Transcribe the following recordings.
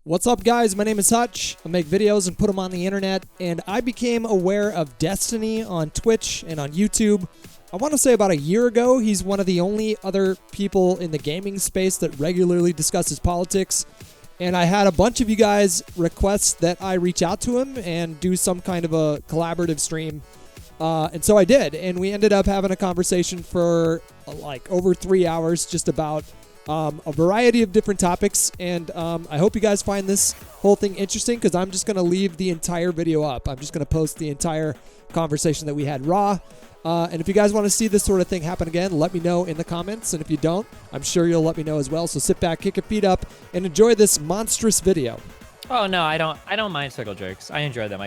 What's up, guys? My name is Hutch. I make videos and put them on the internet, and I became aware of Destiny on Twitch and on YouTube. I want to say about a year ago. He's one of the only other people in the gaming space that regularly discusses politics, and I had a bunch of you guys request that I reach out to him and do some kind of a collaborative stream, and so I did, and we ended up having a conversation for like over 3 hours just about a variety of different topics, and I hope you guys find this whole thing interesting because I'm just going to leave the entire video up. I'm just going to post the entire conversation that we had raw, and if you guys want to see this sort of thing happen again, let me know in the comments, and if you don't, I'm sure you'll let me know as well. So sit back, kick your feet up, and enjoy this monstrous video. Oh no, I don't mind circle jerks. I enjoy them.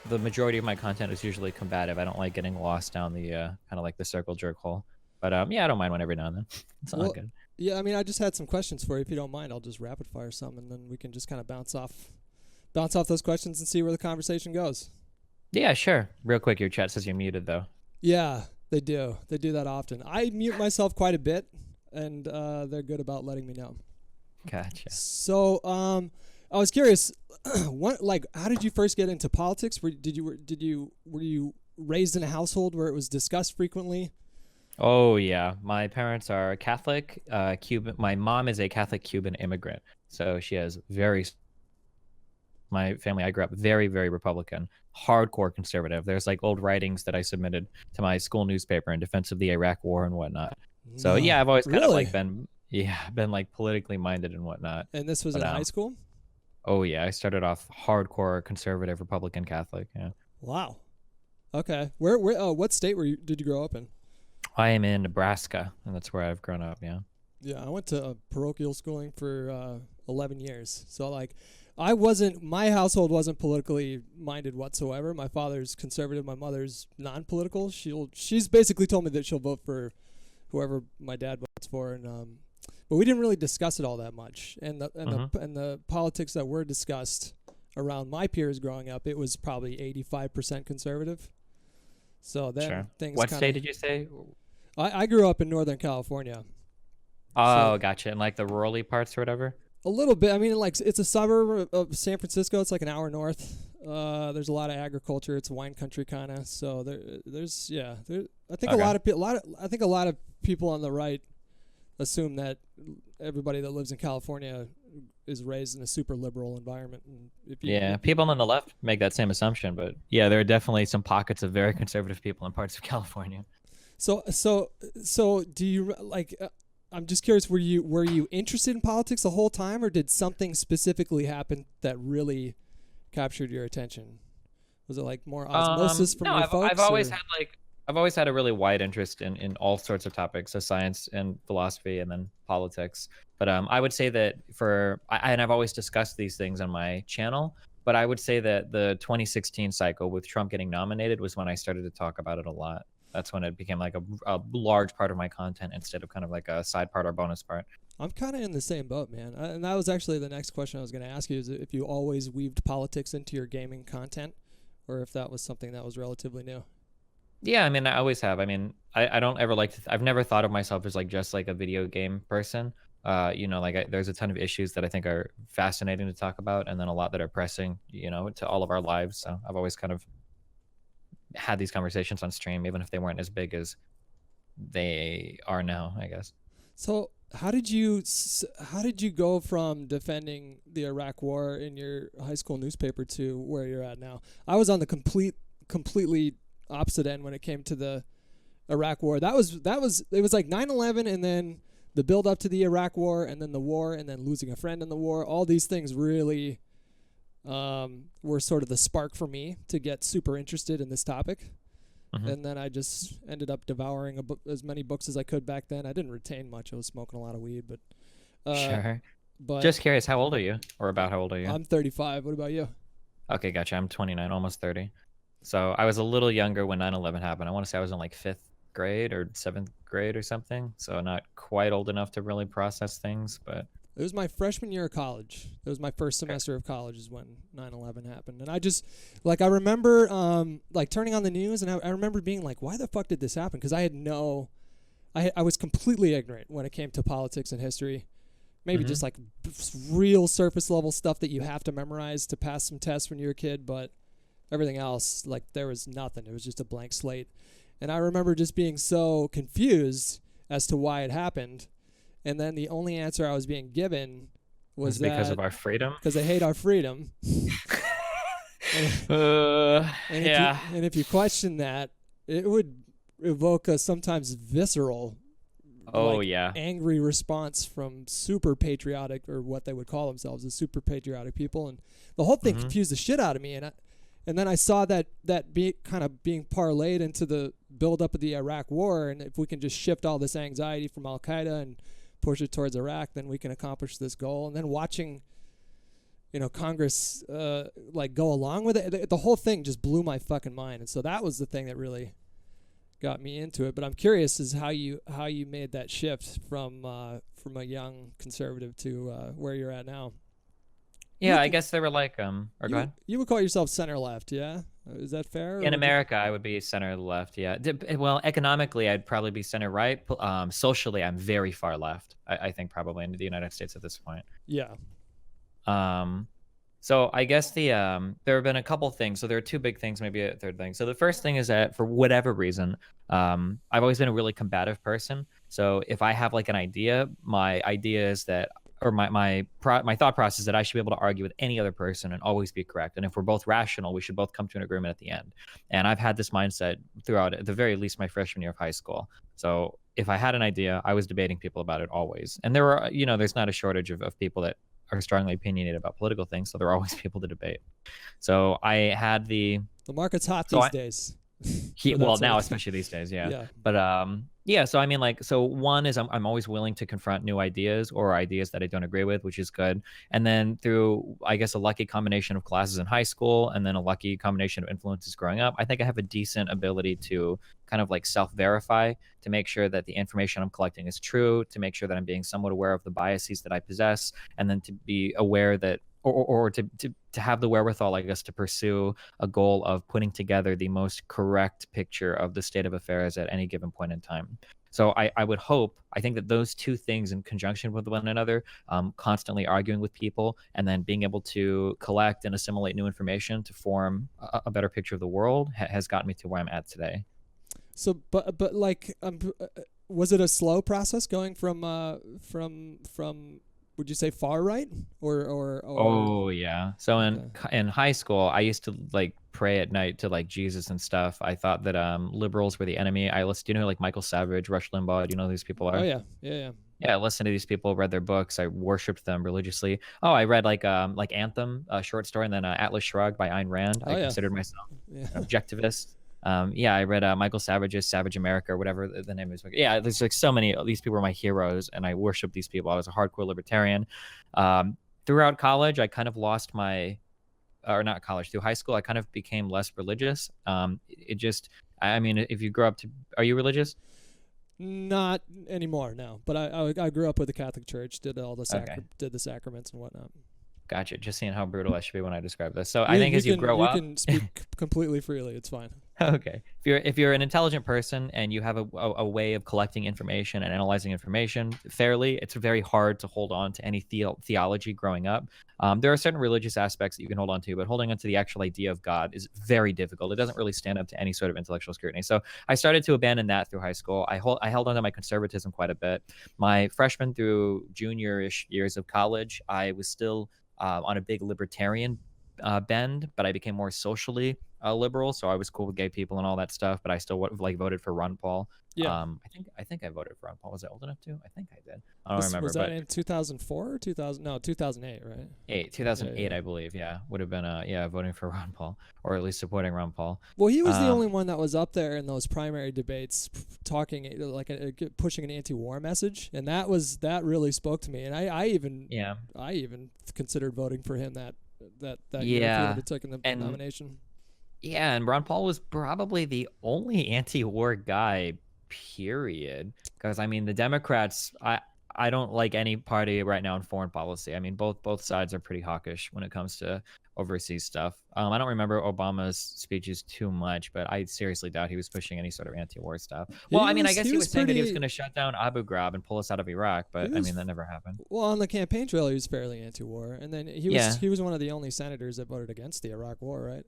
The majority of my content is usually combative. I don't like getting lost down the kind of like the circle jerk hole. But yeah, I don't mind one every now and then. It's all good. Yeah, I mean, I just had some questions for you. If you don't mind, I'll just rapid fire some, and then we can just kind of bounce off those questions and see where the conversation goes. Yeah, sure. Real quick, your chat says you're muted though. Yeah, they do. They do that often. I mute myself quite a bit, and they're good about letting me know. Gotcha. So, I was curious, how did you first get into politics? Were you raised in a household where it was discussed frequently? Oh yeah, my parents are Catholic, Cuban. My mom is a Catholic Cuban immigrant, so she has my family, I grew up very, very Republican, hardcore conservative. There's like old writings that I submitted to my school newspaper in defense of the Iraq War and whatnot. So yeah, I've always kind of like been like politically minded and whatnot. And this was in high school? Oh yeah, I started off hardcore conservative Republican Catholic. Yeah. Wow. Okay. Where what state did you grow up in? I am in Nebraska, and that's where I've grown up, yeah. Yeah, I went to parochial schooling for 11 years. So, my household wasn't politically minded whatsoever. My father's conservative, my mother's non-political. She's basically told me that she'll vote for whoever my dad votes for, and but we didn't really discuss it all that much. And the politics that were discussed around my peers growing up, it was probably 85% conservative. So then things. What state did you say? I grew up in Northern California. Oh, gotcha. And like the rural parts or whatever? A little bit. I mean, like it's a suburb of San Francisco. It's like an hour north. There's a lot of agriculture. It's wine country kind of. So I think a lot of people on the right assume that everybody that lives in California is raised in a super liberal environment. And people on the left make that same assumption, but yeah, there are definitely some pockets of very conservative people in parts of California. So do you I'm just curious, were you interested in politics the whole time, or did something specifically happen that really captured your attention? Was it like more osmosis from your folks? I've always had a really wide interest in all sorts of topics, so science and philosophy and then politics. But I would say that and I've always discussed these things on my channel, but I would say that the 2016 cycle with Trump getting nominated was when I started to talk about it a lot. That's when it became like a large part of my content instead of kind of like a side part or bonus part. I'm kind of in the same boat, man. And that was actually the next question I was going to ask you, is if you always weaved politics into your gaming content, or if that was something that was relatively new. Yeah, I mean, I always have. I mean, I don't ever I've never thought of myself as like just like a video game person. There's a ton of issues that I think are fascinating to talk about, and then a lot that are pressing, to all of our lives. So I've always kind of had these conversations on stream, even if they weren't as big as they are now, I guess. So how did you go from defending the Iraq War in your high school newspaper to where you're at now? I was on the completely opposite end when it came to the Iraq War. It was like 9/11, and then the build up to the Iraq War, and then the war, and then losing a friend in the war. All these things really were sort of the spark for me to get super interested in this topic. Mm-hmm. And then I just ended up devouring as many books as I could back then. I didn't retain much. I was smoking a lot of weed, but sure. But just curious, how old are you, or about how old are you? I'm 35. What about you? Okay, gotcha. I'm 29, almost 30. So I was a little younger when 9/11 happened. I want to say I was in like 5th grade or 7th grade or something. So not quite old enough to really process things, but it was my freshman year of college. It was my first semester of college is when 9/11 happened. And I just, I remember, turning on the news, and I remember being like, why the fuck did this happen? Because I was completely ignorant when it came to politics and history. maybe Mm-hmm. just like real surface level stuff that you have to memorize to pass some tests when you're a kid, but everything else, like there was nothing. It was just a blank slate. And I remember just being so confused as to why it happened. And then the only answer I was being given was It's because that of our freedom. because they hate our freedom. and, Yeah. and if you question that, it would evoke a sometimes visceral, Oh like yeah. angry response from super patriotic, or what they would call themselves as super patriotic people, and the whole thing Mm-hmm. confused the shit out of me. And then I saw that kind of being parlayed into the buildup of the Iraq War, and if we can just shift all this anxiety from Al Qaeda and push it towards Iraq, then we can accomplish this goal. And then watching, Congress like go along with it, the whole thing just blew my fucking mind. And so that was the thing that really got me into it. But I'm curious is how you made that shift from a young conservative to where you're at now. Yeah, I guess they were like or go ahead. You would call yourself center left, yeah? Is that fair? In America, I would be center left. Yeah. Well, economically, I'd probably be center right. Socially, I'm very far left. I think probably in the United States at this point. Yeah. So I guess there have been a couple things. So there are two big things, maybe a third thing. So the first thing is that for whatever reason, I've always been a really combative person. So if I have like an idea, my idea is that, or my thought process is that I should be able to argue with any other person and always be correct. And if we're both rational, we should both come to an agreement at the end. And I've had this mindset throughout, at the very least, my freshman year of high school. So if I had an idea, I was debating people about it always. And there were, there's not a shortage of people that are strongly opinionated about political things, so there are always people to debate. So I had the market's hot these days. Well, now especially these days, yeah. But yeah. So I mean, like, so one is I'm always willing to confront new ideas or ideas that I don't agree with, which is good. And then through, I guess, a lucky combination of classes in high school and then a lucky combination of influences growing up, I think I have a decent ability to kind of like self-verify, to make sure that the information I'm collecting is true, to make sure that I'm being somewhat aware of the biases that I possess, and then to be aware that or to have the wherewithal, I guess, to pursue a goal of putting together the most correct picture of the state of affairs at any given point in time. So I would hope, I think that those two things in conjunction with one another, constantly arguing with people and then being able to collect and assimilate new information to form a better picture of the world has gotten me to where I'm at today. So, but like, was it a slow process going from would you say far right or Oh yeah. So in high school, I used to like pray at night to like Jesus and stuff. I thought that liberals were the enemy. I listened, like Michael Savage, Rush Limbaugh. Do you know who these people are? Oh yeah. Yeah, I listened to these people, read their books. I worshipped them religiously. Oh, I read like Anthem, a short story, and then Atlas Shrugged by Ayn Rand. I considered myself an objectivist. Yeah, I read Michael Savage's Savage America, or whatever the name is. Yeah, there's like so many. These people were my heroes, and I worshiped these people. I was a hardcore libertarian. Throughout college, I kind of lost or not college, through high school, I kind of became less religious. I mean, if you grow up are you religious? Not anymore, no. But I grew up with the Catholic Church, did all the did the sacraments and whatnot. Gotcha. Just seeing how brutal I should be when I describe this. So I think as you grow up, you can speak completely freely. It's fine. Okay. If you're an intelligent person and you have a way of collecting information and analyzing information fairly, it's very hard to hold on to any theology growing up. There are certain religious aspects that you can hold on to, but holding on to the actual idea of God is very difficult. It doesn't really stand up to any sort of intellectual scrutiny. So I started to abandon that through high school. I held on to my conservatism quite a bit. My freshman through junior-ish years of college, I was still on a big libertarian bend, but I became more socially liberal. So I was cool with gay people and all that stuff, but I still voted for Ron Paul. Yeah. I think I voted for Ron Paul. Was I old enough to? I think I did. I don't remember. Was that in 2004 or 2000? No, 2008, right? 2008, I believe. Yeah, would have been voting for Ron Paul, or at least supporting Ron Paul. Well, he was the only one that was up there in those primary debates, talking pushing an anti-war message, and that really spoke to me. And I even considered voting for him that year if he would have taken the nomination. Yeah, and Ron Paul was probably the only anti-war guy, period. Because I mean, the Democrats, I don't like any party right now in foreign policy. I mean, both sides are pretty hawkish when it comes to overseas stuff. I don't remember Obama's speeches too much, but I seriously doubt he was pushing any sort of anti-war stuff. Well, I mean, I guess he was saying that he was going to shut down Abu Ghraib and pull us out of Iraq, but I mean, that never happened. Well, on the campaign trail, he was fairly anti-war, and then he was one of the only senators that voted against the Iraq War, right?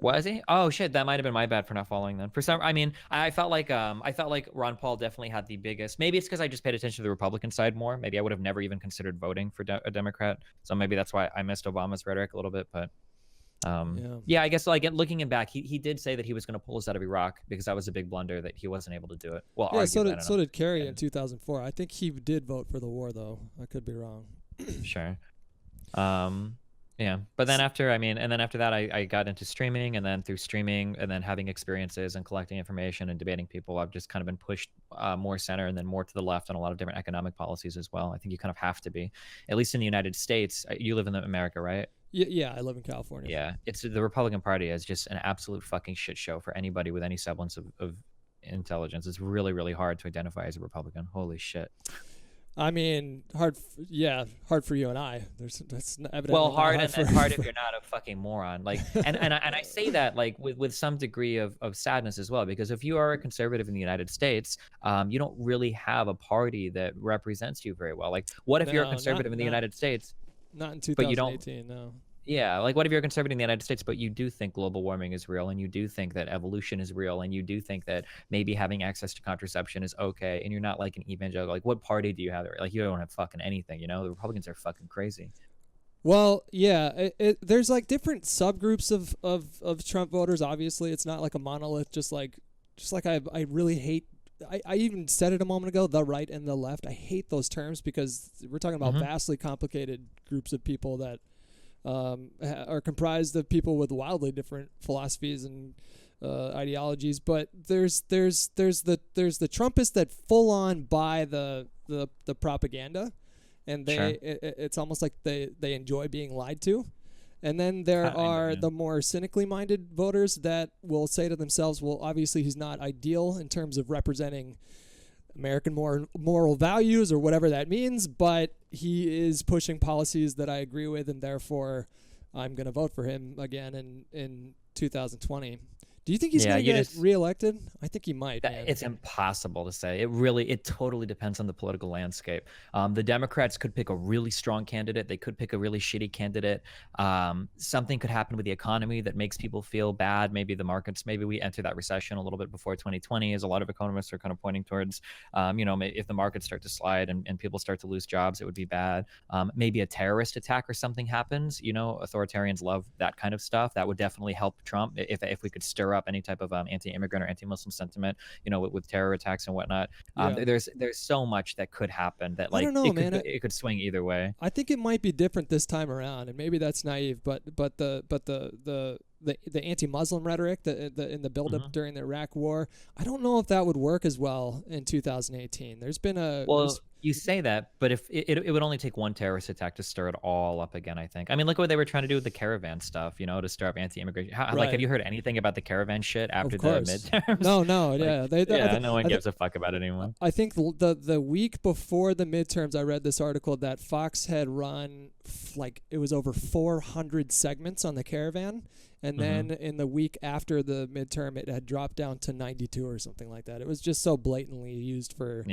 Was he? Oh shit, that might have been my bad for not following then. For some, I mean, I felt like Ron Paul definitely had the biggest. Maybe it's because I just paid attention to the Republican side more. Maybe I would have never even considered voting for a Democrat. So maybe that's why I missed Obama's rhetoric a little bit, but. Yeah, I guess like looking back, he did say that he was going to pull us out of Iraq because that was a big blunder that he wasn't able to do it. Well, yeah, so did Kerry in 2004. I think he did vote for the war, though. I could be wrong. Sure. Yeah, but then after that, I got into streaming, and then through streaming, and then having experiences and collecting information and debating people, I've just kind of been pushed more center and then more to the left on a lot of different economic policies as well. I think you kind of have to be, at least in the United States. You live in America, right? Yeah, I live in California. Yeah, it's the Republican Party is just an absolute fucking shit show for anybody with any semblance of intelligence. It's really, really hard to identify as a Republican. Holy shit. I mean, hard for you and I. That's evidently hard and then hard if you're not a fucking moron. Like, and I say that like with some degree of sadness as well, because if you are a conservative in the United States, you don't really have a party that represents you very well. Like, what if you're a conservative in the United States? Not in 2018, no. Yeah, like what if you're a conservative in the United States, but you do think global warming is real, and you do think that evolution is real, and you do think that maybe having access to contraception is okay, and you're not like an evangelical. Like, what party do you have? Like, you don't have fucking anything, you know? The Republicans are fucking crazy. Well, yeah, there's like different subgroups of Trump voters. Obviously, it's not like a monolith. Just like I really hate. I even said it a moment ago, the right and the left. I hate those terms because we're talking about vastly complicated groups of people that are comprised of people with wildly different philosophies and ideologies. But there's the Trumpists that full on buy the propaganda, and it's almost like they enjoy being lied to. And then there are the more cynically minded voters that will say to themselves, well, obviously he's not ideal in terms of representing American moral values or whatever that means, but he is pushing policies that I agree with, and therefore I'm going to vote for him again in 2020. Do you think he's going to get reelected? I think he might. It's impossible to say. It totally depends on the political landscape. The Democrats could pick a really strong candidate. They could pick a really shitty candidate. Something could happen with the economy that makes people feel bad. Maybe the markets, maybe we enter that recession a little bit before 2020, as a lot of economists are kind of pointing towards. If the markets start to slide and people start to lose jobs, it would be bad. Maybe a terrorist attack or something happens. Authoritarians love that kind of stuff. That would definitely help Trump if we could stir up any type of anti-immigrant or anti-Muslim sentiment, with terror attacks and whatnot. There's so much that could happen that, like, I don't know, it could swing either way. I think it might be different this time around, and maybe that's naive, but the anti-Muslim rhetoric in the buildup during the Iraq War, I don't know if that would work as well in 2018. There's been you say that, but if it would only take one terrorist attack to stir it all up again, I think. I mean, look what they were trying to do with the caravan stuff, to stir up anti-immigration. Like, have you heard anything about the caravan shit after the midterms? No, no one gives a fuck about it anymore. I think the week before the midterms, I read this article that Fox had run, like, it was over 400 segments on the caravan, and then in the week after the midterm, it had dropped down to 92 or something like that. It was just so blatantly used for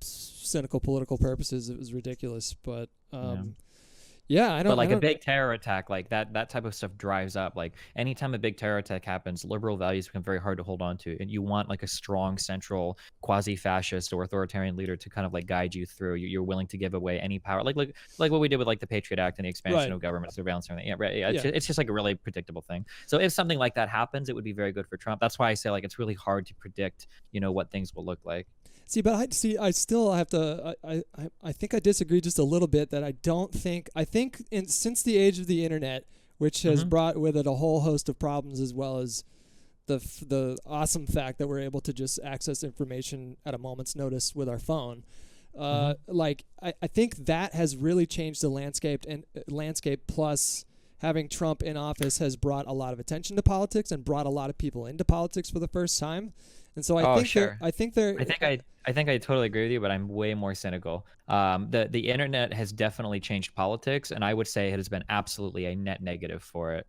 cynical political purposes. It was ridiculous, but I don't. But a big terror attack, like that type of stuff drives up. Like, anytime a big terror attack happens, liberal values become very hard to hold on to, and you want like a strong central quasi-fascist or authoritarian leader to kind of like guide you through. You're willing to give away any power, like what we did with like the Patriot Act and the expansion of government surveillance and everything. It's just like a really predictable thing. So if something like that happens, it would be very good for Trump. That's why I say, like, it's really hard to predict, what things will look like. I still have to. I think I disagree just a little bit. That I think since the age of the internet, which has brought with it a whole host of problems, as well as the awesome fact that we're able to just access information at a moment's notice with our phone. I think that has really changed the landscape. Plus, having Trump in office has brought a lot of attention to politics and brought a lot of people into politics for the first time. And so Oh, sure. I think they're I think I totally agree with you, but I'm way more cynical. The internet has definitely changed politics, and I would say it has been absolutely a net negative for it.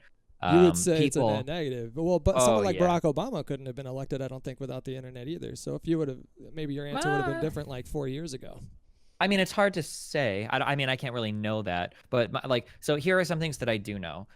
you would say it's a net People, negative. Well, but oh someone like yeah. Barack Obama couldn't have been elected, I don't think, without the internet either. So if you would have, maybe your answer would have been Uh, different like 4 years ago. I mean, it's hard to say. I mean, I can't really know that, but like, so here are some things that I do know.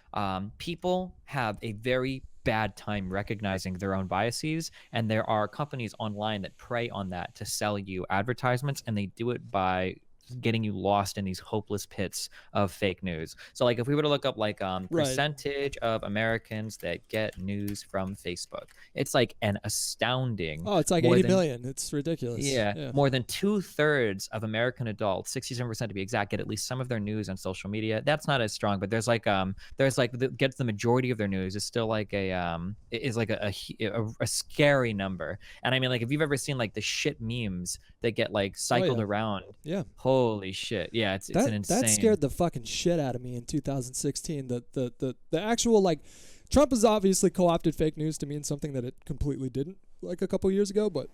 People have a very bad time recognizing their own biases, and there are companies online that prey on that to sell you advertisements, and they do it by getting you lost in these hopeless pits of fake news. So like if we were to look up like Right. percentage of Americans that get news from Facebook, it's like an astounding Oh, it's like more 80 than million. It's ridiculous. yeah, Yeah. more than 2/3 of American adults, 67% to be exact, get at least some of their news on social media. That's not as strong, but there's like gets the majority of their news is still like is like a scary number. And I mean, like if you've ever seen like the shit memes that get like cycled yeah. around, Yeah. holy shit, yeah, it's an insane. That scared the fucking shit out of me in 2016. The actual like Trump has obviously co-opted fake news to mean something that it completely didn't like a couple years ago, but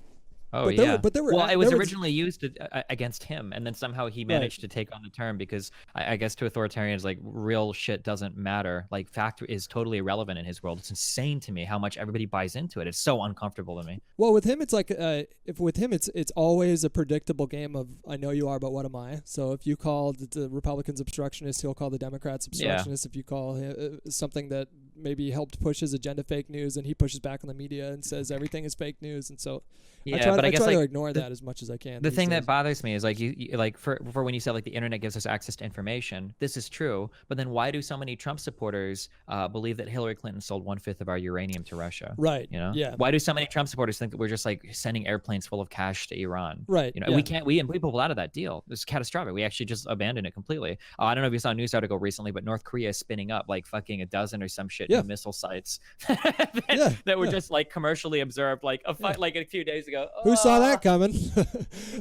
Oh but yeah. there were Well, it was there was originally used against him, and then somehow he managed to take on the term because I guess to authoritarians, like real shit doesn't matter. Like fact is totally irrelevant in his world. It's insane to me how much everybody buys into it. It's so uncomfortable to me. well with him it's like if with him it's always a predictable game of I know you are, but what am I? So if you call the Republicans obstructionists, he'll call the Democrats obstructionists. If you call him, something that maybe helped push his agenda fake news, and he pushes back on the media and says everything is fake news, and so Yeah, I guess try like to ignore that as much as I can. the these thing days. that bothers me is like you like for when you said like the internet gives us access to information. This is true, but then why do so many Trump supporters believe that Hillary Clinton sold 1/5 of our uranium to Russia? Right. You know, Yeah. why do so many Trump supporters think that we're just like sending airplanes full of cash to Iran? Right. You know, Yeah. we pulled out of that deal. It's catastrophic. We actually just abandoned it completely. I don't know if you saw a news article recently, but North Korea is spinning up like fucking a dozen or some shit Yeah. new missile sites Yeah, that were yeah. just like commercially observed like like a few days ago. Who saw that coming?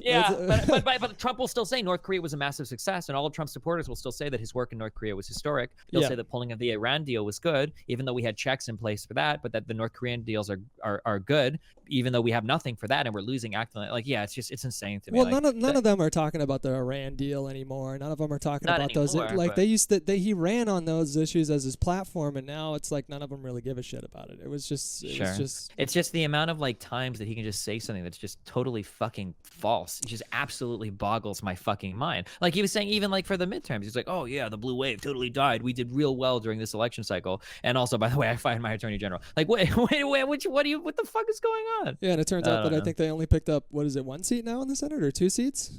Yeah, That's- but Trump will still say North Korea was a massive success, and all of Trump's supporters will still say that his work in North Korea was historic. They'll Yeah. say that pulling of the Iran deal was good, even though we had checks in place for that, but that the North Korean deals are good, even though we have nothing for that, and we're losing acting like yeah, it's insane to me. Well, like, none of them are talking about the Iran deal anymore. None of them are talking Not about those. anymore, Like but- they used to, he ran on those issues as his platform, and now it's like none of them really give a shit about it. It was just, Sure. It's just the amount of like times that he can just say something that's just totally fucking false. It just absolutely boggles my fucking mind. Like he was saying, even like for the midterms, he's like, "Oh yeah, the blue wave totally died. We did real well during this election cycle." And also, by the way, I fired my attorney general. Like, what the fuck is going on? Yeah, and it turns out that don't I know. think they only picked up what is it, one seat now in the Senate or 2 seats?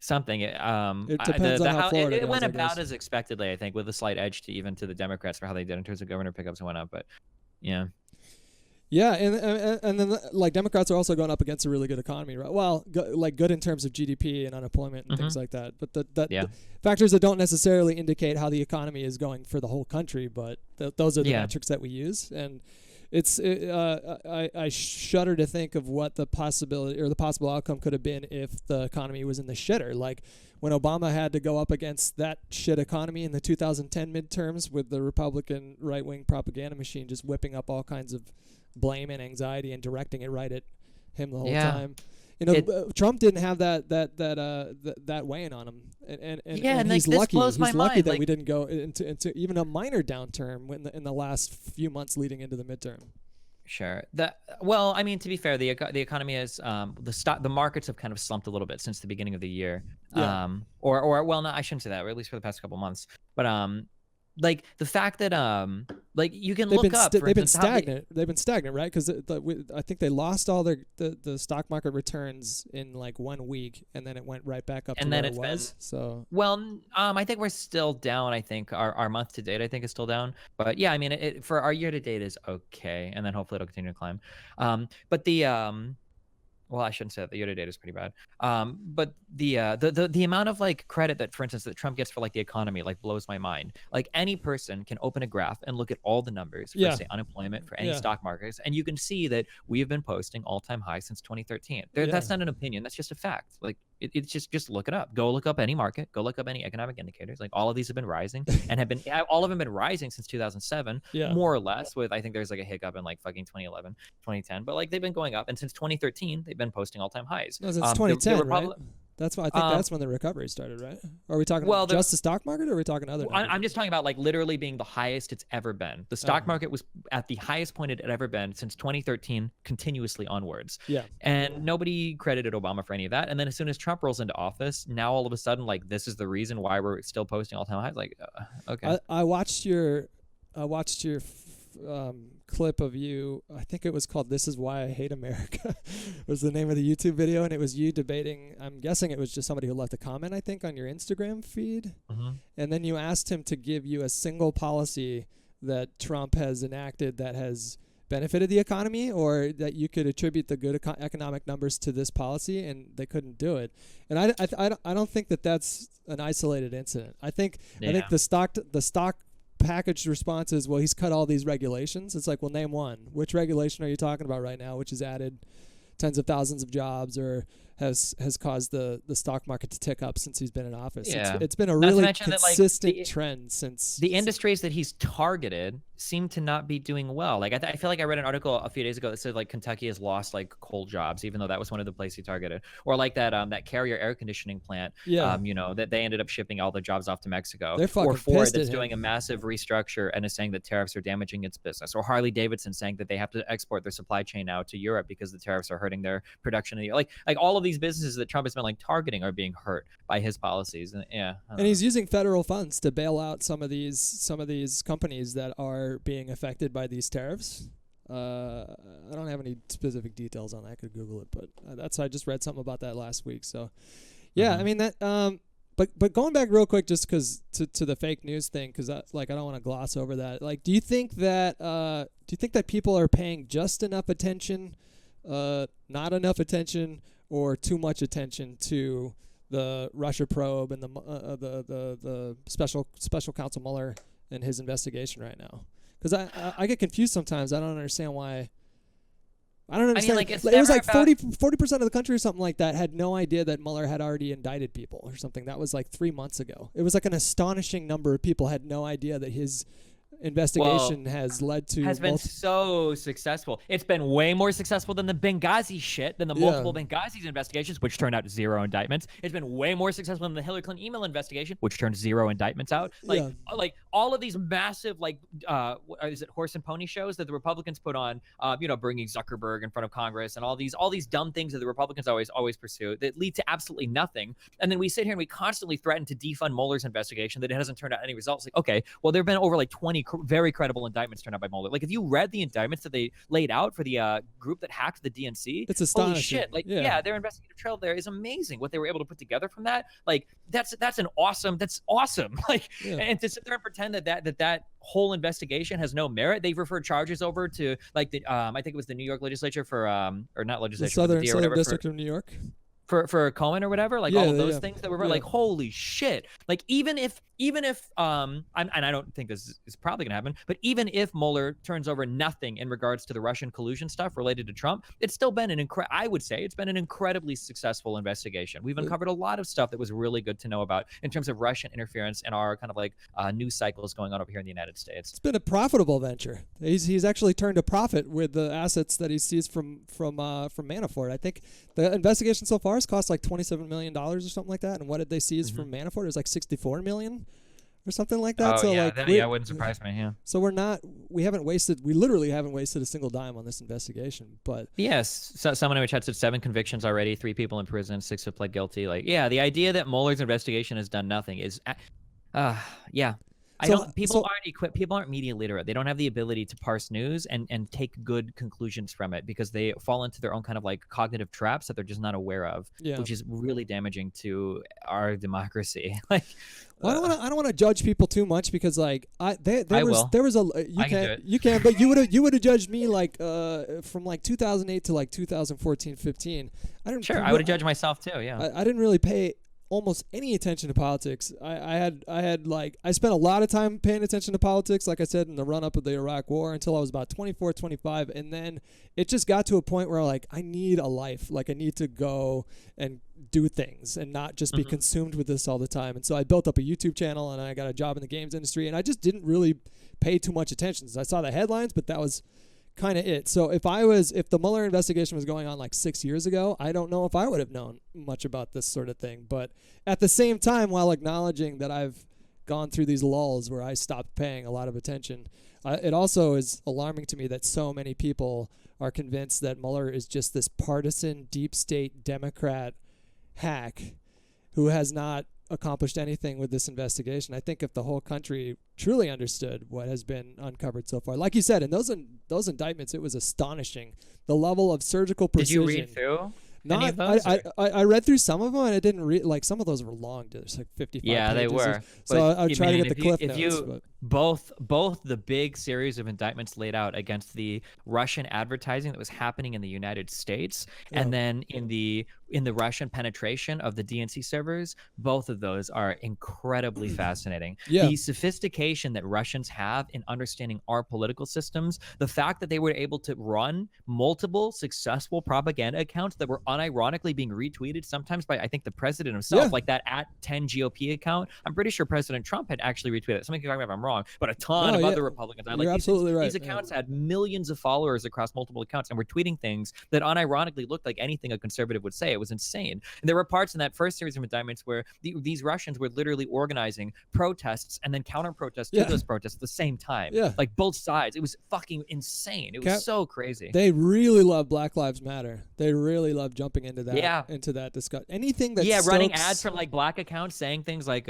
Something. It depends on how Florida it goes, went I about guess. as expectedly, I think, with a slight edge to even to the Democrats for how they did in terms of governor pickups and whatnot. But yeah. Yeah, and then like Democrats are also going up against a really good economy, right? Well, like good in terms of GDP and unemployment and things like that. But Yeah. the factors that don't necessarily indicate how the economy is going for the whole country, but those are the Yeah. metrics that we use. And I shudder to think of what the possibility or the possible outcome could have been if the economy was in the shitter. Like when Obama had to go up against that shit economy in the 2010 midterms with the Republican right-wing propaganda machine just whipping up all kinds of blame and anxiety and directing it right at him the whole Yeah. time. You know, Trump didn't have that weighing on him, and Yeah, and, like, he's this lucky. blows He's my lucky mind, that like- we didn't go into even a minor downturn in the last few months leading into the midterm. Sure. Well, I mean, to be fair, the economy is the markets have kind of slumped a little bit since the beginning of the year. Yeah. Or well, no, I shouldn't say that, or at least for the past couple months. But like the fact that like you can look up. For They've been instance, how the- stagnant. They've been stagnant, right? Because I think they lost all the stock market returns in like 1 week, and then it went right back up to And then where it's it was. So Well, I think we're still down. I think our month to date, I think, is still down. But yeah, I mean, for our year to date is okay, and then hopefully it'll continue to climb. But the well, I shouldn't say that. The year to date is pretty bad. But the amount of like credit that, for instance, that Trump gets for like the economy like blows my mind. Like any person can open a graph and look at all the numbers for Yeah. say unemployment for any Yeah. stock markets, and you can see that we have been posting all-time highs since 2013. That's not an opinion. That's just a fact. Like It's just look it up. Go look up any market. Go look up any economic indicators. Like all of these have been rising and have been all of them been rising since 2007, more or less. With I think there's like a hiccup in like fucking 2011, 2010, but like they've been going up, and since 2013 they've been posting all-time highs. No, since 2010, right? That's why I think that's when the recovery started, right? Or are we talking about just the stock market, or are we talking other? I'm just talking about like literally being the highest it's ever been. The stock market was at the highest point it had ever been since 2013, continuously onwards. Yeah. And nobody credited Obama for any of that. And then as soon as Trump rolls into office, now all of a sudden, like this is the reason why we're still posting all-time highs. Like, okay. I watched your clip of you. I think it was called "This Is Why I Hate America." was the name of the YouTube video, and it was you debating. I'm guessing it was just somebody who left a comment, I think, on your Instagram feed, and then you asked him to give you a single policy that Trump has enacted that has benefited the economy, or that you could attribute the good economic numbers to this policy, and they couldn't do it. And I don't think that that's an isolated incident. I think the stock packaged response is, well, he's cut all these regulations. It's like, well, name one. Which regulation are you talking about right now, which has added tens of thousands of jobs or has caused the stock market to tick up since he's been in office? It's been a really consistent trend since. The industries that he's targeted seem to not be doing well. Like I feel like I read an article a few days ago that said like Kentucky has lost like coal jobs, even though that was one of the places he targeted. Or like that Carrier air conditioning plant, that they ended up shipping all the jobs off to Mexico. They're fucking or Ford pissed that's at doing him. a massive restructure and is saying that tariffs are damaging its business. Or Harley Davidson saying that they have to export their supply chain now to Europe because the tariffs are hurting their production. Like all of these businesses that Trump has been like targeting are being hurt by his policies. And he's using federal funds to bail out some of these companies that are being affected by these tariffs. I don't have any specific details on that. I could Google it, but I just read something about that last week. So I mean that but going back real quick, just because to the fake news thing, because I don't want to gloss over that. Like, do you think that people are paying just enough attention, not enough attention, or too much attention to the Russia probe and the special counsel Mueller and his investigation right now? Because I get confused sometimes. I don't understand why. I don't understand. I mean, like, it was like 40% of the country or something like that had no idea that Mueller had already indicted people or something. That was like 3 months ago. It was like an astonishing number of people had no idea that his investigation has been so successful. It's been way more successful than the Benghazi shit, than the multiple Benghazi investigations, which turned out 0 indictments. It's been way more successful than the Hillary Clinton email investigation, which turned 0 indictments out. Like all of these massive is it horse and pony shows that the Republicans put on, bringing Zuckerberg in front of Congress and all these dumb things that the Republicans always pursue that lead to absolutely nothing. And then we sit here and we constantly threaten to defund Mueller's investigation that it hasn't turned out any results. Like, okay, well, there have been over like 20 very credible indictments turned out by Mueller. Like, if you read the indictments that they laid out for the group that hacked the DNC, it's astonishing. Holy shit! Like, their investigative trail there is amazing. What they were able to put together from that, like, that's awesome. Like, and to sit there and pretend that whole investigation has no merit. They've referred charges over to like the I think it was the New York legislature for or not legislature, the Southern District of New York. For Cohen or whatever, like all of those things that were like, holy shit. Like, even if and I don't think this is probably gonna happen, but even if Mueller turns over nothing in regards to the Russian collusion stuff related to Trump, it's still been I would say it's been an incredibly successful investigation. We've uncovered a lot of stuff that was really good to know about in terms of Russian interference in our kind of like news cycles going on over here in the United States. It's been a profitable venture. He's actually turned a profit with the assets that he seized from Manafort. I think the investigation so far has cost like $27 million or something like that. And what did they seize from Manafort? It was like $64 million or something like that. It wouldn't surprise me. Yeah. So we literally haven't wasted a single dime on this investigation. But yes, so someone which had 7 convictions already, 3 people in prison, 6 have pled guilty. Like, the idea that Mueller's investigation has done nothing is, People aren't equipped. People aren't media literate. They don't have the ability to parse news and take good conclusions from it because they fall into their own kind of like cognitive traps that they're just not aware of, which is really damaging to our democracy. Like, I don't want to judge people too much because like you can, but you would have judged me like from like 2008 to like 2014, 15. I would have judged myself too. Yeah, I didn't really pay almost any attention to politics. I spent a lot of time paying attention to politics, like I said, in the run up of the Iraq War until I was about 24, 25. And then it just got to a point where like, I need a life. Like I need to go and do things and not just be consumed with this all the time. And so I built up a YouTube channel and I got a job in the games industry, and I just didn't really pay too much attention. So I saw the headlines, but that was kind of it. So if the Mueller investigation was going on like 6 years ago, I don't know if I would have known much about this sort of thing. But at the same time, while acknowledging that I've gone through these lulls where I stopped paying a lot of attention, it also is alarming to me that so many people are convinced that Mueller is just this partisan deep state Democrat hack who has not accomplished anything with this investigation. I think if the whole country truly understood what has been uncovered so far, like you said, in those indictments, it was astonishing. The level of surgical precision. Did you read through? Any of those, I read through some of them, and I didn't read, like, some of those were long. There's like 55 yeah, pages. they were. So I'll try to get the cliff notes. Both the big series of indictments laid out against the Russian advertising that was happening in the United States, and then in the Russian penetration of the DNC servers, both of those are incredibly fascinating. Yeah. The sophistication that Russians have in understanding our political systems, the fact that they were able to run multiple successful propaganda accounts that were unironically being retweeted, sometimes by, I think, the president himself, like that @10GOP account. I'm pretty sure President Trump had actually retweeted it. Somebody can correct me if I'm wrong, but a ton of other Republicans. You're absolutely right. These accounts had millions of followers across multiple accounts and were tweeting things that unironically looked like anything a conservative would say. It was insane. And there were parts in that first series of indictments where these Russians were literally organizing protests and then counter-protests to those protests at the same time. Yeah. Like both sides. It was fucking insane. It was so crazy. They really love Black Lives Matter. They really love jumping into that into that discussion. Anything that running ads from like black accounts saying things like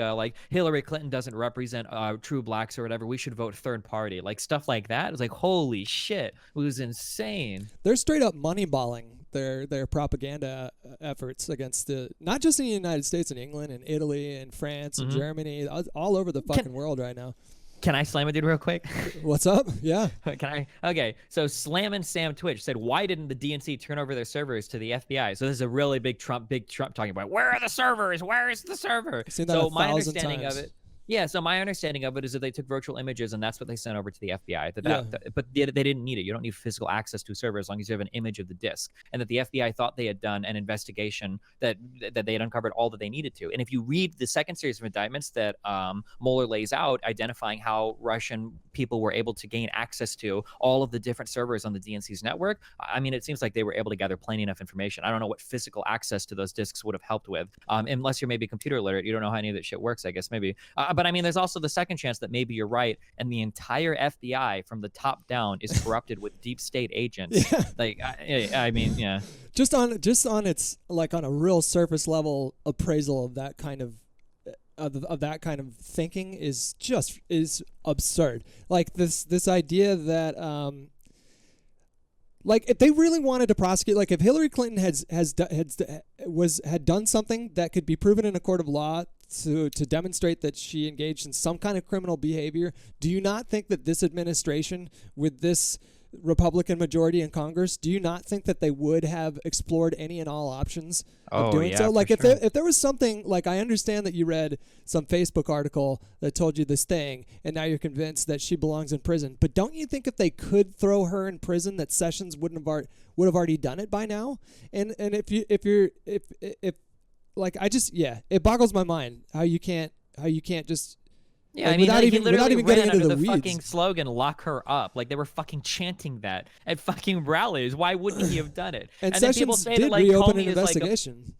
Hillary Clinton doesn't represent true blacks or whatever. We should vote third party. Like stuff like that. It was like, holy shit. It was insane. They're straight up moneyballing their propaganda efforts against not just in the United States and England and Italy and France and Germany, all over the fucking world right now. Can I slam a dude real quick? What's up? Yeah. Can I? Okay. So Slammin' Sam Twitch said, why didn't the DNC turn over their servers to the FBI? So this is a really big Trump talking about, where are the servers? Where is the server? So my understanding of it. Yeah, so my understanding of it is that they took virtual images and that's what they sent over to the FBI. But they didn't need it. You don't need physical access to a server as long as you have an image of the disk. And that the FBI thought they had done an investigation that they had uncovered all that they needed to. And if you read the second series of indictments that Mueller lays out, identifying how Russian people were able to gain access to all of the different servers on the DNC's network, I mean, it seems like they were able to gather plenty enough information. I don't know what physical access to those disks would have helped with. Unless you're maybe computer literate, you don't know how any of that shit works, I guess, maybe. But I mean, there's also the second chance that maybe you're right, and the entire FBI from the top down is corrupted with deep state agents. Yeah. Like, I mean, yeah. Just on its, like, on a real surface level appraisal of that kind of thinking is absurd. Like this idea that like if they really wanted to prosecute, like if Hillary Clinton had done something that could be proven in a court of law to demonstrate that she engaged in some kind of criminal behavior, do you not think that this administration, with this Republican majority in Congress, do you not think that they would have explored any and all options of doing so? Like if there was something, like, I understand that you read some Facebook article that told you this thing and now you're convinced that she belongs in prison, but don't you think if they could throw her in prison that Sessions would have already done it by now? And if like, I just, it boggles my mind how you can't just. Yeah, like, I mean, without even getting into the weeds. Fucking slogan, lock her up. Like, they were fucking chanting that at fucking rallies. Why wouldn't he have done it? And Sessions people say did that, like, reopen an investigation.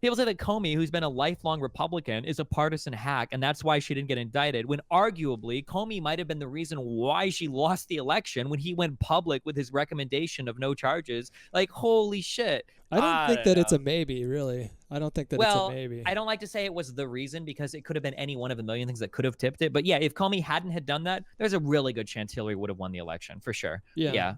People say that Comey, who's been a lifelong Republican, is a partisan hack, and that's why she didn't get indicted, when arguably Comey might have been the reason why she lost the election when he went public with his recommendation of no charges. Like, holy shit. I don't think that it's a maybe, really. I don't think that it's a maybe. I don't like to say it was the reason, because it could have been any one of a million things that could have tipped it. But yeah, if Comey hadn't had done that, there's a really good chance Hillary would have won the election, for sure. Yeah.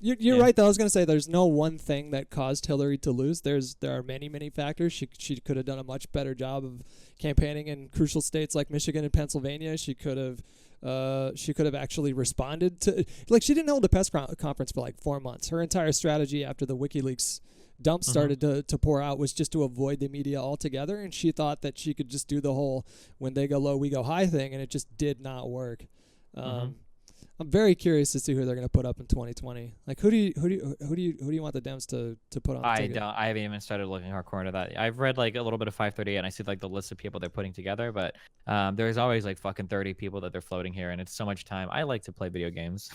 You're right, though. I was going to say there's no one thing that caused Hillary to lose. There are many, many factors. She could have done a much better job of campaigning in crucial states like Michigan and Pennsylvania. She could have actually responded to, like, she didn't hold a press conference for like 4 months. Her entire strategy after the WikiLeaks dumps started to pour out was just to avoid the media altogether, and she thought that she could just do the whole when they go low we go high thing, and it just did not work. I'm very curious to see who they're going to put up in 2020. Like, who do you want the Dems to put on the ticket? I haven't even started looking hardcore into that. I've read like a little bit of 538, and I see like the list of people they're putting together, but there's always like fucking 30 people that they're floating here, and it's so much time. I like to play video games.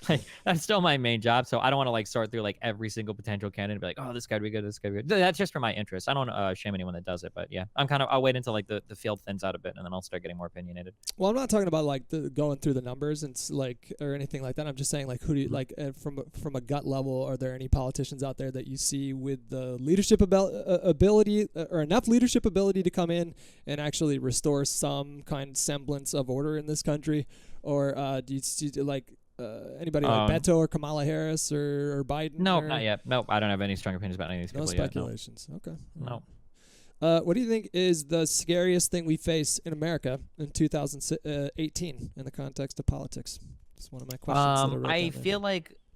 Like, that's still my main job, so I don't want to like sort through like every single potential candidate and be like, oh, this guy'd be good, this guy'd be good. That's just for my interest. I don't shame anyone that does it, but yeah, I'll wait until like the field thins out a bit, and then I'll start getting more opinionated. Well, I'm not talking about like going through the numbers and like or anything like that. I'm just saying, like, who do you like from a gut level? Are there any politicians out there that you see with the leadership ability or enough leadership ability to come in and actually restore some kind of semblance of order in this country? Or do you see like anybody like Beto or Kamala Harris or Biden? No, not yet. No, I don't have any strong opinions about any of these people yet. No speculations. Okay. No. What do you think is the scariest thing we face in America in 2018 in the context of politics? It's one of my questions.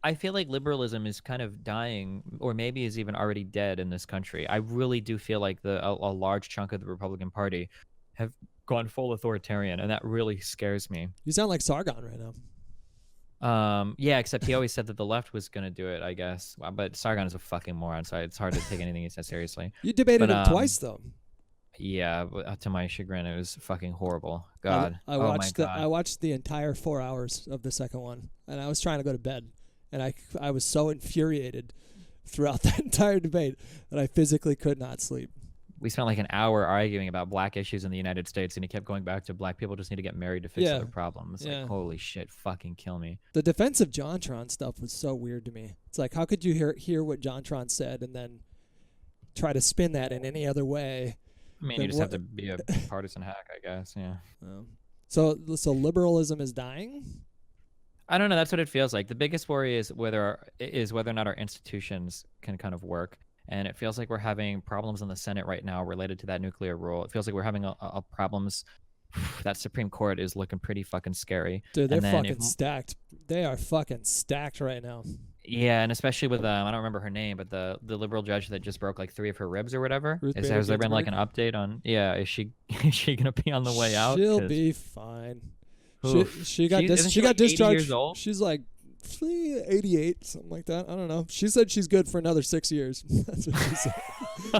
I feel like liberalism is kind of dying, or maybe is even already dead in this country. I really do feel like a large chunk of the Republican Party have gone full authoritarian, and that really scares me. You sound like Sargon right now. Yeah, except he always said that the left was going to do it, I guess. But Sargon is a fucking moron, so it's hard to take anything he says seriously. You debated him twice, though. Yeah, but to my chagrin, it was fucking horrible. God. I watched the entire 4 hours of the second one, and I was trying to go to bed, and I was so infuriated throughout that entire debate that I physically could not sleep. We spent like an hour arguing about black issues in the United States, and he kept going back to black people just need to get married to fix other problems. Like, holy shit, fucking kill me. The defense of JonTron stuff was so weird to me. It's like, how could you hear what JonTron said and then try to spin that in any other way? I mean, you just have to be a partisan hack, I guess. Yeah. So liberalism is dying? I don't know. That's what it feels like. The biggest worry is whether or not our institutions can kind of work. And it feels like we're having problems in the Senate right now related to that nuclear rule. It feels like we're having a problems. That Supreme Court is looking pretty fucking scary. Dude, they're fucking stacked. They are fucking stacked right now. Yeah, and especially with I don't remember her name, but the liberal judge that just broke like 3 of her ribs or whatever. Has there been like an update on? Yeah, is she gonna be on the way out? She'll be fine. She got discharged. Years old? She's like 88, something like that. I don't know. She said she's good for another 6 years. That's what she said.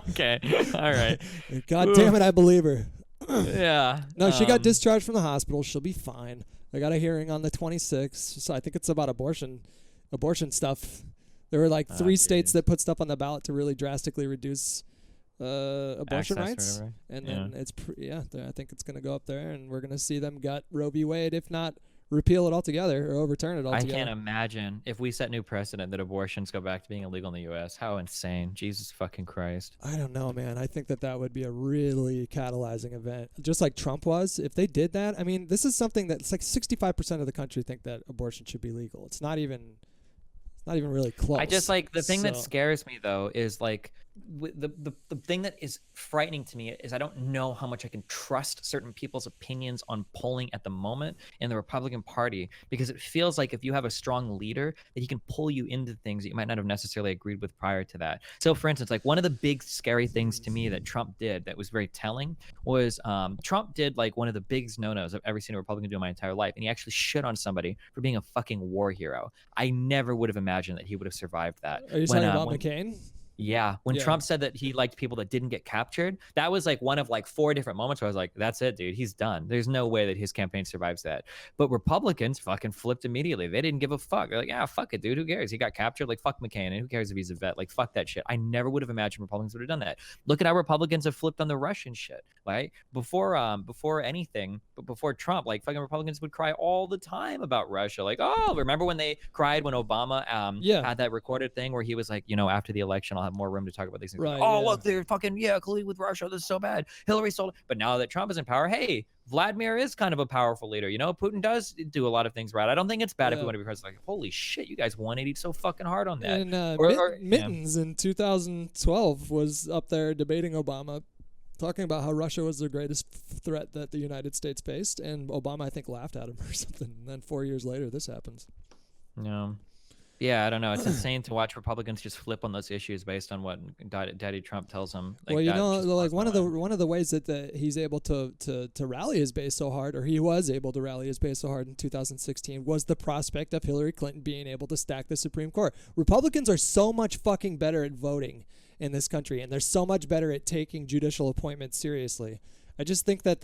Okay, all right. God damn it, I believe her. Yeah. No, she got discharged from the hospital. She'll be fine. I got a hearing on the 26th, so I think it's about abortion stuff. There were like 3 states that put stuff on the ballot to really drastically reduce abortion rights, and then I think it's going to go up there, and we're going to see them gut Roe v. Wade, if not repeal it altogether or overturn it altogether. I can't imagine if we set new precedent that abortions go back to being illegal in the U.S. How insane. Jesus fucking Christ. I don't know, man. I think that would be a really catalyzing event, just like Trump was. If they did that, I mean, this is something that's like 65% of the country think that abortion should be legal. It's not even really close. I just like the thing that scares me though is like the thing that is frightening to me is I don't know how much I can trust certain people's opinions on polling at the moment in the Republican Party, because it feels like if you have a strong leader that he can pull you into things that you might not have necessarily agreed with prior to that. So for instance, like one of the big scary things to me that Trump did that was very telling was Trump did like one of the biggest no-nos I've ever seen a Republican do in my entire life, and he actually shit on somebody for being a fucking war hero. I never would have imagined that he would have survived that. Are you talking about McCain? Yeah, when Trump said that he liked people that didn't get captured, that was like one of like 4 different moments where I was like, that's it, dude, he's done. There's no way that his campaign survives that. But Republicans fucking flipped immediately. They didn't give a fuck. They're like, yeah, fuck it, dude, who cares? He got captured, like fuck McCain, and who cares if he's a vet? Like fuck that shit. I never would have imagined Republicans would have done that. Look at how Republicans have flipped on the Russian shit, right? Before anything, but before Trump, like fucking Republicans would cry all the time about Russia. Like, oh, remember when they cried when Obama had that recorded thing where he was like, after the election, I'll have more room to talk about these things. Right, look, they're fucking colluding with Russia. This is so bad. Hillary sold it. But now that Trump is in power, hey, Vladimir is kind of a powerful leader. Putin does do a lot of things right. I don't think it's bad if we want to be president. Like, holy shit, you guys 180'd so fucking hard on that. And Mittens in 2012 was up there debating Obama, talking about how Russia was the greatest threat that the United States faced, and Obama, I think, laughed at him or something. And then 4 years later, this happens. No. Yeah, I don't know. It's insane to watch Republicans just flip on those issues based on what Daddy Trump tells them. Like, Well, that just like blows my mind. one of the ways that he's able to rally his base so hard, or he was able to rally his base so hard in 2016, was the prospect of Hillary Clinton being able to stack the Supreme Court. Republicans are so much fucking better at voting in this country, and they're so much better at taking judicial appointments seriously. I just think that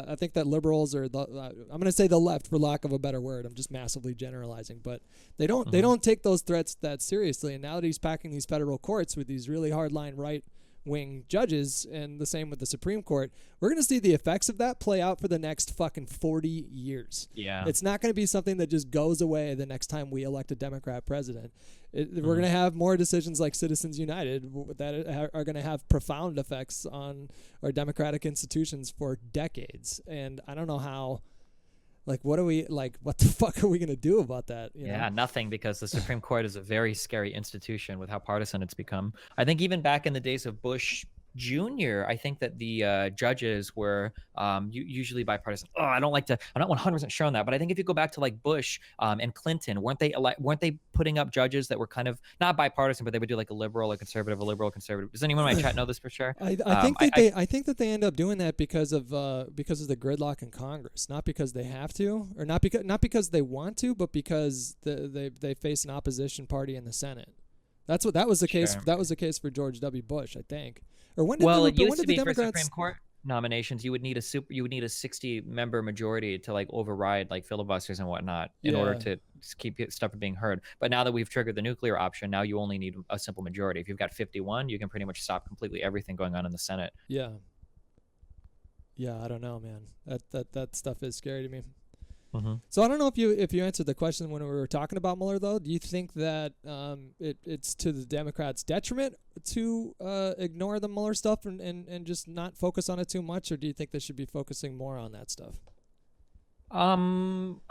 I think that liberals, or I'm going to say the left for lack of a better word. I'm just massively generalizing, but they don't take those threats that seriously. And now that he's packing these federal courts with these really hardline right-wing judges, and the same with the Supreme Court, we're going to see the effects of that play out for the next fucking 40 years. Yeah. It's not going to be something that just goes away the next time we elect a Democrat president. We're going to have more decisions like Citizens United that are going to have profound effects on our democratic institutions for decades. And I don't know how, like, what the fuck are we going to do about that? You know? Nothing, because the Supreme Court is a very scary institution with how partisan it's become. I think even back in the days of Bush Jr., I think that the judges were usually bipartisan. I'm not 100% sure on that, but I think if you go back to like Bush and Clinton, weren't they putting up judges that were kind of not bipartisan, but they would do like a liberal, a conservative, a liberal, conservative? Does anyone in my chat know this for sure? I think that they end up doing that because of the gridlock in Congress, not because they have to, or not because they want to, but because they face an opposition party in the Senate. That was the case. That was the case for George W. Bush, I think. Or when did it used to be Democrats... for Supreme Court nominations, you would need a 60-member majority to like override like filibusters and whatnot in order to keep stuff from being heard. But now that we've triggered the nuclear option, now you only need a simple majority. If you've got 51, you can pretty much stop completely everything going on in the Senate. Yeah, I don't know, man. That stuff is scary to me. Mm-hmm. So I don't know if you answered the question when we were talking about Mueller, though. Do you think that it's to the Democrats' detriment to ignore the Mueller stuff and just not focus on it too much, or do you think they should be focusing more on that stuff? I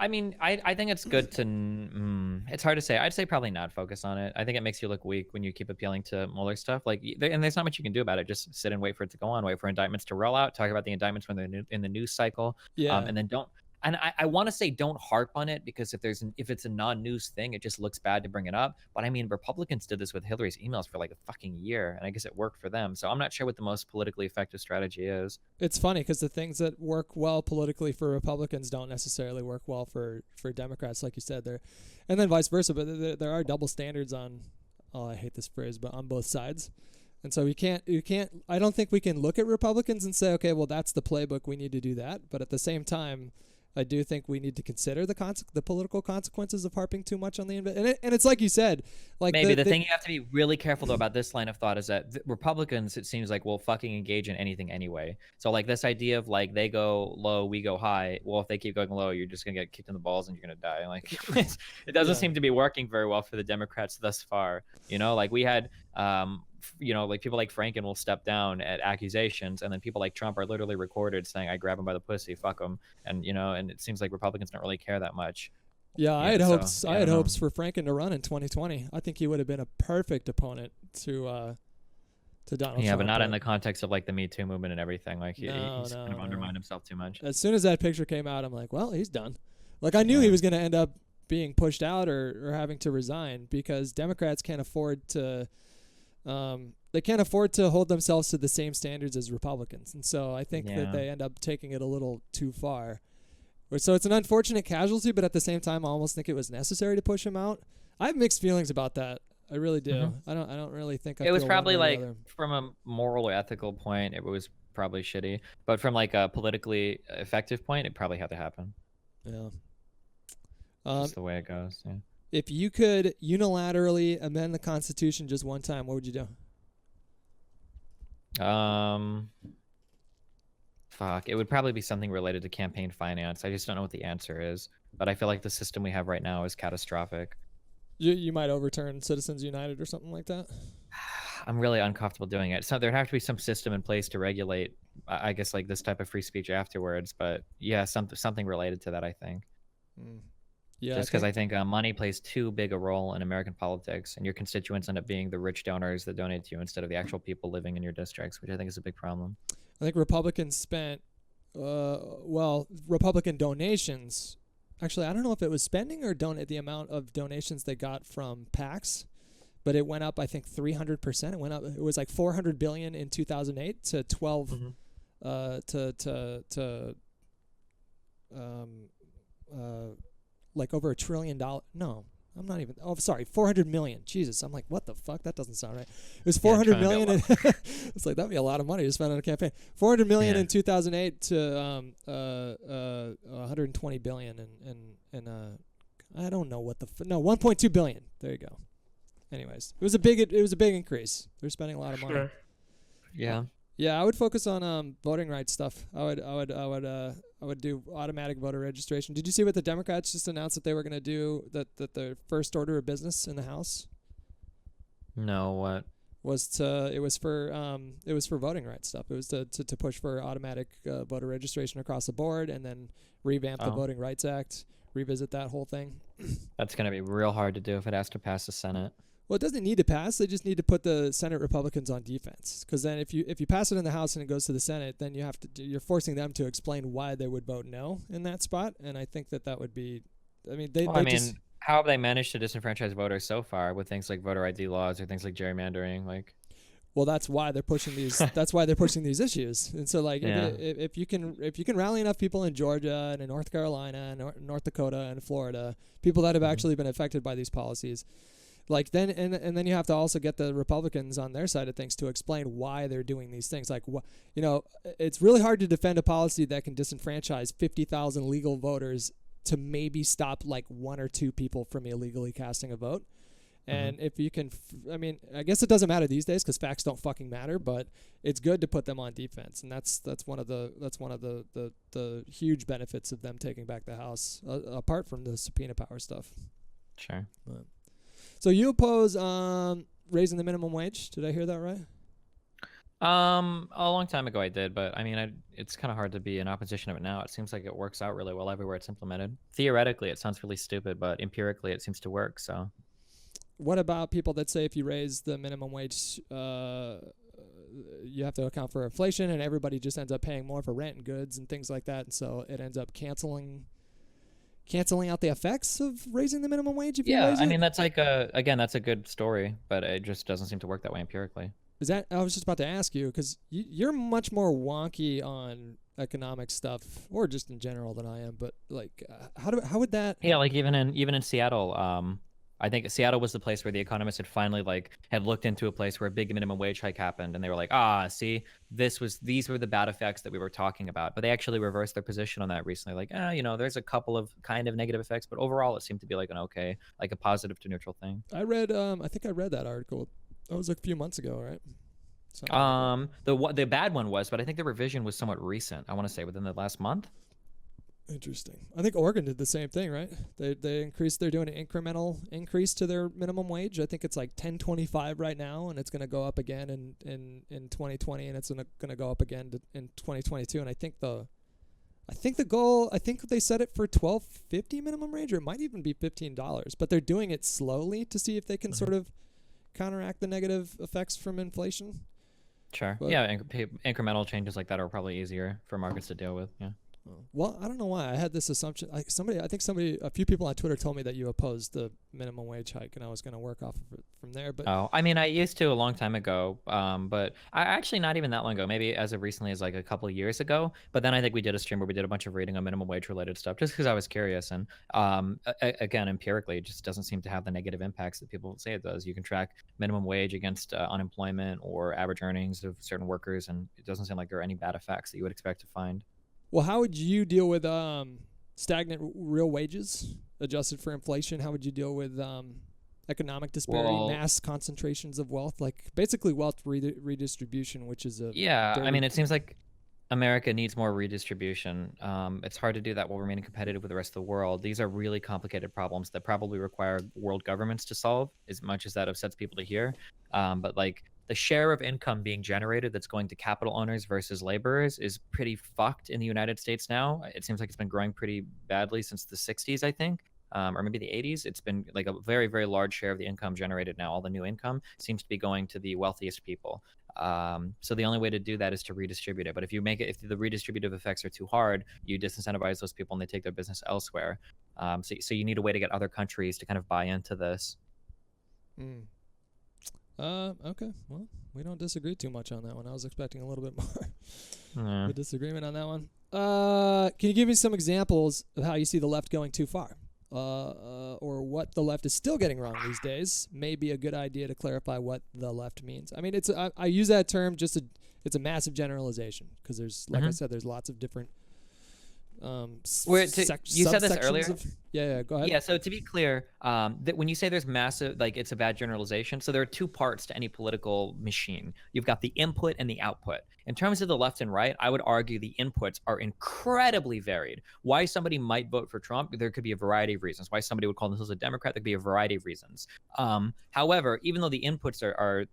mean, I think it's good to. It's hard to say. I'd say probably not focus on it. I think it makes you look weak when you keep appealing to Mueller stuff. Like, and there's not much you can do about it. Just sit and wait for it to go on. Wait for indictments to roll out. Talk about the indictments when they're in the news cycle. Yeah. And then don't. And I want to say don't harp on it, because if it's a non-news thing, it just looks bad to bring it up. But I mean, Republicans did this with Hillary's emails for like a fucking year, and I guess it worked for them. So I'm not sure what the most politically effective strategy is. It's funny because the things that work well politically for Republicans don't necessarily work well for Democrats, like you said there, and then vice versa. But there are double standards on, I hate this phrase, but on both sides. And so you can't. I don't think we can look at Republicans and say, okay, well, that's the playbook, we need to do that. But at the same time, I do think we need to consider the political consequences of harping too much on the and it's like you said, like maybe the thing you have to be really careful though about this line of thought is that Republicans, it seems like, will fucking engage in anything anyway. So like this idea of like they go low, we go high. Well, if they keep going low, you're just gonna get kicked in the balls and you're gonna die. Like it doesn't seem to be working very well for the Democrats thus far. Like we had like people like Franken will step down at accusations, and then people like Trump are literally recorded saying, "I grab him by the pussy, fuck him," and and it seems like Republicans don't really care that much. Yeah, I had hopes. I had hopes for Franken to run in 2020. I think he would have been a perfect opponent to Donald Trump. Yeah, but not in the context of like the Me Too movement and everything. Like he's kind of undermined himself too much. As soon as that picture came out, I'm like, well, he's done. Like I knew he was going to end up being pushed out or having to resign, because Democrats can't afford to. They can't afford to hold themselves to the same standards as Republicans. And so I think that they end up taking it a little too far. So it's an unfortunate casualty, but at the same time, I almost think it was necessary to push him out. I have mixed feelings about that. I really do. Mm-hmm. I don't really think it was probably like, from a moral or ethical point, it was probably shitty. But from like a politically effective point, it probably had to happen. Yeah. Just the way it goes. Yeah. If you could unilaterally amend the Constitution just one time, what would you do? It would probably be something related to campaign finance. I just don't know what the answer is, but I feel like the system we have right now is catastrophic. You might overturn Citizens United or something like that? I'm really uncomfortable doing it. So there'd have to be some system in place to regulate, I guess, like this type of free speech afterwards. But yeah, something related to that, I think. Yeah, just because I think money plays too big a role in American politics, and your constituents end up being the rich donors that donate to you instead of the actual people living in your districts, which I think is a big problem. I think Republicans spent, Republican donations Actually, I don't know if it was spending or the amount of donations they got from PACs, but it went up, I think, 300%. It went up. It was like 400 billion in 2008 to 12 like over $1 trillion. No, I'm not even. Oh, sorry, 400 million. Jesus, I'm like, what the fuck? That doesn't sound right. It was 400 million. It's like that'd be a lot of money to spend on a campaign. 400 million in 2008 to 120 billion and I don't know what the no 1.2 billion. There you go. Anyways, it was a big increase. They're spending a lot of money. Yeah. Yeah, I would focus on voting rights stuff. I would do automatic voter registration. Did you see what the Democrats just announced that they were going to do? That their first order of business in the House? No, what? It was for voting rights stuff. It was to push for automatic voter registration across the board, and then revamp the Voting Rights Act, revisit that whole thing. That's going to be real hard to do if it has to pass the Senate. Well, it doesn't need to pass. They just need to put the Senate Republicans on defense. Because then, if you pass it in the House and it goes to the Senate, then you're forcing them to explain why they would vote no in that spot. And I think that would be, I mean, how have they managed to disenfranchise voters so far with things like voter ID laws or things like gerrymandering? Like, well, that's why they're pushing these. That's why they're pushing these issues. And so, like, if you can rally enough people in Georgia and in North Carolina and North Dakota and Florida, people that have actually been affected by these policies. Like then, and then you have to also get the Republicans on their side of things to explain why they're doing these things. Like, it's really hard to defend a policy that can disenfranchise 50,000 legal voters to maybe stop like one or two people from illegally casting a vote. And if you can, I mean, I guess it doesn't matter these days because facts don't fucking matter. But it's good to put them on defense, and that's one of the huge benefits of them taking back the House, apart from the subpoena power stuff. Sure. So you oppose raising the minimum wage? Did I hear that right? A long time ago I did, but I mean, it's kind of hard to be in opposition of it now. It seems like it works out really well everywhere it's implemented. Theoretically, it sounds really stupid, but empirically, it seems to work. So, what about people that say if you raise the minimum wage, you have to account for inflation, and everybody just ends up paying more for rent and goods and things like that, and so it ends up canceling out the effects of raising the minimum wage? I mean, that's like that's a good story, but it just doesn't seem to work that way empirically. I was just about to ask you, because you're much more wonky on economic stuff, or just in general, than I am. But like, how would that? Yeah, like even in Seattle, I think Seattle was the place where the economists had finally had looked into a place where a big minimum wage hike happened, and they were like, see, these were the bad effects that we were talking about. But they actually reversed their position on that recently. Like, there's a couple of kind of negative effects, but overall it seemed to be like a positive to neutral thing. I read, I think I read that article. That was a few months ago, right? The bad one was, but I think the revision was somewhat recent. I want to say within the last month. Interesting. I think Oregon did the same thing, right? They increased. They're doing an incremental increase to their minimum wage. I think it's like $10.25 right now, and it's going to go up again in 2020, and it's going to go up again in 2022. And I think the goal. I think they set it for $12.50 minimum wage, or it might even be $15. But they're doing it slowly to see if they can sort of counteract the negative effects from inflation. Sure. But, incremental changes like that are probably easier for markets to deal with. Yeah. Well, I don't know why I had this assumption. A few people on Twitter told me that you opposed the minimum wage hike, and I was going to work off of it from there. But I mean, I used to a long time ago, but I actually not even that long ago. Maybe as of recently as like a couple of years ago. But then I think we did a stream where we did a bunch of reading on minimum wage related stuff, just because I was curious. And again, empirically, it just doesn't seem to have the negative impacts that people say it does. You can track minimum wage against unemployment or average earnings of certain workers, and it doesn't seem like there are any bad effects that you would expect to find. Well, how would you deal with stagnant real wages adjusted for inflation? How would you deal with economic disparity, mass concentrations of wealth, like basically wealth redistribution, which is I mean, it seems like America needs more redistribution. It's hard to do that while remaining competitive with the rest of the world. These are really complicated problems that probably require world governments to solve, as much as that upsets people to hear. But like, the share of income being generated that's going to capital owners versus laborers is pretty fucked in the United States now. It seems like it's been growing pretty badly since the 60s, I think, or maybe the 80s. It's been like a very, very large share of the income generated now. All the new income seems to be going to the wealthiest people. So the only way to do that is to redistribute it. But if the redistributive effects are too hard, you disincentivize those people and they take their business elsewhere. So you need a way to get other countries to kind of buy into this. Okay. Well, we don't disagree too much on that one. I was expecting a little bit more Yeah. of a disagreement on that one. Can you give me some examples of how you see the left going too far? Or what the left is still getting wrong these days? May be a good idea to clarify what the left means. I mean, I use that term it's a massive generalization because there's, like I said, there's lots of different you said this earlier. Yeah, go ahead. Yeah, so to be clear, that when you say there's massive, like it's a bad generalization, so there are two parts to any political machine. You've got the input and the output. In terms of the left and right, I would argue the inputs are incredibly varied. Why somebody might vote for Trump, there could be a variety of reasons. Why somebody would call themselves a Democrat, there could be a variety of reasons. However, even though the inputs are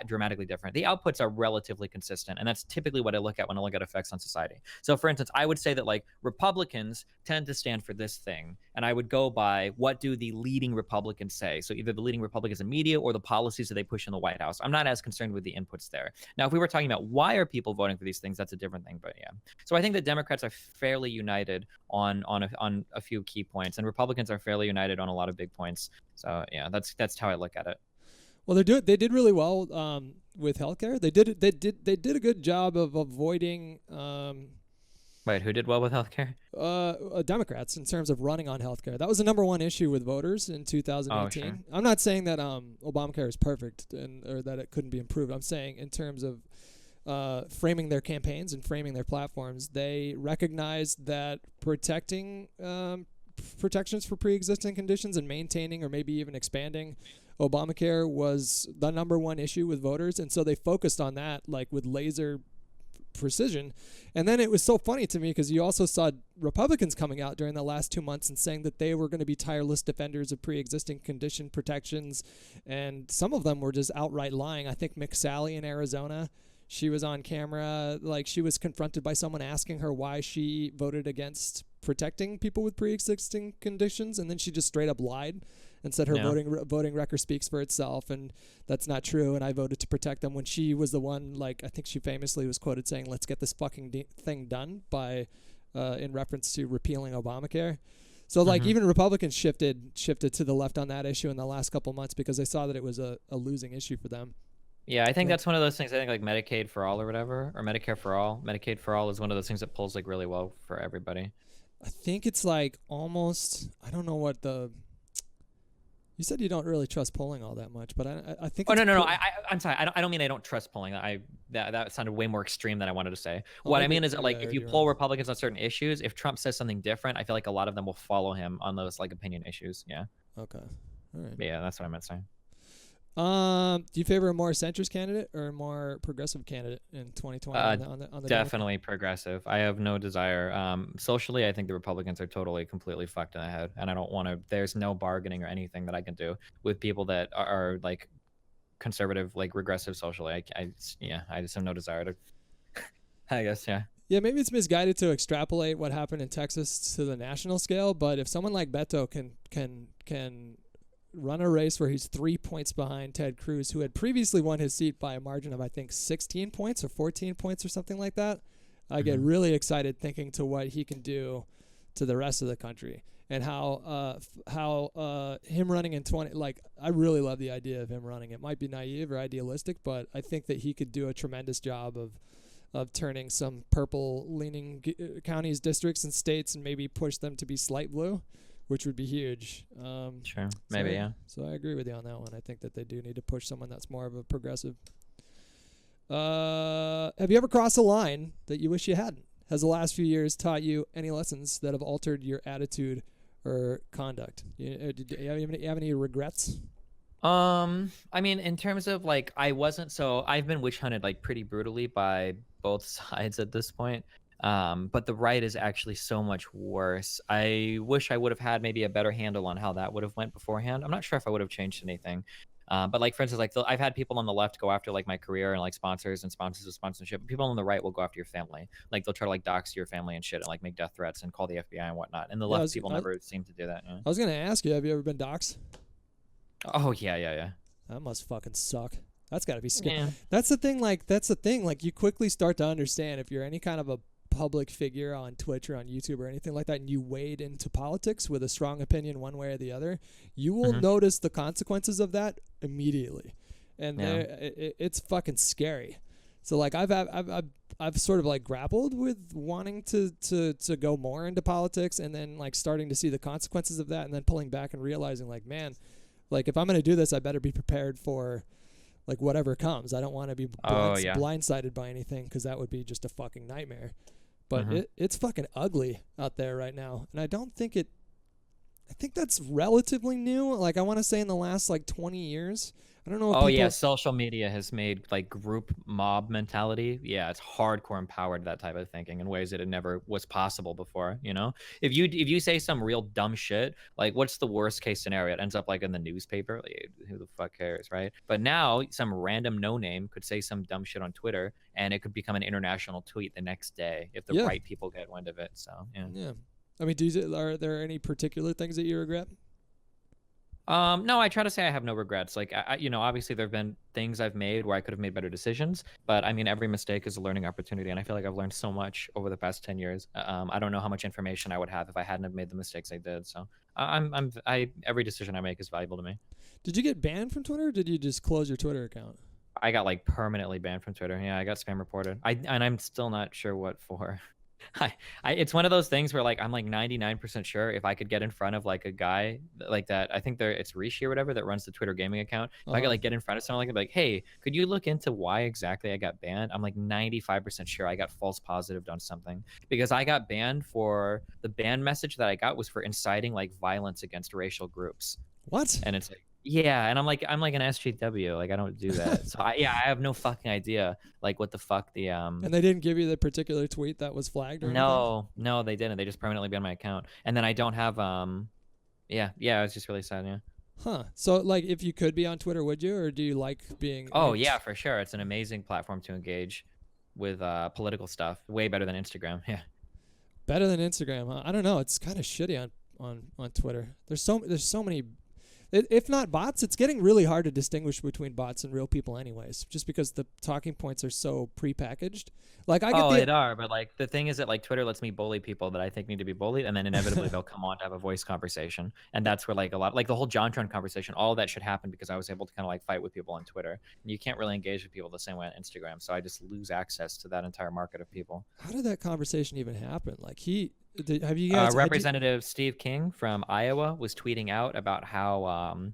dramatically different, the outputs are relatively consistent, and that's typically what I look at when I look at effects on society. So, for instance, I would say that like Republicans tend to stand for this thing, and I would go by what do the leading Republicans say. So either the leading Republicans in media or the policies that they push in the White House. I'm not as concerned with the inputs there. Now, if we were talking about why are people voting for these things, that's a different thing. But yeah, so I think that Democrats are fairly united on a few key points, and Republicans are fairly united on a lot of big points. So yeah, that's how I look at it. Well, they did really well with healthcare. They did a good job of avoiding. Wait, who did well with healthcare? Democrats in terms of running on healthcare. That was the number one issue with voters in 2018. Oh, sure. I'm not saying that Obamacare is perfect or that it couldn't be improved. I'm saying in terms of framing their campaigns and framing their platforms, they recognized that protecting protections for pre-existing conditions and maintaining or maybe even expanding Obamacare was the number one issue with voters, and so they focused on that like with laser precision. And then it was so funny to me because you also saw Republicans coming out during the last 2 months and saying that they were going to be tireless defenders of pre-existing condition protections, and some of them were just outright lying. I think McSally in Arizona, she was on camera, like she was confronted by someone asking her why she voted against protecting people with pre-existing conditions, and then she just straight up lied and said her voting record speaks for itself, and that's not true, and I voted to protect them, when she was the one, like, I think she famously was quoted saying, let's get this fucking thing done by in reference to repealing Obamacare. So like even Republicans shifted to the left on that issue in the last couple months because they saw that it was a losing issue for them. Yeah, I think that's one of those things. I think like Medicaid for all or whatever, or Medicare for all. Medicaid for all is one of those things that pulls like really well for everybody. I think it's like almost, I don't know what the... You said you don't really trust polling all that much, but I think. Oh no! I'm sorry. I don't mean I don't trust polling. That sounded way more extreme than I wanted to say. What I mean is that, like, if you poll Republicans on certain issues, if Trump says something different, I feel like a lot of them will follow him on those like opinion issues. Yeah. Okay. All right. Yeah, that's what I meant to say. Do you favor a more centrist candidate or a more progressive candidate in 2020? On the definitely progressive. I have no desire. Socially, I think the Republicans are completely fucked in the head, and I don't want to. There's no bargaining or anything that I can do with people that are like conservative, like regressive socially. I just have no desire to. I guess, yeah. Yeah, maybe it's misguided to extrapolate what happened in Texas to the national scale, but if someone like Beto can run a race where he's 3 points behind Ted Cruz, who had previously won his seat by a margin of, I think, 16 points or 14 points or something like that, I get really excited thinking to what he can do to the rest of the country, and how him running in 20, like, I really love the idea of him running. It might be naive or idealistic, but I think that he could do a tremendous job of turning some purple-leaning counties, districts, and states and maybe push them to be slight blue, which would be huge. Sure, maybe, yeah. So I agree with you on that one. I think that they do need to push someone that's more of a progressive. Have you ever crossed a line that you wish you hadn't? Has the last few years taught you any lessons that have altered your attitude or conduct? Do you have any regrets? I mean, in terms of like, I've been witch hunted like pretty brutally by both sides at this point. But the right is actually so much worse. I wish I would have had maybe a better handle on how that would have went beforehand. I'm not sure if I would have changed anything. But like, for instance, like I've had people on the left go after like my career and like sponsors of sponsorship. But people on the right will go after your family. Like they'll try to like dox your family and shit and like make death threats and call the FBI and whatnot. And the left people never seem to do that. Yeah. I was going to ask you, have you ever been doxxed? Oh, yeah. That must fucking suck. That's got to be scary. Yeah. That's the thing. Like, you quickly start to understand if you're any kind of a public figure on Twitch or on YouTube or anything like that, and you wade into politics with a strong opinion one way or the other, you will notice the consequences of that immediately, and it's fucking scary. So like I've sort of like grappled with wanting to go more into politics, and then like starting to see the consequences of that, and then pulling back and realizing like, man, like if I'm going to do this, I better be prepared for like whatever comes. I don't want to be blindsided by anything, because that would be just a fucking nightmare. But it's fucking ugly out there right now, and I think that's relatively new. Like I want to say in the last like 20 years. I don't know. Social media has made like group mob mentality. Yeah, it's hardcore empowered that type of thinking in ways that it never was possible before. You know, if you say some real dumb shit, like what's the worst case scenario? It ends up like in the newspaper. Like, who the fuck cares, right? But now some random no name could say some dumb shit on Twitter, and it could become an international tweet the next day if the right people get wind of it. So yeah. I mean, are there any particular things that you regret? No, I try to say I have no regrets. Like, obviously there have been things I've made where I could have made better decisions, but I mean, every mistake is a learning opportunity, and I feel like I've learned so much over the past 10 years. I don't know how much information I would have if I hadn't have made the mistakes I did. So every decision I make is valuable to me. Did you get banned from Twitter, or did you just close your Twitter account? I got like permanently banned from Twitter. Yeah, I got spam reported. And I'm still not sure what for. It's one of those things where like I'm like 99% sure if I could get in front of like a guy like that, I think it's Rishi or whatever that runs the Twitter gaming account. If I could like get in front of someone like hey, could you look into why exactly I got banned? I'm like 95% sure I got false positived on something, because I got banned for the ban message that I got was for inciting like violence against racial groups. What? And it's like, yeah, and I'm like an SJW, like I don't do that. So I have no fucking idea like what the fuck the And they didn't give you the particular tweet that was flagged or anything? No, they didn't. They just permanently banned my account. And then I don't have yeah, it was just really sad, yeah. Huh. So like if you could be on Twitter, would you, or do you like being yeah, for sure. It's an amazing platform to engage with political stuff. Way better than Instagram. Yeah. Better than Instagram, huh? I don't know. It's kind of shitty on Twitter. There's so many. If not bots, it's getting really hard to distinguish between bots and real people anyways, just because the talking points are so prepackaged. Like they are, but like the thing is that like Twitter lets me bully people that I think need to be bullied, and then inevitably they'll come on to have a voice conversation. And that's where like a lot, like the whole JonTron conversation, all of that should happen because I was able to kind of like fight with people on Twitter. And you can't really engage with people the same way on Instagram, so I just lose access to that entire market of people. How did that conversation even happen? Like have you guys Representative Steve King from Iowa was tweeting out about how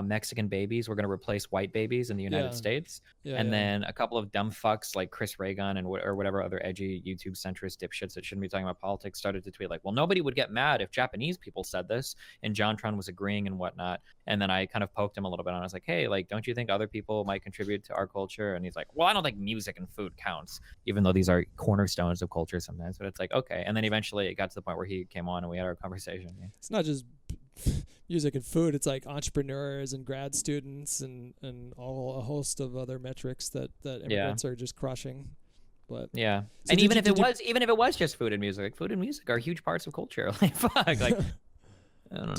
Mexican babies were going to replace white babies in the United States. And then a couple of dumb fucks like Chris Reagan or whatever other edgy YouTube centrist dipshits that shouldn't be talking about politics started to tweet like, well, nobody would get mad if Japanese people said this. And JonTron was agreeing and whatnot. And then I kind of poked him a little bit, and I was like, hey, like, don't you think other people might contribute to our culture? And he's like, well, I don't think music and food counts, even though these are cornerstones of culture sometimes. But it's like, okay. And then eventually it got to the point where he came on and we had our conversation. Yeah. It's not just music and food, it's like entrepreneurs and grad students and a host of other metrics that immigrants are just crushing. But yeah, so and even if it was just food and music, like food and music are huge parts of culture. Like fuck, like I don't know.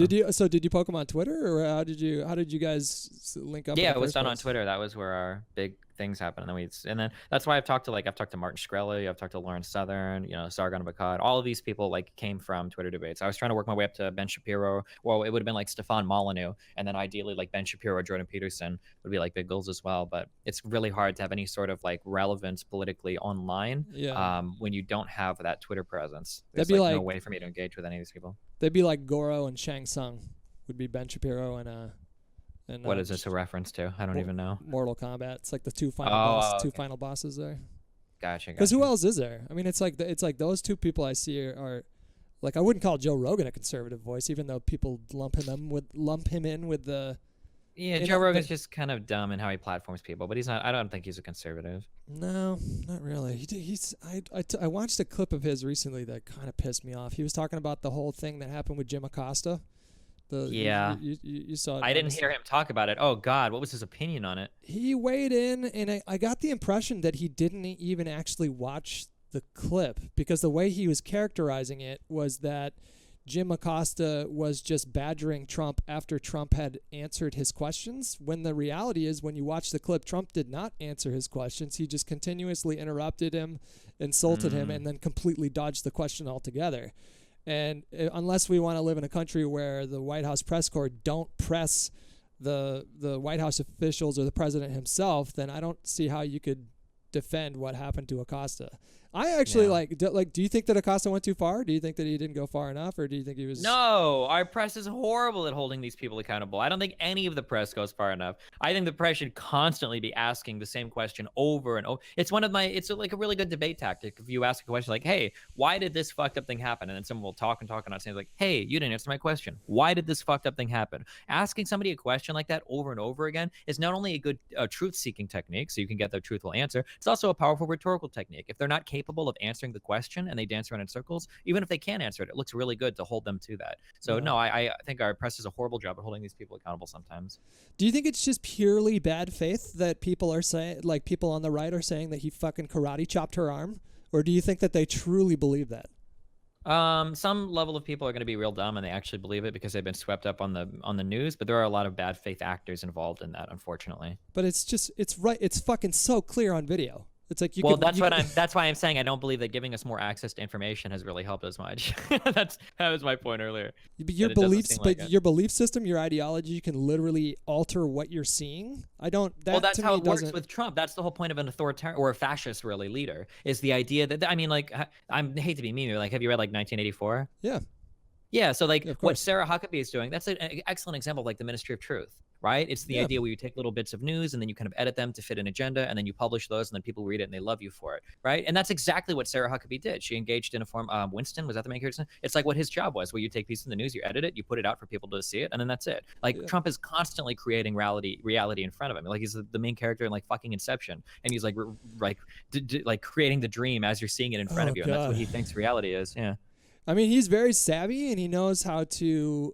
Did you poke him on Twitter, or how did you guys link up? Yeah, it was done on Twitter. That was where our big things happened, and then that's why I've talked to Martin Shkreli, I've talked to Lawrence Southern, Sargon Bakad. All of these people like came from Twitter debates. I was trying to work my way up to Ben Shapiro. Well, it would have been like Stefan Molyneux, and then ideally like Ben Shapiro or Jordan Peterson would be like big goals as well. But it's really hard to have any sort of like relevance politically online when you don't have that Twitter presence. There's like no way for me to engage with any of these people. They'd be like Goro and Shang Tsung would be Ben Shapiro and what is this a reference to? I don't even know. Mortal Kombat. It's like the two final bosses there. Gotcha. Because who else is there? I mean, it's like those two people I see are like, I wouldn't call Joe Rogan a conservative voice, even though people lump him in with the. Yeah, Joe Rogan's just kind of dumb in how he platforms people, but he's not. I don't think he's a conservative. No, not really. I watched a clip of his recently that kind of pissed me off. He was talking about the whole thing that happened with Jim Acosta. You saw it. I didn't hear him talk about it. Oh God, what was his opinion on it? He weighed in, and I got the impression that he didn't even actually watch the clip, because the way he was characterizing it was that Jim Acosta was just badgering Trump after Trump had answered his questions, when the reality is, when you watch the clip, Trump did not answer his questions. He just continuously interrupted him, insulted him, and then completely dodged the question altogether. And unless we want to live in a country where the White House press corps don't press the White House officials or the president himself, then I don't see how you could defend what happened to Acosta. I actually do you think that Acosta went too far? Do you think that he didn't go far enough, or do you think he was... No, our press is horrible at holding these people accountable. I don't think any of the press goes far enough. I think the press should constantly be asking the same question over and over. It's like a really good debate tactic. If you ask a question like, hey, why did this fucked up thing happen? And then someone will talk and not saying like, hey, you didn't answer my question. Why did this fucked up thing happen? Asking somebody a question like that over and over again is not only a good truth-seeking technique, so you can get the truthful answer, it's also a powerful rhetorical technique. If they're not capable of answering the question and they dance around in circles, even if they can answer it, it looks really good to hold them to that. So no, I think our press does a horrible job at holding these people accountable sometimes. Do you think it's just purely bad faith that people are saying, like people on the right are saying that he fucking karate chopped her arm? Or do you think that they truly believe that? Some level of people are going to be real dumb and they actually believe it because they've been swept up on the news, but there are a lot of bad faith actors involved in that, unfortunately. But it's fucking so clear on video. It's like that's why I'm saying I don't believe that giving us more access to information has really helped as much. that was my point earlier. But your beliefs, your belief system, your ideology can literally alter what you're seeing. That's how it works with Trump. That's the whole point of an authoritarian or a fascist really leader, is the idea that, I mean, like, I hate to be mean, like, have you read like 1984? Yeah. Yeah, so like what Sarah Huckabee is doing, that's an excellent example of like the Ministry of Truth, right? It's the idea where you take little bits of news and then you kind of edit them to fit an agenda and then you publish those and then people read it and they love you for it, right? And that's exactly what Sarah Huckabee did. She engaged in a form, Winston, was that the main character? It's like what his job was, where you take pieces of the news, you edit it, you put it out for people to see it, and then that's it. Like Trump is constantly creating reality in front of him. Like he's the main character in like fucking Inception, and he's like creating the dream as you're seeing it in front of you, and that's what he thinks reality is. Yeah. I mean, he's very savvy, and he knows how to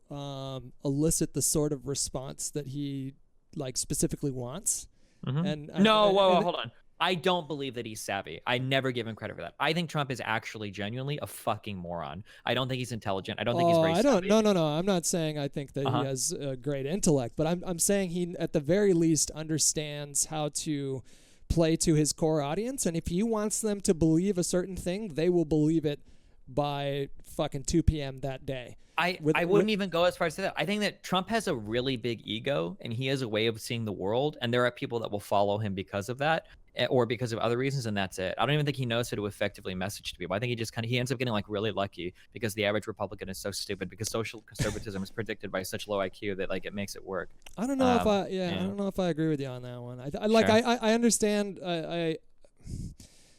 elicit the sort of response that he like specifically wants. And hold on. I don't believe that he's savvy. I never give him credit for that. I think Trump is actually genuinely a fucking moron. I don't think he's intelligent. I don't think he's very savvy. No. I'm not saying I think that he has a great intellect, but I'm saying he, at the very least, understands how to play to his core audience, and if he wants them to believe a certain thing, they will believe it by fucking 2 p.m. that day. I wouldn't even go as far as to say that. I think that Trump has a really big ego and he has a way of seeing the world, and there are people that will follow him because of that or because of other reasons, and that's it. I don't even think he knows how to effectively message to people. I think he just he ends up getting like really lucky because the average Republican is so stupid, because social conservatism is predicted by such low IQ that like it makes it work. I don't know I don't know if I agree with you on that one. I understand.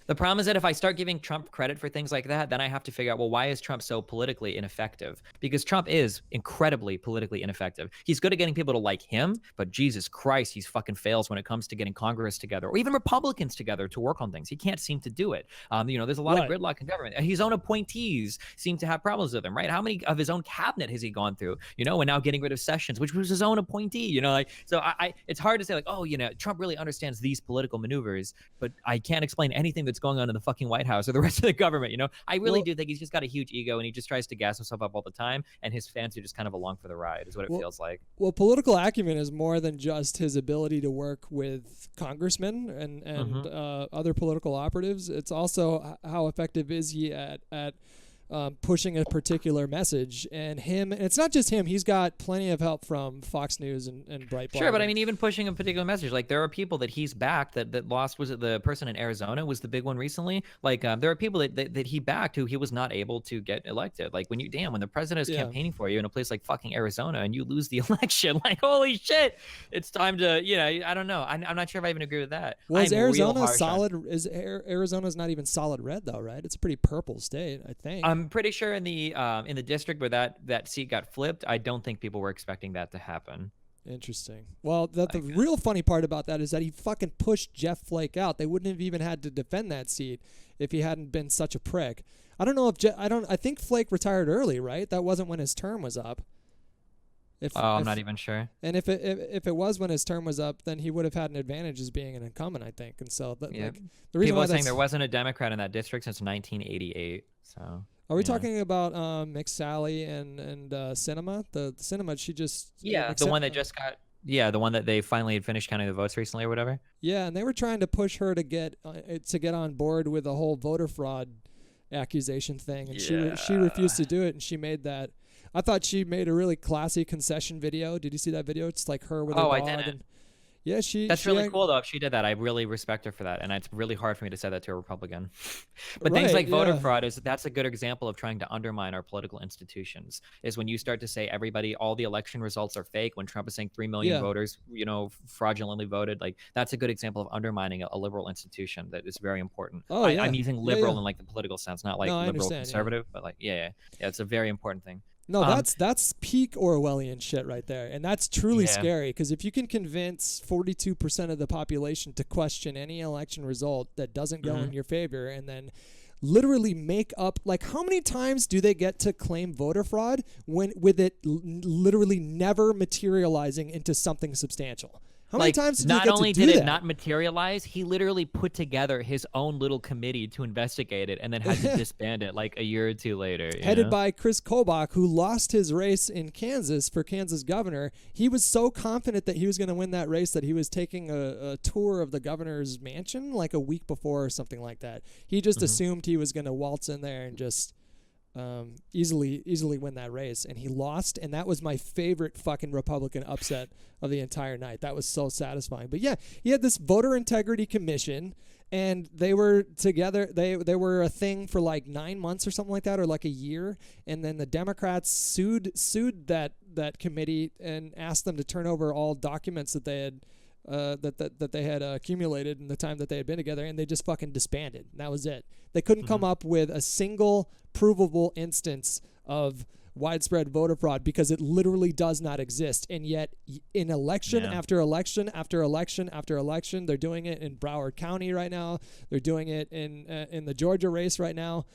The problem is that if I start giving Trump credit for things like that, then I have to figure out, well, why is Trump so politically ineffective? Because Trump is incredibly politically ineffective. He's good at getting people to like him, but Jesus Christ, he's fucking fails when it comes to getting Congress together or even Republicans together to work on things. He can't seem to do it. There's a lot of gridlock in government. His own appointees seem to have problems with him, right? How many of his own cabinet has he gone through? And now getting rid of Sessions, which was his own appointee. So it's hard to say like, Trump really understands these political maneuvers, but I can't explain anything that's going on in the fucking White House or the rest of the government. I really do think he's just got a huge ego and he just tries to gas himself up all the time, and his fans are just kind of along for the ride is what it feels like. Well, political acumen is more than just his ability to work with congressmen and other political operatives. It's also how effective is he at pushing a particular message, and it's not just him. He's got plenty of help from Fox News and Breitbart. Sure, but I mean, even pushing a particular message, like there are people that he's backed that lost. Was it the person in Arizona was the big one recently? Like there are people that he backed who he was not able to get elected. Like when the president is campaigning for you in a place like fucking Arizona and you lose the election, like holy shit, it's time to I don't know. I'm not sure if I even agree with that. Well, is Arizona solid? Arizona's not even solid red though, right? It's a pretty purple state, I think. I'm pretty sure in the district where that seat got flipped, I don't think people were expecting that to happen. Interesting. Well, the real funny part about that is that he fucking pushed Jeff Flake out. They wouldn't have even had to defend that seat if he hadn't been such a prick. I don't know if I think Flake retired early, right? That wasn't when his term was up. I'm not even sure. And if it was when his term was up, then he would have had an advantage as being an incumbent, I think. And so the reason people why are saying there wasn't a Democrat in that district since 1988. So Are we talking about McSally and Cinema? The Cinema, she just the one that just got the one that they finally had finished counting the votes recently or whatever. Yeah, and they were trying to push her to get on board with the whole voter fraud accusation thing, and she refused to do it, and she made that. I thought she made a really classy concession video. Did you see that video? It's like her with her dog. I didn't. And yeah, That's really cool though. If she did that, I really respect her for that, and it's really hard for me to say that to a Republican. But things like voter fraud that's a good example of trying to undermine our political institutions. Is when you start to say all the election results are fake. When Trump is saying 3 million voters, fraudulently voted, like that's a good example of undermining a liberal institution that is very important. I'm using liberal in like the political sense, not like liberal conservative, but like it's a very important thing. No, that's peak Orwellian shit right there, and that's truly scary, because if you can convince 42% of the population to question any election result that doesn't go in your favor, and then literally make up, like, how many times do they get to claim voter fraud with it literally never materializing into something substantial? How many times did not only did it not materialize, he literally put together his own little committee to investigate it and then had to disband it like a year or two later. Headed by Chris Kobach, who lost his race in Kansas for Kansas governor. He was so confident that he was going to win that race that he was taking a tour of the governor's mansion like a week before or something like that. He just assumed he was going to waltz in there and just easily win that race, and he lost, and that was my favorite fucking Republican upset of the entire night. That was so satisfying. But yeah, he had this voter integrity commission, and they were together. They were a thing for like 9 months or something like that, or like a year, and then the Democrats sued that committee and asked them to turn over all documents that they had that they had accumulated in the time that they had been together, and they just fucking disbanded. And that was it. They couldn't come up with a single provable instance of widespread voter fraud because it literally does not exist. And yet, in election after election after election after election, they're doing it in Broward County right now. They're doing it in the Georgia race right now.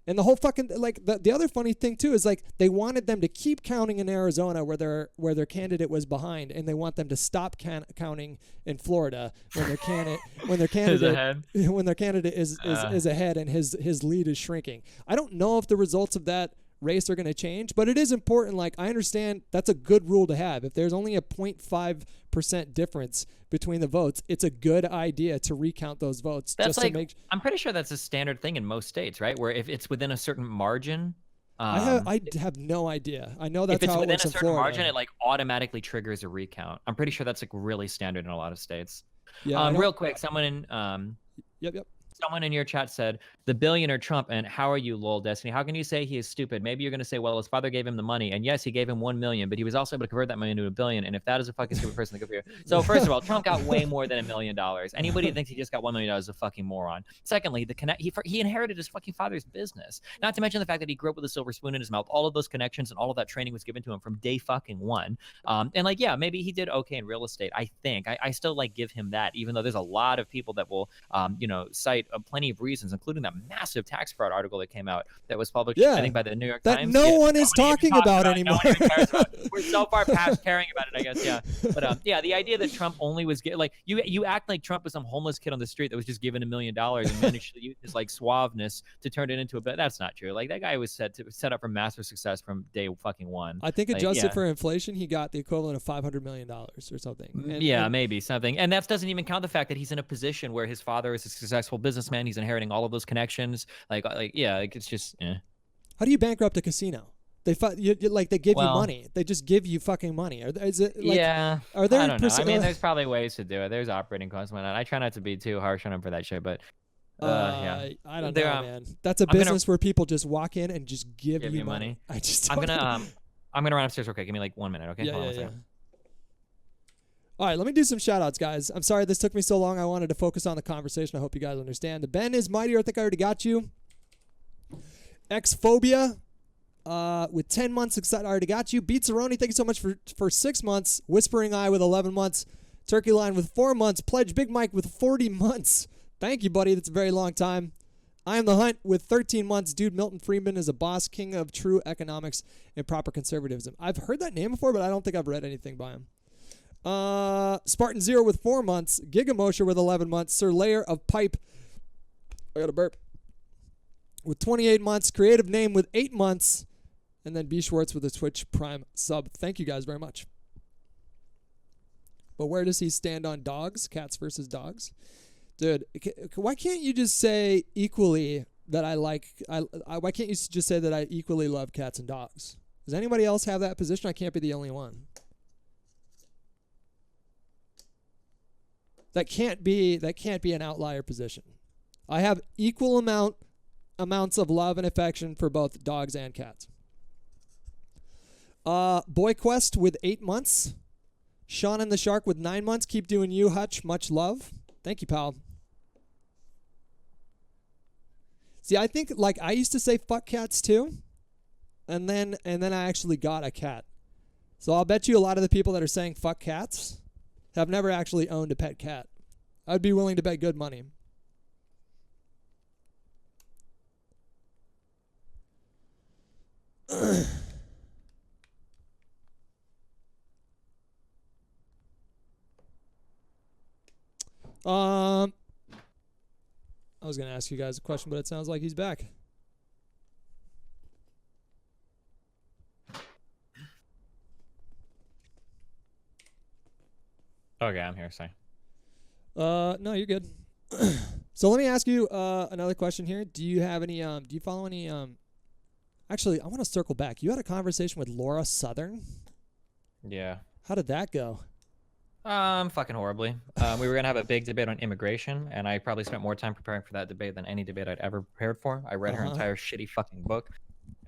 And the whole fucking, like, the other funny thing too is, like, they wanted them to keep counting in Arizona where their candidate was behind, and they want them to stop counting in Florida when their candidate is ahead and his lead is shrinking. I don't know if the results of that race are going to change, but it is important. Like, I understand that's a good rule to have. If there's only a 0.5% difference between the votes, it's a good idea to recount those votes. That's I'm pretty sure that's a standard thing in most states, right? Where if it's within a certain margin. I have no idea. I know that's how it works in Florida. If it's within a certain margin, it like automatically triggers a recount. I'm pretty sure that's like really standard in a lot of states. Yeah. Real quick, someone in Yep. Someone in your chat said, the billionaire Trump, and how are you, lol, Destiny? How can you say he is stupid? Maybe you're going to say, well, his father gave him the money, and yes, he gave him 1 million, but he was also able to convert that money into $1 billion, and if that is a fucking stupid person, then good for you. So first of all, Trump got way more than $1 million. Anybody who thinks he just got $1 million is a fucking moron. Secondly, he inherited his fucking father's business. Not to mention the fact that he grew up with a silver spoon in his mouth. All of those connections and all of that training was given to him from day fucking one. And like, yeah, maybe he did okay in real estate. I think I still like give him that, even though there's a lot of people that will, cite plenty of reasons, including that massive tax fraud article that came out that was published, I think, by the New York Times. That no one is talking about anymore. No one even cares about it. We're so far past caring about it, I guess. Yeah, but the idea that Trump only was like you act like Trump was some homeless kid on the street that was just given $1 million and managed to use his like suaveness to turn it into a bit. That's not true. Like, that guy was set up for massive success from day fucking one. I think adjusted for inflation, he got the equivalent of $500 million or something. Maybe something. And that doesn't even count the fact that he's in a position where his father is a successful businessman. He's inheriting all of those connections. It's just. How do you bankrupt a casino? They they give you money. They just give you fucking money. Are there? I don't know. I mean, there's probably ways to do it. There's operating costs and whatnot. I try not to be too harsh on them for that shit, but. I don't know, man. That's a business where people just walk in and just give you money. I'm gonna run upstairs real quick. Give me like 1 minute, okay? Yeah. All right, let me do some shout-outs, guys. I'm sorry this took me so long. I wanted to focus on the conversation. I hope you guys understand. The Ben is Mightier. I think I already got you. Xphobia with 10 months. Excited. I already got you. Beats Aroni, thank you so much for 6 months. Whispering Eye with 11 months. Turkey Line with 4 months. Pledge Big Mike with 40 months. Thank you, buddy. That's a very long time. I Am the Hunt with 13 months. Dude, Milton Friedman is a boss, king of true economics and proper conservatism. I've heard that name before, but I don't think I've read anything by him. Spartan Zero with 4 months. Gigamosher with 11 months. Sir Layer of Pipe. I got a burp. with 28 months. Creative Name with 8 months. And then B. Schwartz with a Twitch Prime sub. Thank you guys very much. But where does he stand on dogs? Cats versus dogs? Dude, why can't you just say equally that why can't you just say that I equally love cats and dogs? Does anybody else have that position? I can't be the only one. That can't be an outlier position. I have equal amounts of love and affection for both dogs and cats. Boy Quest with 8 months. Sean and the Shark with 9 months. Keep doing you, Hutch. Much love. Thank you, pal. See, I think like I used to say fuck cats too, and then I actually got a cat. So I'll bet you a lot of the people that are saying fuck cats have never actually owned a pet cat. I'd be willing to bet good money. I was going to ask you guys a question, but it sounds like he's back. Okay, I'm here. Sorry. No, you're good. So let me ask you another question here. Do you have any? Do you follow any? Actually, I want to circle back. You had a conversation with Laura Southern. Yeah. How did that go? Fucking horribly. We were gonna have a big debate on immigration, and I probably spent more time preparing for that debate than any debate I'd ever prepared for. I read her entire shitty fucking book.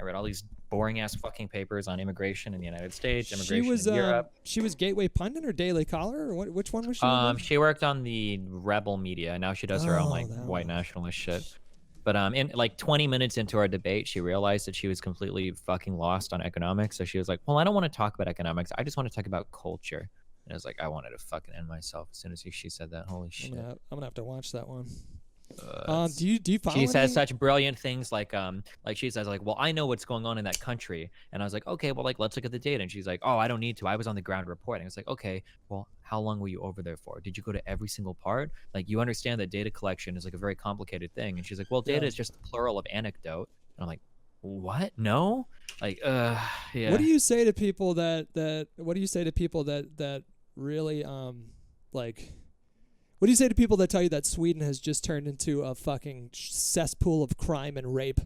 I read all these boring ass fucking papers on immigration in the United States, immigration in Europe. She was Gateway Pundit or Daily Caller, or which one was she? She worked on the Rebel Media. Now she does her own like white nationalist shit. But in like 20 minutes into our debate, she realized that she was completely fucking lost on economics. So she was like, "Well, I don't want to talk about economics. I just want to talk about culture." And I was like, I wanted to fucking end myself as soon as she said that. Holy shit! I'm gonna have to watch that one. Do you follow? She says such brilliant things like she says like, well, I know what's going on in that country, and I was like, okay, well, like let's look at the data, and she's like, oh, I don't need to. I was on the ground reporting. It's like, okay, well, how long were you over there for? Did you go to every single part? Like, you understand that data collection is like a very complicated thing, and she's like, well, data is just the plural of anecdote, and I'm like, what? No, like, yeah. What do you say to people that really like? What do you say to people that tell you that Sweden has just turned into a fucking cesspool of crime and rape,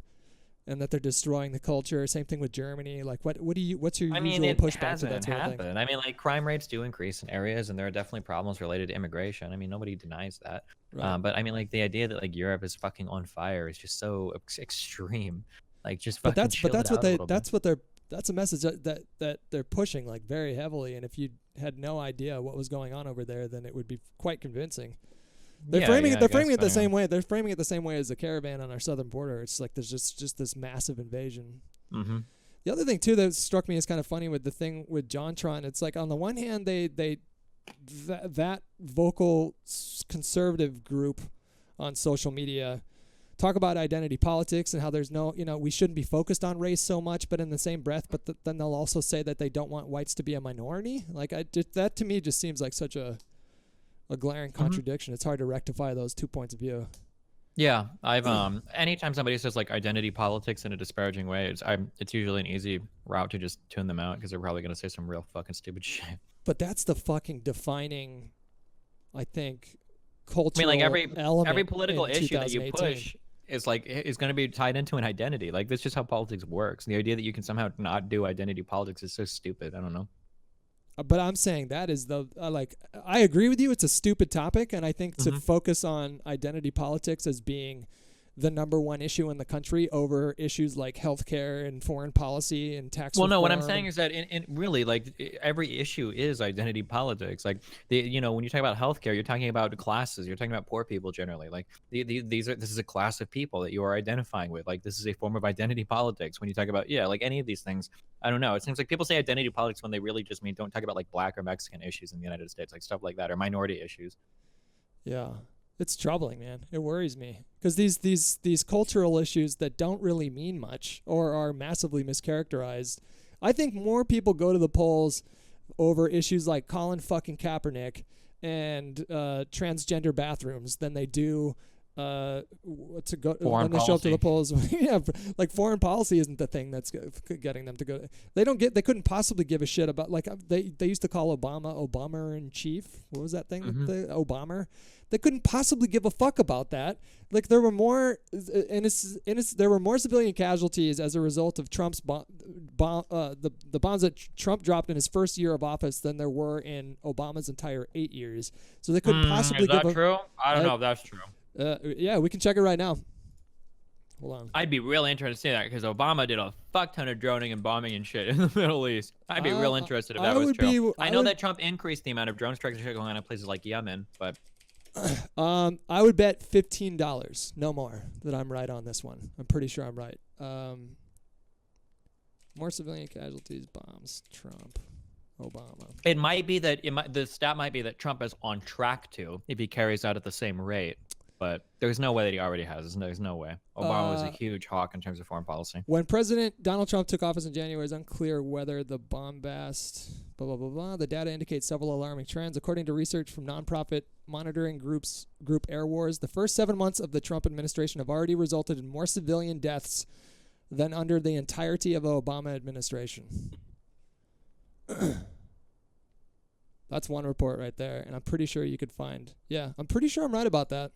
and that they're destroying the culture? Same thing with Germany. Like, what's your usual pushback to that sort of thing? I mean, like crime rates do increase in areas, and there are definitely problems related to immigration. I mean, nobody denies that. Right. But I mean, like the idea that like Europe is fucking on fire is just so extreme. Like, just fucking. That's a message that they're pushing like very heavily, and if you had no idea what was going on over there, then it would be quite convincing. They're framing it the same way. They're framing it the same way as the caravan on our southern border. It's like there's just this massive invasion. Mm-hmm. The other thing too that struck me as kind of funny with the thing with JonTron, it's like on the one hand that vocal conservative group on social media talk about identity politics and how there's no, we shouldn't be focused on race so much, but in the same breath, then they'll also say that they don't want whites to be a minority. Like, that to me just seems like such a glaring contradiction. It's hard to rectify those 2 points of view. Yeah, I've anytime somebody says like identity politics in a disparaging way, it's usually an easy route to just tune them out because they're probably gonna say some real fucking stupid shit. But that's the fucking defining, I think, cultural I mean, like element every political issue that you 2018. push is going to be tied into an identity. Like, that's just how politics works. The idea that you can somehow not do identity politics is so stupid. I don't know. But I'm saying that is I agree with you. It's a stupid topic, and I think to focus on identity politics as being the number one issue in the country over issues like healthcare and foreign policy and tax reform. Well, no, what I'm saying is that in really, like, every issue is identity politics. Like, when you talk about healthcare, you're talking about classes. You're talking about poor people generally. Like, this is a class of people that you are identifying with. Like, this is a form of identity politics. When you talk about, like any of these things, I don't know. It seems like people say identity politics when they really just mean don't talk about like Black or Mexican issues in the United States, like stuff like that, or minority issues. Yeah. It's troubling, man. It worries me because these cultural issues that don't really mean much or are massively mischaracterized. I think more people go to the polls over issues like Colin fucking Kaepernick and transgender bathrooms than they do to go Foreign when they show up to the policy. polls. Yeah, like foreign policy isn't the thing that's getting them to go. They couldn't possibly give a shit about, like, they used to call Obama in chief. What was that thing? Mhm. The Obama. They couldn't possibly give a fuck about that. Like, there were more there were more civilian casualties as a result of Trump's the bombs that Trump dropped in his first year of office than there were in Obama's entire 8 years. So they couldn't possibly Is that give true? I don't know if that's true. yeah, we can check it right now. Hold on. I'd be really interested to see that because Obama did a fuck ton of droning and bombing and shit in the Middle East. I'd be real interested if that was true. I know that Trump increased the amount of drone strikes and shit going on in places like Yemen, but I would bet $15, no more, that I'm right on this one. I'm pretty sure I'm right. More civilian casualties, bombs, Trump, Obama. it might be that the stat might be that Trump is on track to if he carries out at the same rate. But there's no way that he already has. There's no way. Obama was a huge hawk in terms of foreign policy. When President Donald Trump took office in January, it's unclear whether the bombast, blah, blah, blah, blah. The data indicates several alarming trends. According to research from nonprofit monitoring group Air Wars, the first 7 months of the Trump administration have already resulted in more civilian deaths than under the entirety of the Obama administration. That's one report right there, and I'm pretty sure you could find. Yeah, I'm pretty sure I'm right about that.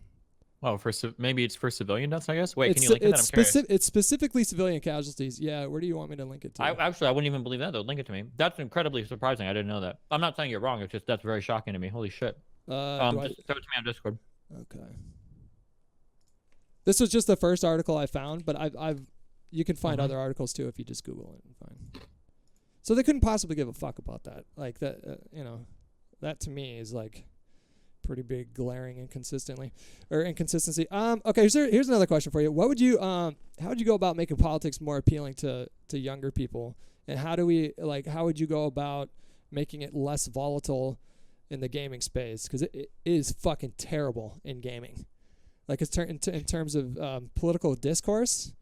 Oh, maybe it's for civilian deaths, I guess. Wait, It's can you link it? I'm curious. It's specifically civilian casualties. Yeah, where do you want me to link it to? Actually, I wouldn't even believe that, though. Link it to me. That's incredibly surprising. I didn't know that. I'm not saying you're wrong. It's just that's very shocking to me. Holy shit. Just show it to me on Discord. Okay. This was just the first article I found, but you can find other articles too if you just Google it and find. So they couldn't possibly give a fuck about that. Like that, that to me is like pretty big glaring inconsistency. Okay, here's another question for you. What would you how would you go about making politics more appealing to younger people? And how would you go about making it less volatile in the gaming space? Because it is fucking terrible in gaming. Like in terms of political discourse,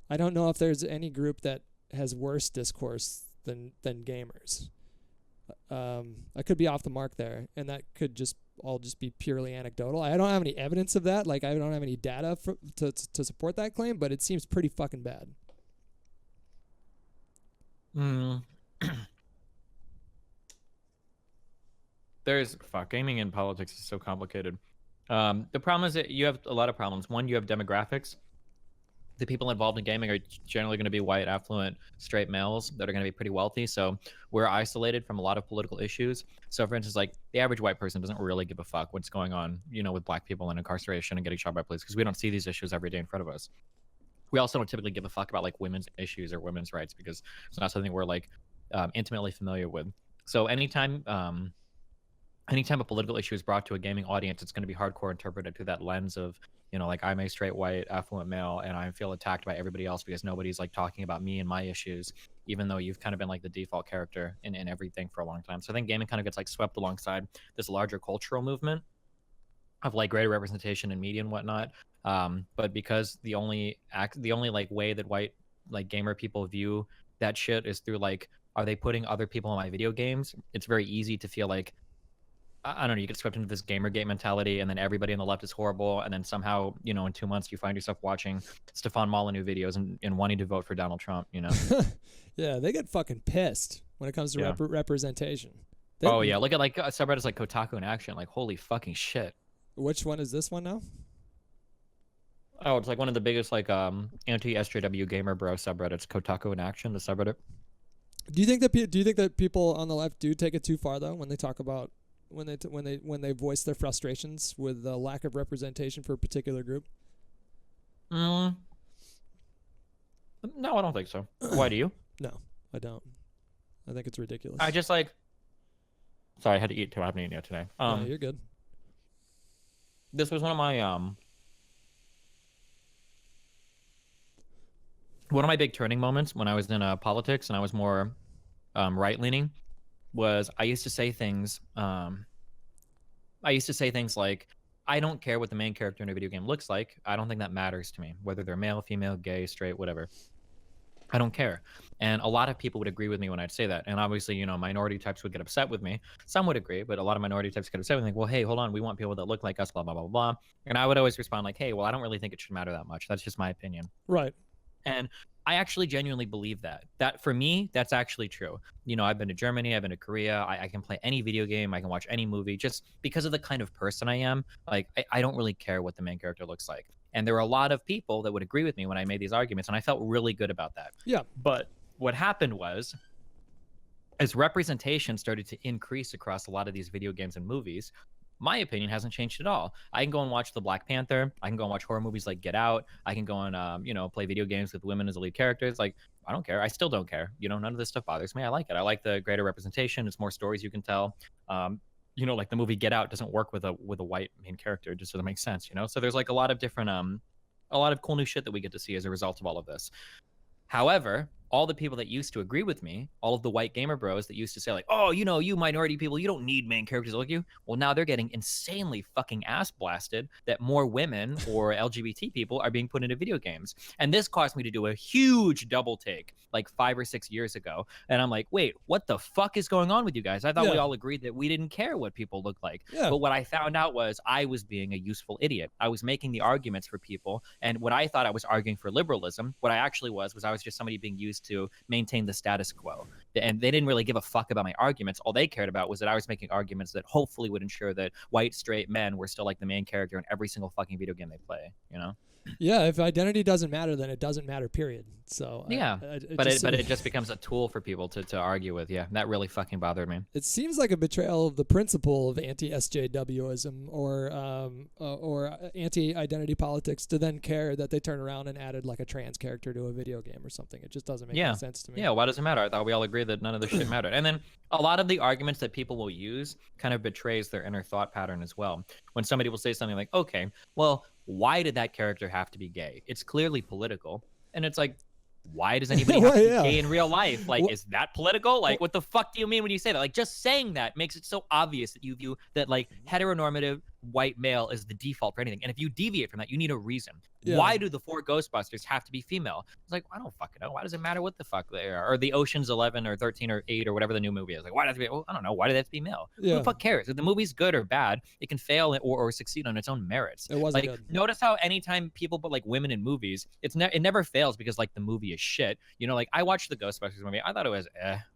I don't know if there's any group that has worse discourse than gamers. I could be off the mark there, and that could just be purely anecdotal. I don't have any evidence of that. Like, I don't have any data to support that claim, but it seems pretty fucking bad. Gaming and politics is so complicated. The problem is that you have a lot of problems. One, you have demographics. The people involved in gaming are generally going to be white, affluent, straight males that are going to be pretty wealthy. So we're isolated from a lot of political issues. So, for instance, like the average white person doesn't really give a fuck what's going on, with black people in incarceration and getting shot by police because we don't see these issues every day in front of us. We also don't typically give a fuck about like women's issues or women's rights because it's not something we're like intimately familiar with. So anytime a political issue is brought to a gaming audience, it's going to be hardcore interpreted through that lens of, like I'm a straight white affluent male and I feel attacked by everybody else because nobody's like talking about me and my issues, even though you've kind of been like the default character in everything for a long time. So I think gaming kind of gets like swept alongside this larger cultural movement of like greater representation in media and whatnot. But because the only like way that white like gamer people view that shit is through like, are they putting other people in my video games? It's very easy to feel like, I don't know, you get swept into this Gamergate mentality and then everybody on the left is horrible. And then somehow, in 2 months, you find yourself watching Stefan Molyneux videos and wanting to vote for Donald Trump, Yeah, they get fucking pissed when it comes to representation. Yeah. Look at like subreddits like Kotaku in action. Like, holy fucking shit. Which one is this one now? Oh, it's like one of the biggest like anti-SJW gamer bro subreddits, Kotaku in action, the subreddit. Do you think that people on the left do take it too far though when they talk about when they voice their frustrations with the lack of representation for a particular group? No, I don't think so. Why do you? No, I don't. I think it's ridiculous. I just like. Sorry, I had to eat too. I haven't eaten yet today. No, you're good. This was one of my big turning moments when I was in politics and I was more right leaning. Was I used to say things like, I don't care what the main character in a video game looks like. I don't think that matters to me, whether they're male, female, gay, straight, whatever. I don't care. And a lot of people would agree with me when I'd say that. And obviously, minority types would get upset with me. Some would agree, but a lot of minority types get upset with me. Like, well, hey, hold on. We want people that look like us, blah, blah, blah, blah. And I would always respond like, hey, well, I don't really think it should matter that much. That's just my opinion. Right. And I actually genuinely believe that for me, that's actually true. I've been to Germany, I've been to Korea. I can play any video game. I can watch any movie just because of the kind of person I am. Like, I don't really care what the main character looks like. And there were a lot of people that would agree with me when I made these arguments. And I felt really good about that. Yeah. But what happened was, as representation started to increase across a lot of these video games and movies, my opinion hasn't changed at all. I can go and watch the Black Panther. I can go and watch horror movies like Get Out. I can go and play video games with women as the lead characters. Like, I don't care. I still don't care. None of this stuff bothers me. I like it. I like the greater representation. It's more stories you can tell. Like the movie Get Out doesn't work with a white main character. It just doesn't make sense. So there's like a lot of different a lot of cool new shit that we get to see as a result of all of this. However, all the people that used to agree with me, all of the white gamer bros that used to say like, oh, you minority people, you don't need main characters like you. Well, now they're getting insanely fucking ass blasted that more women or LGBT people are being put into video games. And this caused me to do a huge double take like 5 or 6 years ago. And I'm like, wait, what the fuck is going on with you guys? I thought we all agreed that we didn't care what people look like. Yeah. But what I found out was I was being a useful idiot. I was making the arguments for people. And what I thought I was arguing for liberalism, what I actually was I was just somebody being used to maintain the status quo. And they didn't really give a fuck about my arguments. All they cared about was that I was making arguments that hopefully would ensure that white straight men were still like the main character in every single fucking video game they play, Yeah, if identity doesn't matter, then it doesn't matter, period. So yeah, but it just becomes a tool for people to argue with. Yeah, that really fucking bothered me. It seems like a betrayal of the principle of anti-SJWism or anti-identity politics to then care that they turn around and added like a trans character to a video game or something. It just doesn't make any sense to me. Yeah, why does it matter? I thought we all agreed that none of this shit mattered. And then a lot of the arguments that people will use kind of betrays their inner thought pattern as well. When somebody will say something like, okay, well, why did that character have to be gay? It's clearly political. And it's like, why does anybody have to be gay in real life? Like, is that political? Like, what the fuck do you mean when you say that? Like, just saying that makes it so obvious that you view that, like, heteronormative white male is the default for anything. And if you deviate from that, you need a reason. Yeah. Why do the 4 Ghostbusters have to be female? It's like, I don't fucking know. Why does it matter what the fuck they are? Or the Ocean's 11 or 13 or 8 or whatever the new movie is. Like, why does it be? Well, I don't know. Why do they have to be male? Yeah. Who the fuck cares? If the movie's good or bad, it can fail or succeed on its own merits. It wasn't like, good. Notice how anytime people put like women in movies, it never fails because like the movie is shit. Like I watched the Ghostbusters movie. I thought it was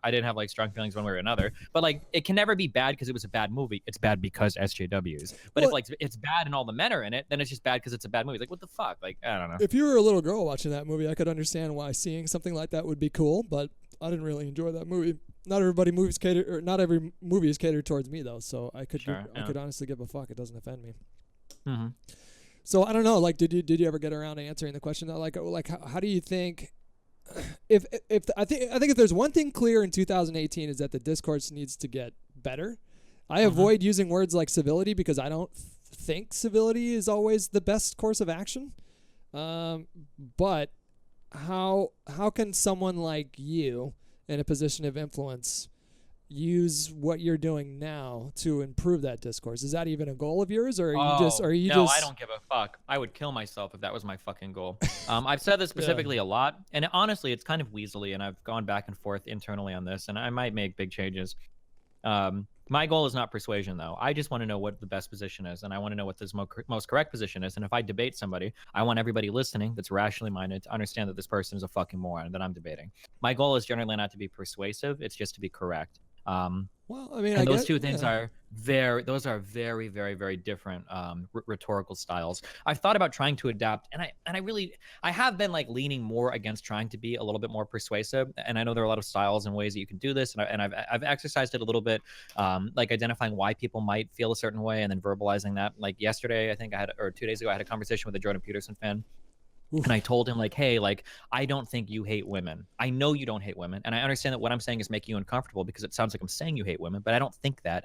I didn't have like strong feelings one way or another. But like it can never be bad because it was a bad movie. It's bad because SJWs. But if like it's bad and all the men are in it, then it's just bad because it's a bad movie. It's like, what the fuck? Like, I don't know. If you were a little girl watching that movie, I could understand why seeing something like that would be cool, but I didn't really enjoy that movie. Not every movie is catered towards me though, so I could I could honestly give a fuck. It doesn't offend me. Mm-hmm. So I don't know. Like, did you ever get around to answering the question though? Like how do you think? If I think if there's one thing clear in 2018 is that the discourse needs to get better. I avoid using words like civility because I don't think civility is always the best course of action. But how can someone like you in a position of influence use what you're doing now to improve that discourse? Is that even a goal of yours, or are you just? I don't give a fuck. I would kill myself if that was my fucking goal. I've said this specifically a lot, and honestly, it's kind of weaselly, and I've gone back and forth internally on this, and I might make big changes. My goal is not persuasion, though. I just want to know what the best position is, and I want to know what the most correct position is. And if I debate somebody, I want everybody listening that's rationally minded to understand that this person is a fucking moron that I'm debating. My goal is generally not to be persuasive; it's just to be correct. Well, I mean, and those two things are very, very, very different rhetorical styles. I've thought about trying to adapt, and I have been like leaning more against trying to be a little bit more persuasive. And I know there are a lot of styles and ways that you can do this, and I've exercised it a little bit, like identifying why people might feel a certain way and then verbalizing that. Like yesterday, I think or 2 days ago, I had a conversation with a Jordan Peterson fan. Oof. And I told him like, hey, like, I don't think you hate women. I know you don't hate women. And I understand that what I'm saying is making you uncomfortable because it sounds like I'm saying you hate women, but I don't think that.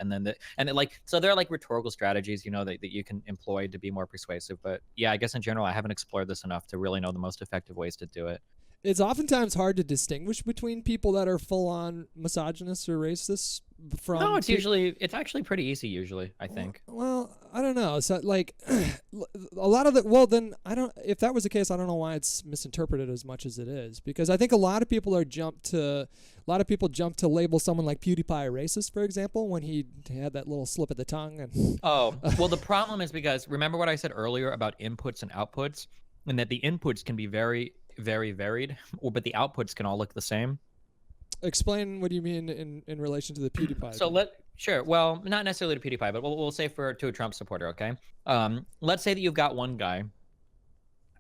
So there are like rhetorical strategies, that you can employ to be more persuasive. But yeah, I guess in general, I haven't explored this enough to really know the most effective ways to do it. It's oftentimes hard to distinguish between people that are full-on misogynists or racists from. No, it's actually pretty easy usually, I think. Well, I don't know. So like a lot of the then I don't. If that was the case, I don't know why it's misinterpreted as much as it is, because I think a lot of people jump to label someone like PewDiePie a racist, for example, when he had that little slip of the tongue. And Oh, well, the problem is because remember what I said earlier about inputs and outputs, and that the inputs can be very, very varied, but the outputs can all look the same. Explain what you mean in relation to the PewDiePie. So sure. Well, not necessarily to PewDiePie, but we'll say to a Trump supporter. Okay. Let's say that you've got one guy,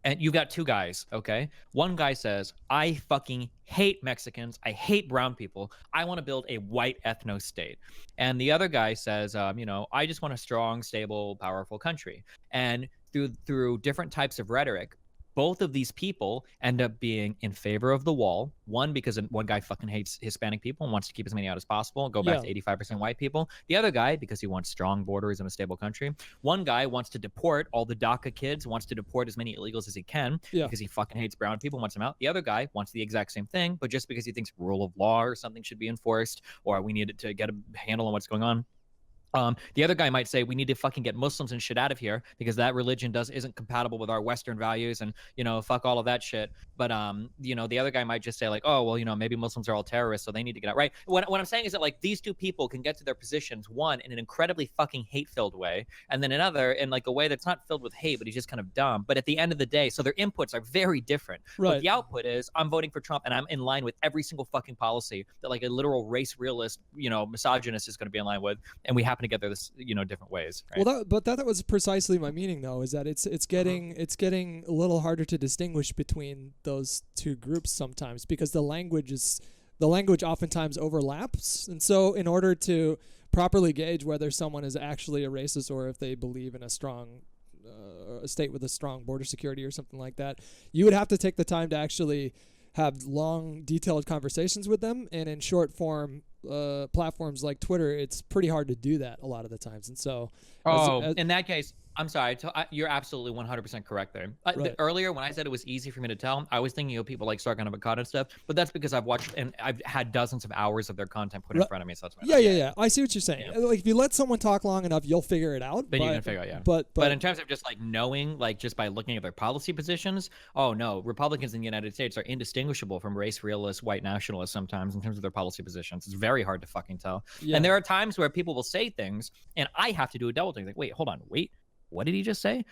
and you've got two guys. Okay. One guy says, "I fucking hate Mexicans. I hate brown people. I want to build a white ethno state." And the other guy says, "I just want a strong, stable, powerful country." And through different types of rhetoric, both of these people end up being in favor of the wall. One, because one guy fucking hates Hispanic people and wants to keep as many out as possible, go back to 85% white people. The other guy, because he wants strong borders and a stable country. One guy wants to deport all the DACA kids, wants to deport as many illegals as he can because he fucking hates brown people, wants them out. The other guy wants the exact same thing, but just because he thinks rule of law or something should be enforced, or we need to get a handle on what's going on. The other guy might say we need to fucking get Muslims and shit out of here because that religion isn't compatible with our Western values, and fuck all of that shit. But the other guy might just say like, oh well, maybe Muslims are all terrorists, so they need to get out. Right? What I'm saying is that like these two people can get to their positions, one in an incredibly fucking hate-filled way, and then another in like a way that's not filled with hate, but he's just kind of dumb. But at the end of the day, so their inputs are very different. Right. But the output is I'm voting for Trump, and I'm in line with every single fucking policy that like a literal race realist, misogynist is going to be in line with, and we happen to get there this different ways. Right? Well, that was precisely my meaning, though, is that it's getting a little harder to distinguish between those two groups sometimes, because the language oftentimes overlaps, and so in order to properly gauge whether someone is actually a racist or if they believe in a strong a state with a strong border security or something like that, you would have to take the time to actually have long, detailed conversations with them, and in short form platforms like Twitter, it's pretty hard to do that a lot of the times. And so in that case, I'm sorry. You're absolutely 100% correct there. Right. Earlier, when I said it was easy for me to tell, I was thinking of people like Sargon of Akkad and stuff, but that's because I've watched and I've had dozens of hours of their content put in front of me. So that's why. Yeah. I see what you're saying. Yeah. Like if you let someone talk long enough, you'll figure it out. Then you can figure it out, yeah. But in terms of just like knowing, like just by looking at their policy positions, oh no, Republicans in the United States are indistinguishable from race realists, white nationalists sometimes in terms of their policy positions. It's very hard to fucking tell. Yeah. And there are times where people will say things, and I have to do a double take. Like, wait, hold on, what did he just say?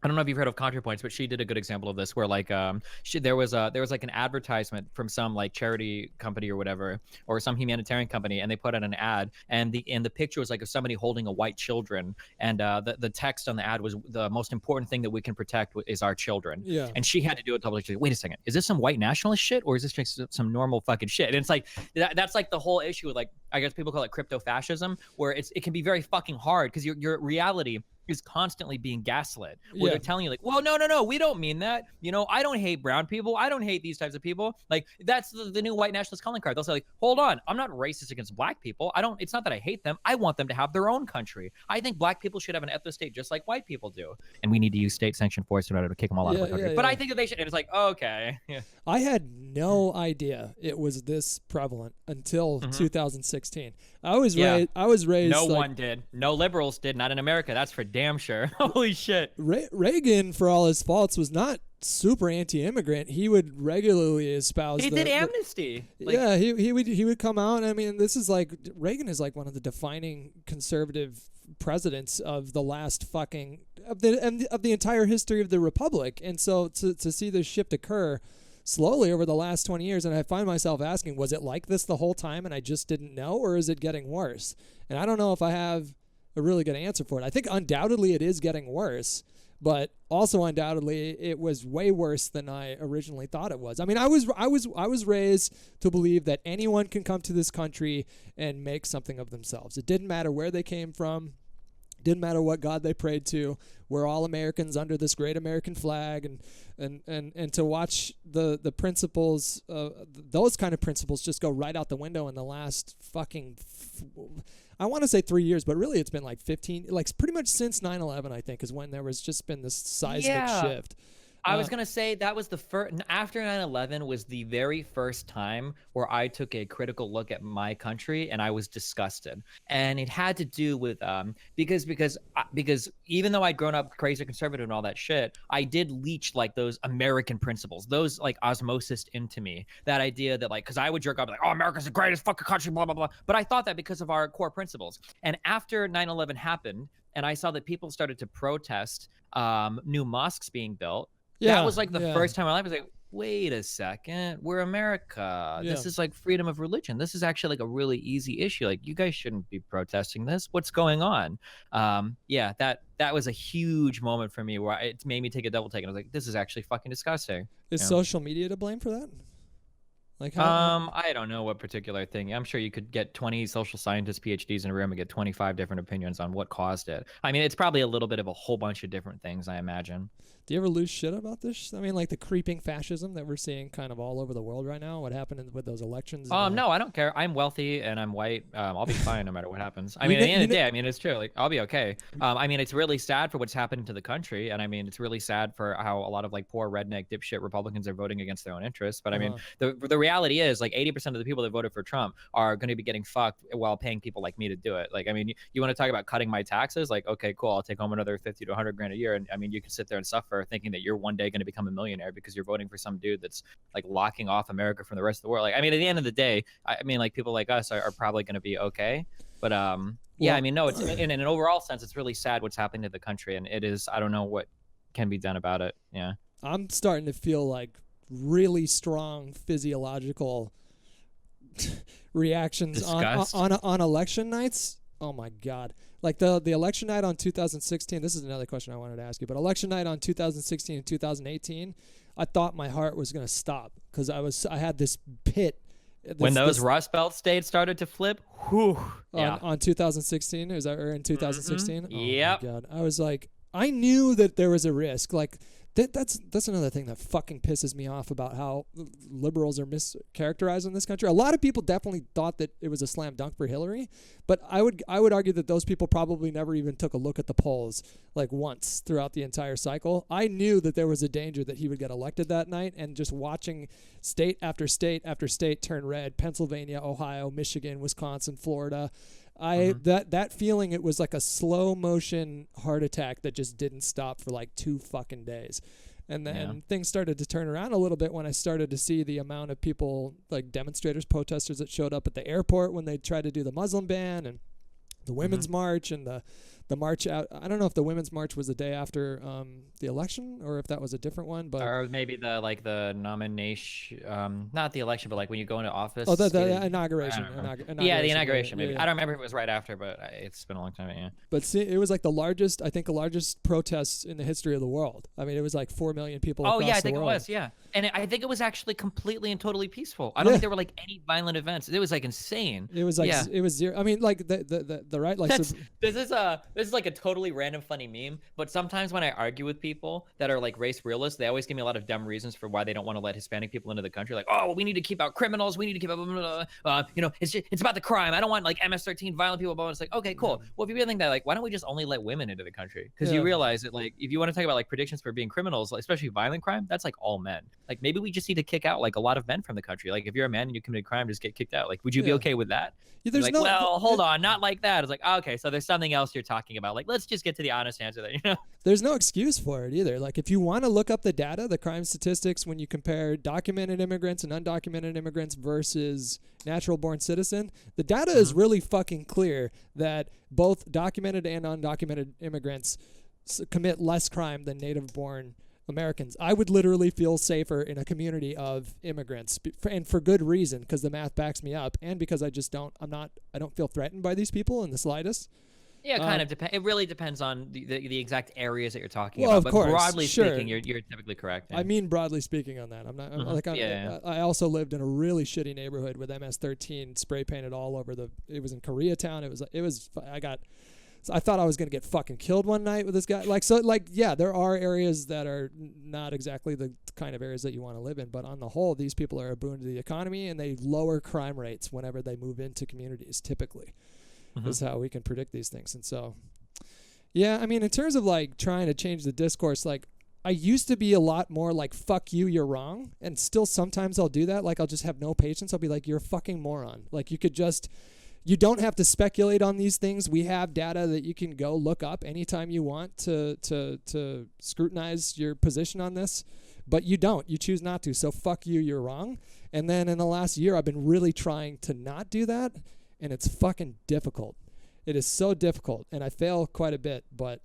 I don't know if you've heard of ContraPoints, but she did a good example of this, where like there was like an advertisement from some like charity company or whatever, or some humanitarian company, and they put out an ad, and the picture was like of somebody holding a white children, and the text on the ad was, the most important thing that we can protect is our children. Yeah. And she had to do a double check. Wait a second, is this some white nationalist shit, or is this just some normal fucking shit? And it's like that's like the whole issue with, like, I guess people call it crypto fascism, where it can be very fucking hard because your reality is constantly being gaslit, where they're telling you like, well, no, we don't mean that. I don't hate brown people. I don't hate these types of people. Like, that's the new white nationalist calling card. They'll say like, hold on, I'm not racist against black people. It's not that I hate them. I want them to have their own country. I think black people should have an ethno state just like white people do. And we need to use state sanctioned force in order to kick them all out of our country. But I think that they should. And it's like, okay. Yeah. I had no idea it was this prevalent until 2016. I was raised. No one did. No liberals did. Not in America. That's for damn sure. Holy shit. Reagan, for all his faults, was not super anti-immigrant. He would regularly espouse. He did amnesty. He would come out. I mean, this is like, Reagan is like one of the defining conservative presidents of the last fucking of the entire history of the republic. And so to see this shift occur slowly over the last 20 years, and I find myself asking, was it like this the whole time and I just didn't know, or is it getting worse? And I don't know if I have a really good answer for it. I think undoubtedly it is getting worse, but also undoubtedly it was way worse than I originally thought it was. I mean, I was raised to believe that anyone can come to this country and make something of themselves. It didn't matter where they came from. Didn't matter what God they prayed to. We're all Americans under this great American flag, and to watch the principles, those kind of principles, just go right out the window in the last fucking, I want to say 3 years, but really it's been like 15, like pretty much since 9/11, I think, is when there was just been this seismic shift. I was going to say that was the first, after 9/11 was the very first time where I took a critical look at my country and I was disgusted. And it had to do with, because even though I'd grown up crazy conservative and all that shit, I did leech like those American principles, those like osmosis into me. That idea that like, cause I would jerk up like, oh, America's the greatest fucking country, blah, blah, blah. But I thought that because of our core principles. And after 9/11 happened, and I saw that people started to protest new mosques being built, that was like the first time in my life I was like, wait a second, we're America. This is like freedom of religion. This is actually like a really easy issue. Like, you guys shouldn't be protesting this. What's going on? That was a huge moment for me where it made me take a double take. And I was like, this is actually fucking disgusting. Is social media to blame for that? Like how, I don't know what particular thing. I'm sure you could get 20 social scientists, PhDs in a room and get 25 different opinions on what caused it. I mean, it's probably a little bit of a whole bunch of different things, I imagine. do you ever lose shit about this? I mean, like the creeping fascism that we're seeing kind of all over the world right now. What happened with those elections? No, I don't care. I'm wealthy and I'm white. I'll be fine no matter what happens. I mean, at the end of the day, I mean, it's true. Like, I'll be okay. I mean, it's really sad for what's happened to the country, and I mean, it's really sad for how a lot of like poor redneck dipshit Republicans are voting against their own interests. But I mean, the reality is like 80% of the people that voted for Trump are going to be getting fucked while paying people like me to do it. Like, I mean, you want to talk about cutting my taxes? Like, okay, cool. I'll take home another 50 to 100 grand a year. And I mean, you can sit there and suffer thinking that you're one day going to become a millionaire because you're voting for some dude that's like locking off America from the rest of the world. Like, I mean, at the end of the day, I mean, like people like us are probably going to be okay. But yeah, I mean, no, it's in an overall sense, it's really sad what's happening to the country. And it is, I don't know what can be done about it. Yeah. I'm starting to feel like really strong physiological reactions on election nights. Oh my God. Like the election night on 2016, this is another question I wanted to ask you, but election night on 2016 and 2018, I thought my heart was going to stop because I had this pit. When those Rust Belt states started to flip, on 2016, is that or in 2016? Oh yep. My God. I was like, I knew that there was a risk. Like that's another thing that fucking pisses me off about how liberals are mischaracterized in this country. A lot of people definitely thought that it was a slam dunk for Hillary, but I would argue that those people probably never even took a look at the polls like once throughout the entire cycle. I knew that there was a danger that he would get elected that night, and just watching state after state after state turn red, Pennsylvania, Ohio, Michigan, Wisconsin, Florida, that feeling, it was like a slow motion heart attack that just didn't stop for like 2 fucking days. And then things started to turn around a little bit when I started to see the amount of people, like demonstrators, protesters that showed up at the airport when they tried to do the Muslim ban, and the women's march, and the march out. I don't know if the women's march was the day after the election or if that was a different one, but or maybe the nomination, not the election, but like when you go into office. Oh, the inauguration. Yeah, the inauguration. Maybe I don't remember if it was right after, but it's been a long time. Yeah. But see, it was like the largest protest in the history of the world. I mean, it was like 4 million people. Oh yeah, I think it was. Yeah, and I think it was actually completely and totally peaceful. I don't think there were like any violent events. It was like insane. It was like it was zero. I mean, like the right, like this is like a totally random funny meme, but sometimes when I argue with people that are like race realists, they always give me a lot of dumb reasons for why they don't want to let Hispanic people into the country. Like, oh, well, we need to keep out criminals. We need to keep out, you know, it's about the crime. I don't want like MS-13 violent people. But it's like, okay, cool. Well, if you really think that, like, why don't we just only let women into the country? Because you realize that, like, if you want to talk about like predictions for being criminals, like, especially violent crime, that's like all men. Like, maybe we just need to kick out like a lot of men from the country. Like, if you're a man and you committed crime, just get kicked out. Like, would you be okay with that? Yeah, there's like, well, hold on, not like that. It's like, okay, so there's something else you're talking about. Like, let's just get to the honest answer there, you know? There's no excuse for it either. Like, if you want to look up the data, the crime statistics, when you compare documented immigrants and undocumented immigrants versus natural-born citizen, the data is really fucking clear that both documented and undocumented immigrants commit less crime than native-born Americans. I would literally feel safer in a community of immigrants, and for good reason, because the math backs me up, and because I don't feel threatened by these people in the slightest. Yeah, it kind of depends. It really depends on the exact areas that you're talking about. But broadly speaking, you're typically correct. Yeah. I mean, broadly speaking on that. I'm not I also lived in a really shitty neighborhood with MS-13 spray painted all over it was in Koreatown. I thought I was going to get fucking killed one night with this guy. There are areas that are not exactly the kind of areas that you want to live in, but on the whole, these people are a boon to the economy, and they lower crime rates whenever they move into communities, typically. Is how we can predict these things. And so, yeah, I mean, in terms of like trying to change the discourse, like I used to be a lot more like, fuck you, you're wrong. And still sometimes I'll do that. Like, I'll just have no patience. I'll be like, you're a fucking moron. Like, you don't have to speculate on these things. We have data that you can go look up anytime you want to scrutinize your position on this. But you don't. You choose not to. So fuck you, you're wrong. And then in the last year, I've been really trying to not do that. And it's fucking difficult. It is so difficult. And I fail quite a bit. But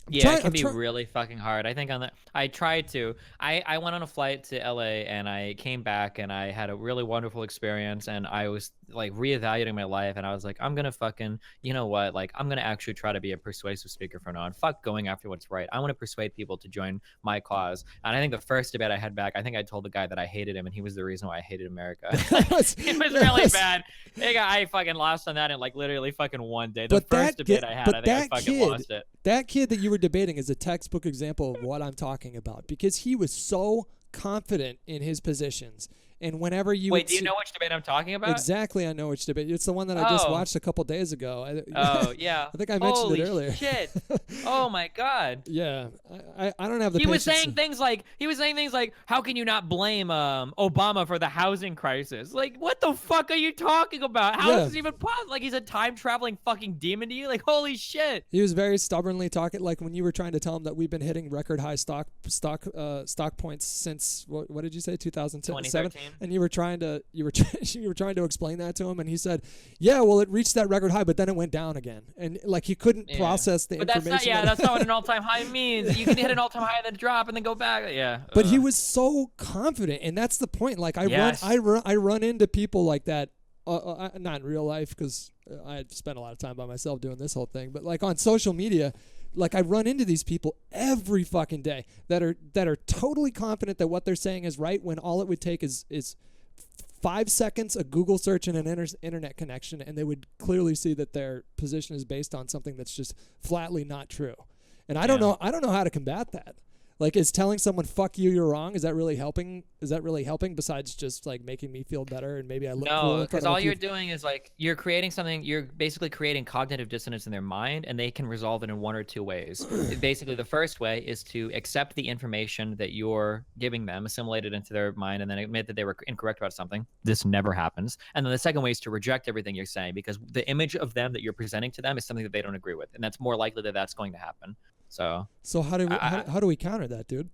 yeah, it can be really fucking hard. I think I tried to. I went on a flight to LA and I came back and I had a really wonderful experience and I was like reevaluating my life and I was like, I'm gonna fucking, you know what? Like, I'm gonna actually try to be a persuasive speaker from now on. Fuck going after what's right. I want to persuade people to join my cause. And I think the first debate I had back, I think I told the guy that I hated him and he was the reason why I hated America. It was really bad. I fucking lost on that in like literally fucking one day. The first debate I had, I think I fucking lost it. That kid that you were debating is a textbook example of what I'm talking about because he was so confident in his positions. And whenever you wait, do you know which debate I'm talking about? Exactly, I know which debate. It's the one that I just watched a couple days ago. Oh yeah, I think I mentioned it earlier. Holy shit! Oh my god. Yeah, I don't have the. He was saying things like how can you not blame Obama for the housing crisis? Like, what the fuck are you talking about? How is this even possible? Like, he's a time traveling fucking demon to you? Like, holy shit. He was very stubbornly talking. Like when you were trying to tell him that we've been hitting record high stock points since what did you say 2007? And you were trying to explain that to him, and he said, "Yeah, well, it reached that record high, but then it went down again." And like he couldn't process the information. That's not what an all-time high means. You can hit an all-time high and then drop and then go back. Yeah. But he was so confident, and that's the point. Like I run into people like that. Not in real life because I spent a lot of time by myself doing this whole thing, but like on social media. Like I run into these people every fucking day that are totally confident that what they're saying is right when all it would take is 5 seconds, a Google search, and an internet connection, and they would clearly see that their position is based on something that's just flatly not true. And I don't know how to combat that. Like, is telling someone "fuck you, you're wrong"? Is that really helping? Besides just like making me feel better and maybe I look cool? No, because all you're doing is like you're creating something. You're basically creating cognitive dissonance in their mind, and they can resolve it in one or two ways. Basically, the first way is to accept the information that you're giving them, assimilate it into their mind, and then admit that they were incorrect about something. This never happens. And then the second way is to reject everything you're saying because the image of them that you're presenting to them is something that they don't agree with, and that's more likely that that's going to happen. So how do we counter that, dude?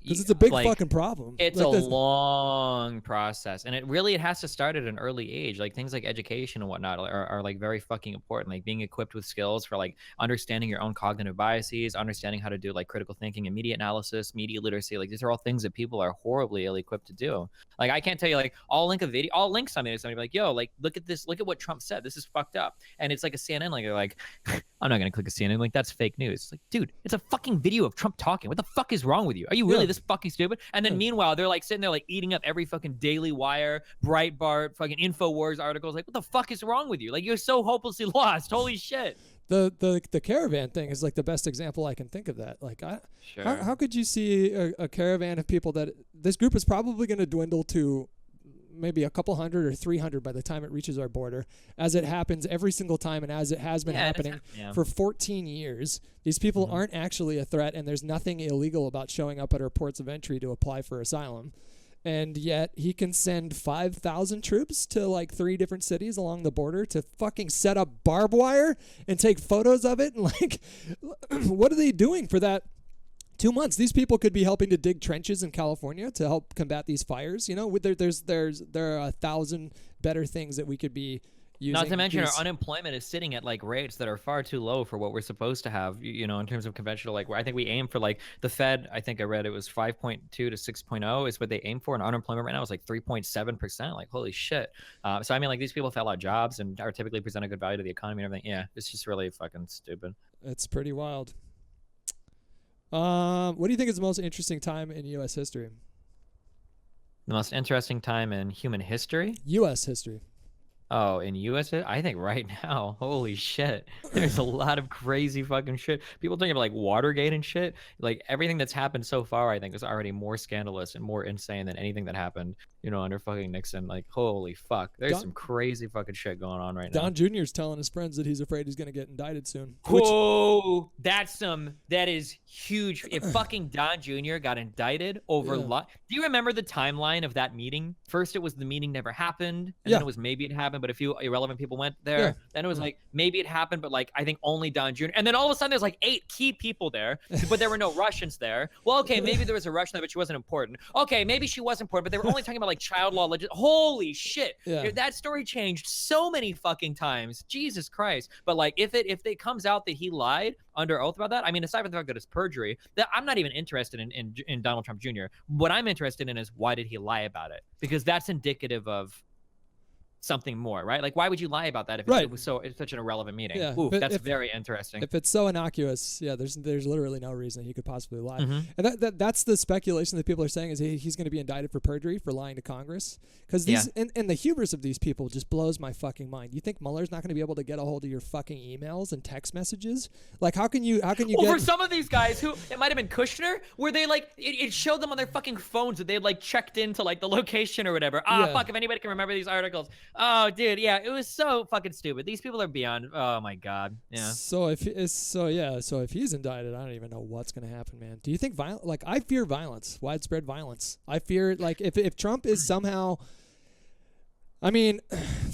Because it's a big fucking problem. It's like a long process, and it has to start at an early age. Like things like education and whatnot are like very fucking important. Like being equipped with skills for like understanding your own cognitive biases, understanding how to do like critical thinking and media analysis, media literacy. Like these are all things that people are horribly ill-equipped to do. Like I can't tell you like I'll link something to somebody like, yo, like look at this, look at what Trump said. This is fucked up. And it's like a CNN link. They're like, I'm not gonna click a CNN link. That's fake news. It's like, dude, it's a fucking video of Trump talking. What the fuck is wrong with you? Are you really this fucking stupid? And then meanwhile, they're like sitting there like eating up every fucking Daily Wire, Breitbart, fucking InfoWars articles. Like, what the fuck is wrong with you? Like, you're so hopelessly lost. Holy shit. The caravan thing is like the best example I can think of that. Like, how could you see a caravan of people that this group is probably going to dwindle to maybe a couple hundred or 300 by the time it reaches our border, as it happens every single time and as it has been happening for 14 years. These people aren't actually a threat, and there's nothing illegal about showing up at our ports of entry to apply for asylum. And yet he can send 5,000 troops to like 3 different cities along the border to fucking set up barbed wire and take photos of it. And like, what are they doing for that 2 months? These people could be helping to dig trenches in California to help combat these fires. You know, there are 1,000 better things that we could be using. Not to mention our unemployment is sitting at like rates that are far too low for what we're supposed to have, you know, in terms of conventional, like I think we aim for like the Fed, I think I read it was 5.2 to 6.0 is what they aim for, and unemployment right now is like 3.7%. Like, holy shit. So I mean, like these people fill out jobs and are typically present a good value to the economy and everything. Yeah, it's just really fucking stupid. It's pretty wild. What do you think is the most interesting time in U.S. history? The most interesting time in human history? U.S. history. Oh, in US, I think right now, holy shit, there's a lot of crazy fucking shit. People talking about like Watergate and shit. Like everything that's happened so far, I think is already more scandalous and more insane than anything that happened, under fucking Nixon. Like, holy fuck, there's some crazy fucking shit going on right now. Don Jr.'s telling his friends that he's afraid he's gonna get indicted soon. Whoa, that is huge. If fucking Don Jr. got indicted over do you remember the timeline of that meeting? First, it was the meeting never happened, and then it was maybe it happened, but a few irrelevant people went there. Yeah. Then it was like maybe it happened, but like I think only Don Jr. And then all of a sudden there's like 8 key people there, but there were no Russians there. Well, okay, maybe there was a Russian there, but she wasn't important. Okay, maybe she was important, but they were only talking about like child law. Holy shit, that story changed so many fucking times. Jesus Christ. But like if it comes out that he lied under oath about that, I mean, aside from the fact that it's perjury, that I'm not even interested in Donald Trump Jr. What I'm interested in is why did he lie about it? Because that's indicative of something more, right? Like, why would you lie about that if it was it's such an irrelevant meeting? Yeah. Ooh, that's very interesting. If it's so innocuous, there's literally no reason he could possibly lie. And that's the speculation that people are saying is he's going to be indicted for perjury for lying to Congress. Because these and the hubris of these people just blows my fucking mind. You think Mueller's not going to be able to get a hold of your fucking emails and text messages? Like, how can you for some of these guys who it might have been Kushner, where they like it showed them on their fucking phones that they had like checked into like the location or whatever. Fuck, if anybody can remember these articles. Oh, dude, it was so fucking stupid. These people are beyond. Oh my god, yeah. So if he's indicted, I don't even know what's gonna happen, man. Do you think I fear violence, widespread violence. I fear like if Trump is somehow. I mean,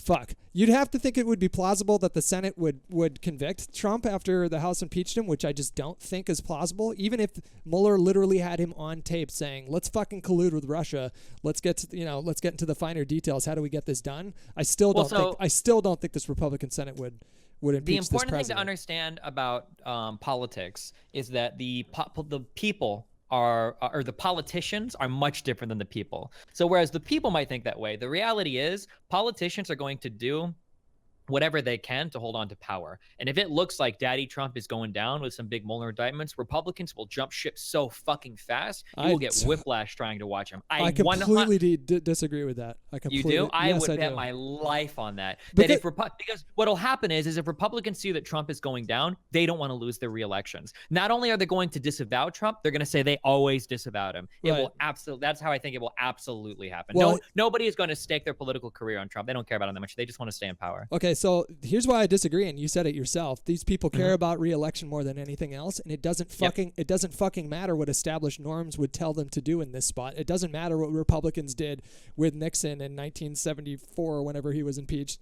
fuck. You'd have to think it would be plausible that the Senate would convict Trump after the House impeached him, which I just don't think is plausible. Even if Mueller literally had him on tape saying, "Let's fucking collude with Russia. Let's get to, let's get into the finer details. How do we get this done?" I still don't think this Republican Senate would impeach the important this thing to understand about politics is that the people or the politicians are much different than the people. So whereas the people might think that way, the reality is politicians are going to do whatever they can to hold on to power. And if it looks like Daddy Trump is going down with some big Mueller indictments, Republicans will jump ship so fucking fast, you will get whiplash trying to watch them. I completely disagree with that. You do? I would bet my life on that. Because what will happen is if Republicans see that Trump is going down, they don't want to lose their re-elections. Not only are they going to disavow Trump, they're going to say they always disavowed him. It will that's how I think it will absolutely happen. Well, nobody is going to stake their political career on Trump. They don't care about him that much. They just want to stay in power. Okay, so here's why I disagree, and you said it yourself. These people care about re-election more than anything else, and it doesn't fucking matter what established norms would tell them to do in this spot. It doesn't matter what Republicans did with Nixon in 1974 or whenever he was impeached.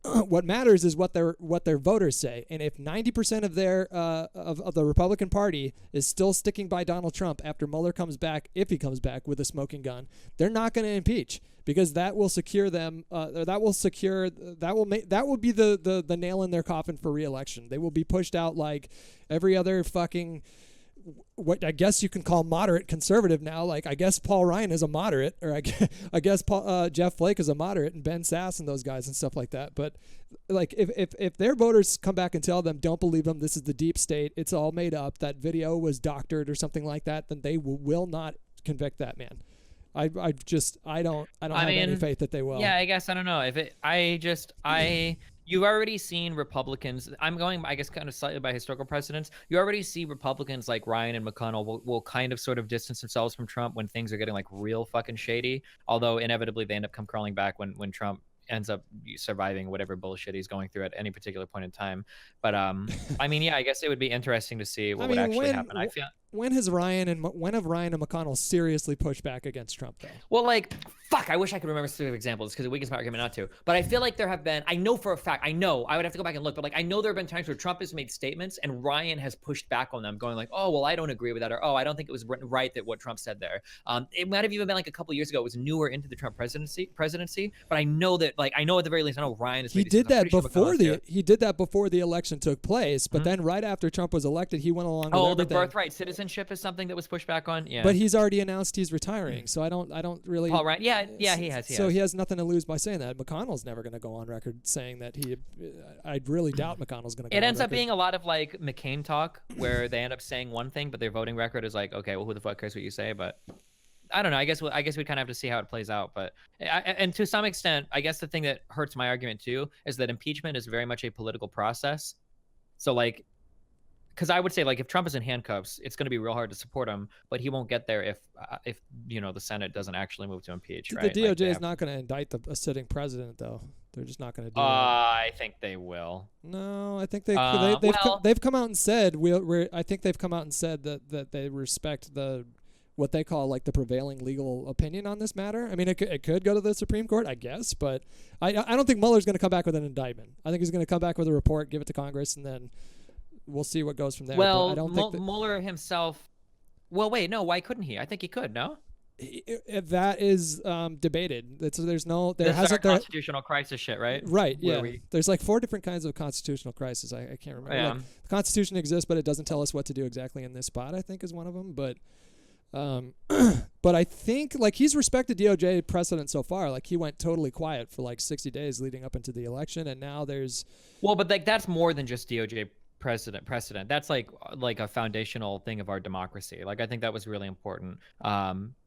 What matters is what their voters say, and if 90% of their of the Republican Party is still sticking by Donald Trump after Mueller comes back, if he comes back with a smoking gun, they're not going to impeach because that will secure them. That will be the nail in their coffin for re-election. They will be pushed out like every other fucking. What I guess you can call moderate conservative now. Like I guess Paul Ryan is a moderate, or I guess Jeff Flake is a moderate, and Ben Sass and those guys and stuff like that. But like if their voters come back and tell them don't believe them, this is the deep state, it's all made up, that video was doctored or something like that, then they will not convict that man. I don't have any faith that they will. Yeah, I guess I don't know You've already seen Republicans. I'm going, I guess, kind of slightly by historical precedents. You already see Republicans like Ryan and McConnell will kind of sort of distance themselves from Trump when things are getting like real fucking shady. Although inevitably they end up come crawling back when Trump ends up surviving whatever bullshit he's going through at any particular point in time. But I mean, yeah, I guess it would be interesting to see what would actually happen. I feel. When have Ryan and McConnell seriously pushed back against Trump, though? Well, like, fuck, I wish I could remember specific examples because it weakens my argument not to. But I feel like there have been, I know for a fact, I would have to go back and look, but like, I know there have been times where Trump has made statements and Ryan has pushed back on them, going like, oh, well, I don't agree with that, or oh, I don't think it was right that what Trump said there. It might have even been like a couple years ago. It was newer into the Trump presidency, but I know that, like, I know at the very least, I know Ryan has. He did that before the election took place, but then right after Trump was elected, he went along with everything. The birthright citizenship is something that was pushed back on. Yeah, but he's already announced he's retiring, so I don't really. Paul Ryan, yeah, he has. He has nothing to lose by saying that. McConnell's never going to go on record saying that I really doubt McConnell's going to. It ends up being a lot of like McCain talk, where they end up saying one thing, but their voting record is like, okay, well, who the fuck cares what you say? But I don't know. I guess we kind of have to see how it plays out. But and to some extent, I guess the thing that hurts my argument too is that impeachment is very much a political process. So like, because I would say like if Trump is in handcuffs, it's going to be real hard to support him, but he won't get there if the Senate doesn't actually move to impeach. Right? The DOJ is not going to indict a sitting president, though. They're just not going to do that. I think they will. No, I think they've come out and said I think they've come out and said that they respect what they call like the prevailing legal opinion on this matter. I mean, it could go to the Supreme Court, I guess, but I don't think Mueller's going to come back with an indictment. I think he's going to come back with a report, give it to Congress, and then we'll see what goes from there. Well, but I don't think Mueller himself. Well, wait, no. Why couldn't he? I think he could. No. That is debated. There's constitutional crisis shit, right? Right. Yeah. There's like 4 different kinds of constitutional crisis. I can't remember. Yeah. Like, the Constitution exists, but it doesn't tell us what to do exactly in this spot, I think is one of them. But but I think like he's respected DOJ precedent so far. Like he went totally quiet for like 60 days leading up into the election, and now there's. Well, but like that's more than just DOJ precedent. That's like a foundational thing of our democracy. Like I think that was really important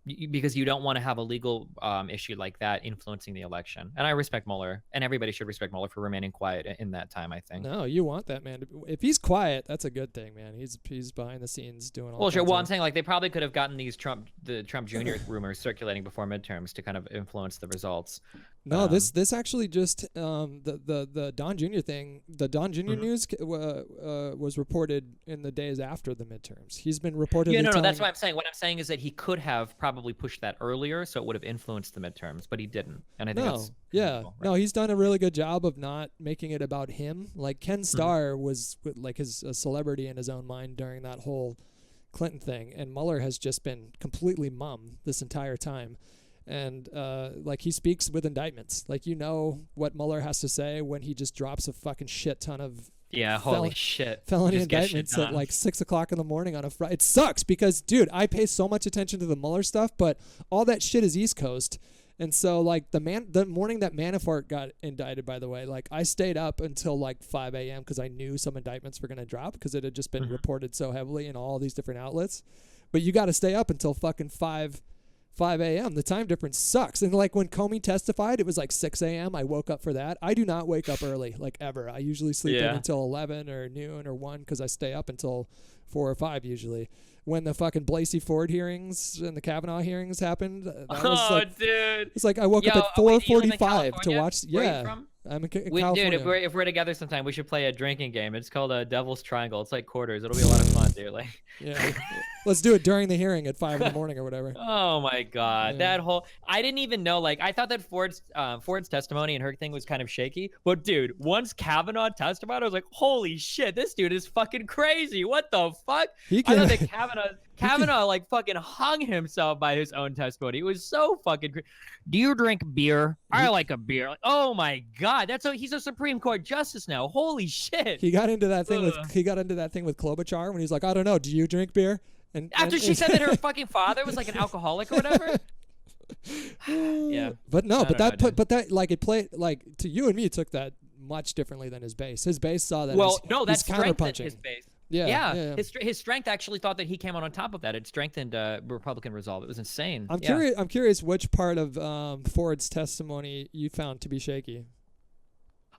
because you don't want to have a legal issue like that influencing the election. And I respect Mueller, and everybody should respect Mueller for remaining quiet in that time, I think. No, you want that man. If he's quiet, that's a good thing, man. He's behind the scenes doing all. Well, sure. Well, I'm saying like they probably could have gotten the Trump Jr. rumors circulating before midterms to kind of influence the results. No, this actually just the Don Jr. thing. The Don Jr. news was reported in the days after the midterms. He's been reportedly. Yeah, no, that's what I'm saying. What I'm saying is that he could have probably pushed that earlier, so it would have influenced the midterms, but he didn't. And I think that's cool, right? No, he's done a really good job of not making it about him. Like Ken Starr was like a celebrity in his own mind during that whole Clinton thing, and Mueller has just been completely mum this entire time. And like he speaks with indictments. Like what Mueller has to say when he just drops a fucking shit ton of holy shit felony indictments at like 6 o'clock in the morning on a Friday. It sucks because dude, I pay so much attention to the Mueller stuff, but all that shit is East Coast. And so like the morning that Manafort got indicted, by the way, like I stayed up until like 5 a.m. because I knew some indictments were going to drop because it had just been reported so heavily in all these different outlets. But you got to stay up until fucking 5 a.m. The time difference sucks. And like when Comey testified, it was like 6 a.m. I woke up for that. I do not wake up early, like ever. I usually sleep in until 11 or noon or 1 because I stay up until 4 or 5 usually. When the fucking Blasey Ford hearings and the Kavanaugh hearings happened, that was like, dude. It's like I woke up at 4:45 to watch. Where are you from? I'm in California. Dude, if we're together sometime, we should play a drinking game. It's called a Devil's Triangle. It's like quarters. It'll be a lot of fun, dude. Like, yeah, let's do it during the hearing at 5 in the morning or whatever. Oh my god, that whole I didn't even know. Like, I thought that Ford's testimony and her thing was kind of shaky. But dude, once Kavanaugh testified, I was like, holy shit, this dude is fucking crazy. What the fuck? I thought that Kavanaugh like fucking hung himself by his own testimony. It was so fucking crazy. Do you drink beer? I like a beer. Like, oh my god, he's a Supreme Court justice now. Holy shit. He got into that thing with Klobuchar when he's like, I don't know, do you drink beer? And after she said that her fucking father was like an alcoholic or whatever. Yeah. But no, that like it played like to you and me it took that much differently than his base. His base saw that that's counterpunching his base. Yeah. His strength actually thought that he came on top of that. It strengthened Republican resolve. It was insane. I'm curious which part of Ford's testimony you found to be shaky.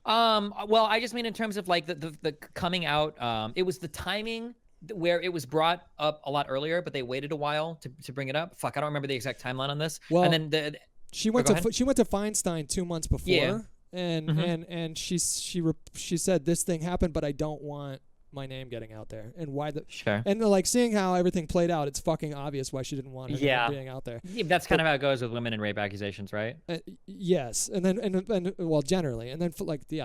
Well, I just mean in terms of like the coming out. It was the timing where it was brought up a lot earlier, but they waited a while to bring it up. Fuck, I don't remember the exact timeline on this. Well, and then she went to Feinstein 2 months before, and she said this thing happened, but I don't want my name getting out there, and why and like seeing how everything played out, it's fucking obvious why she didn't want her name being out there. Yeah, that's kind of how it goes with women and rape accusations, right? Yes, and then well, generally, and then